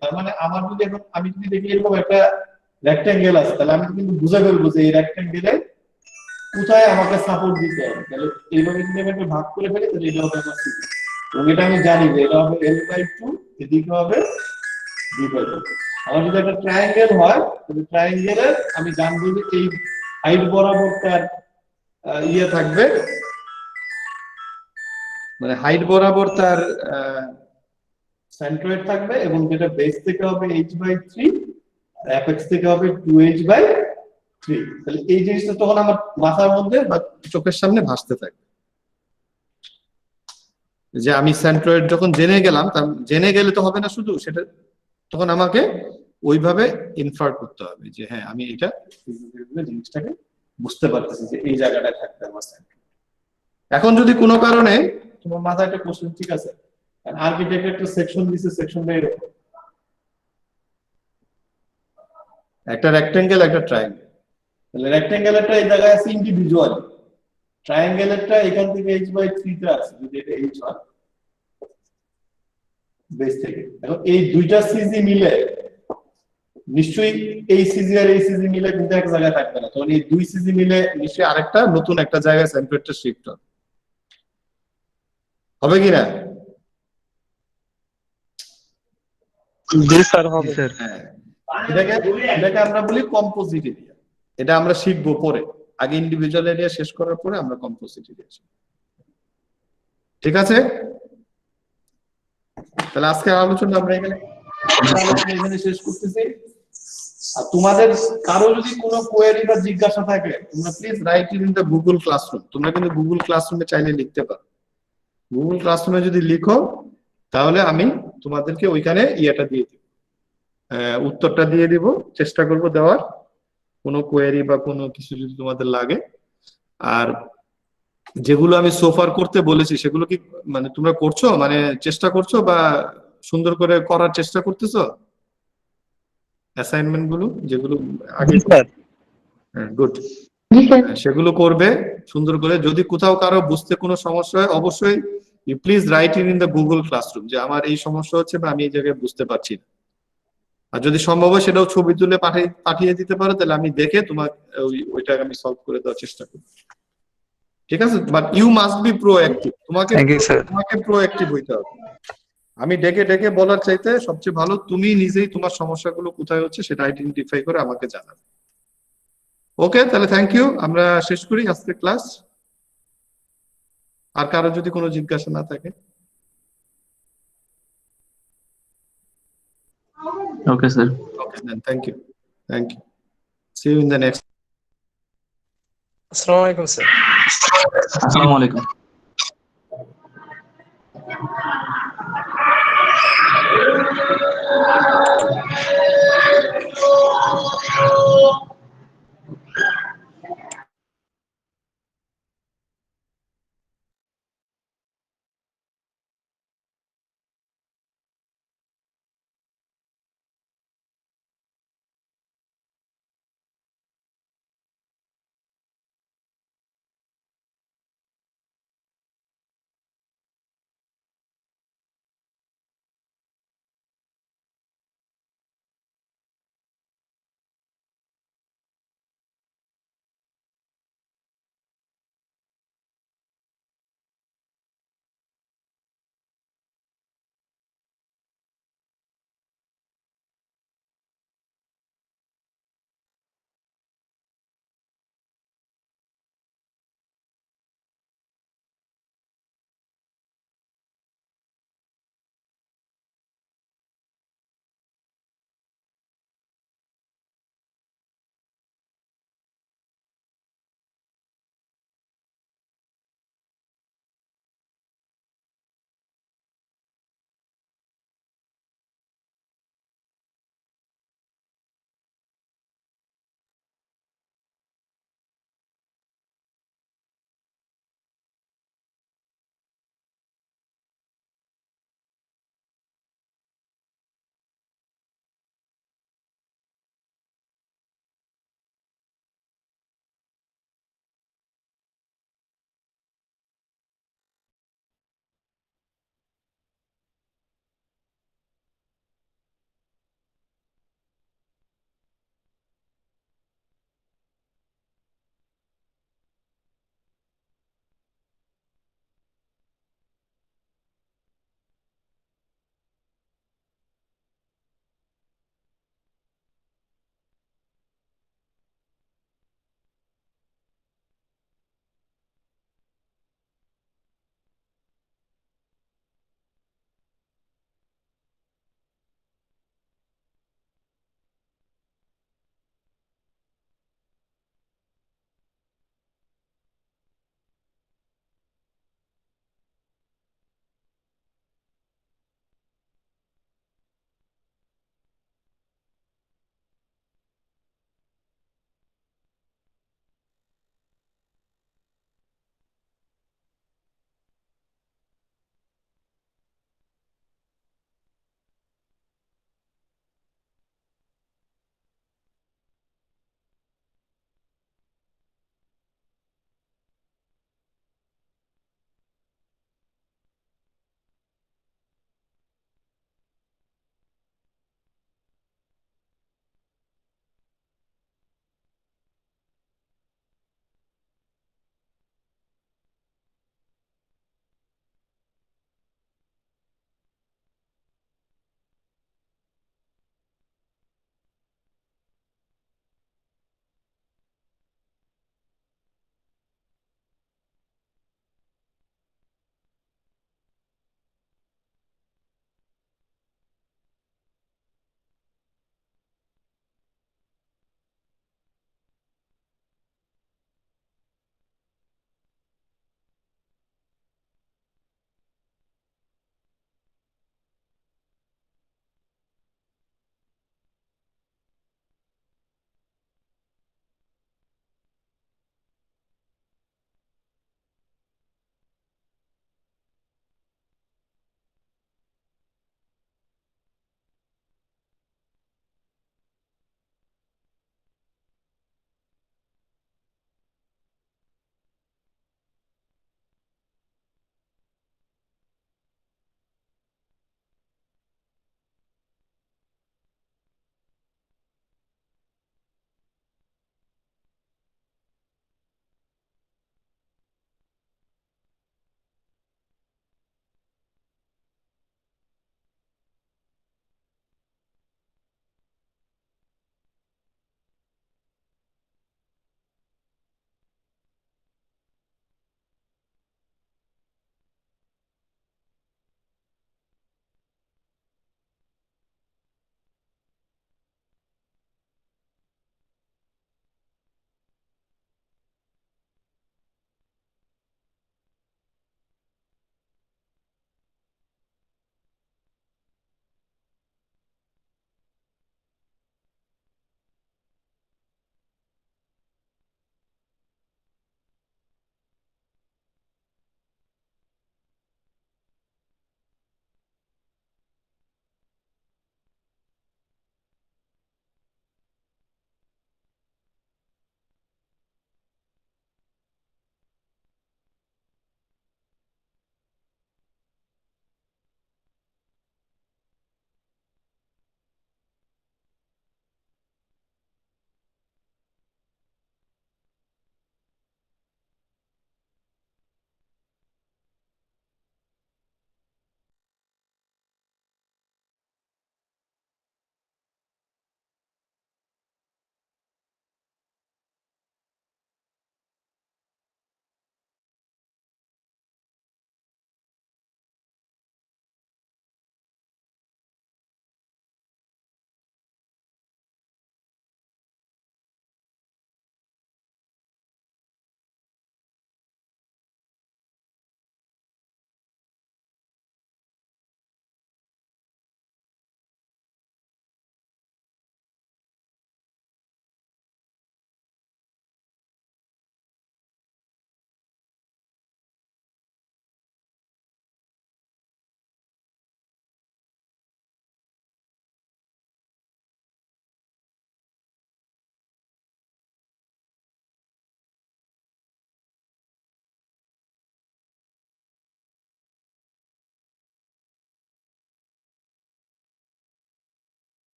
তার মানে আমার যদি এখন আমি যদি দেখি এরকম একটা রেক্টেঙ্গেল আছে, তাহলে আমি কিন্তু বুঝে ফেলবো যে এই রেক্টেঙ্গেলে কোথায় আমাকে সাপোর্ট দিতে হবে। তাহলে এইভাবে যদি আমি একটা ভাগ করে ফেলি তাহলে এটা হবে আমার সিলিন্ডার। এবং এটা আমি জানি যে এটা হবে L/2, এদিকে হবে D/2। আমার যদি একটা ট্রায়াঙ্গেল হয় তাহলে ট্রায়াঙ্গেলের আমি জানবো যে এই হাইট বরাবর তার ইয়ে থাকবে, মানে হাইট বরাবর তার সেন্ট্রয়েড থাকবে, এবং যেটা বেস থেকে হবে h/3 আর অ্যাপেক্স থেকে হবে 2h/3। তাহলে এই জিনিসটা তখন আমার মাথার মধ্যে বা চোখের সামনে ভাসতে থাকবে যে আমি সেন্ট্রয়েড যখন জেনে গেলাম, জেনে গেলে তো হবে না শুধু সেটা, তখন আমাকে ওইভাবে ইনফার করতে হবে যে হ্যাঁ আমি এটা জিনিসটাকে বুঝতে পারতেছি যে এই জায়গাটায় থাকবে আমার সেন্ট্রয়েড। এখন যদি কোনো কারণে তোমার মাথায় একটা কোশ্চেন, ঠিক আছে আর্কিটেক্ট একটা সেকশন দিছে, সেকশনটা এরকম একটা রেক্টেঙ্গেল একটা ট্রায়াঙ্গেল, তাহলে রেক্টেঙ্গেলেরটা এই জায়গায় আছে ইন্ডিভিজুয়াল, ট্রায়াঙ্গেলেরটা এখান থেকে h/3 তে আছে, যদি এটা h হয় বেস থেকে। এখন এই দুইটা সিজি মিলে নিশ্চয়ই এই সিজি আর এই সিজি মিলে কিন্তু এক জায়গায় থাকবে না, তখন এই দুই সিজি মিলে নিশ্চয়ই আরেকটা নতুন একটা জায়গায় সেন্ট্রয়েডটা শিফট হবে কিনা? জি স্যার হবে। হ্যাঁ, এটাকে আমরা বলি কম্পোজিট এরিয়া। এটা আমরা শিখবো পরে, আগে ইন্ডিভিজুয়াল এরিয়া শেষ করার পরে আমরা কম্পোজিট এরিয়া শিখব। ঠিক আছে, তাহলে আজকে আলোচনা আমরা এখানে শেষ করতেছি। আর তোমাদের কারো যদি কোনো কোয়েরি বা জিজ্ঞাসা থাকে তোমরা please write it in the Google classroom. তোমরা কিন্তু গুগল ক্লাসরুমে চাইলে লিখতে পারো। গুগল ক্লাসরুমে যদি লিখো তাহলে আমি তোমাদেরকে ওইখানে ইয়েটা দিয়ে দিব, উত্তরটা দিয়ে দিব, চেষ্টা করব দেওয়ার, কোনো কোয়েরি বা কোনো কিছু যদি তোমাদের লাগে। আর যেগুলো আমি সোফার করতে বলেছি সেগুলো কি মানে তোমরা করছো, মানে চেষ্টা করছো বা সুন্দর করে করার চেষ্টা করতেছো? অ্যাসাইনমেন্ট গুলো যেগুলো আগে, গুড, সেগুলো করবে সুন্দর করে। যদি কোথাও কারো বুঝতে কোনো সমস্যা হয় অবশ্যই you please write in the Google classroom যে আমার এই সমস্যা হচ্ছে বা আমি এই জায়গায় বুঝতে পারছি না। আর যদি সম্ভব হয় সেটাও ছবি তুলে পাঠিয়ে দিতে পারো, তাহলে আমি দেখে তোমার ওইটা আমি সলভ করে দেওয়ার চেষ্টা করব। ঠিক আছে, but you must be proactive. তোমাকে প্রোঅ্যাক্টিভ হইতে হবে। আমি ডেকে ডেকে বলার চাইতে সবচেয়ে ভালো তুমি নিজেই তোমার সমস্যাগুলো কোথায় হচ্ছে সেটা আইডেন্টিফাই করে আমাকে জানাবে। ওকে, তাহলে থ্যাংক ইউ, আমরা শেষ করি আজকে ক্লাস। আর কারো যদি কোনো জিজ্ঞাসা না থাকে? Okay sir. Okay, then thank you. Thank you. See you in the next. আসসালামু আলাইকুম স্যার। আসসালামু আলাইকুম।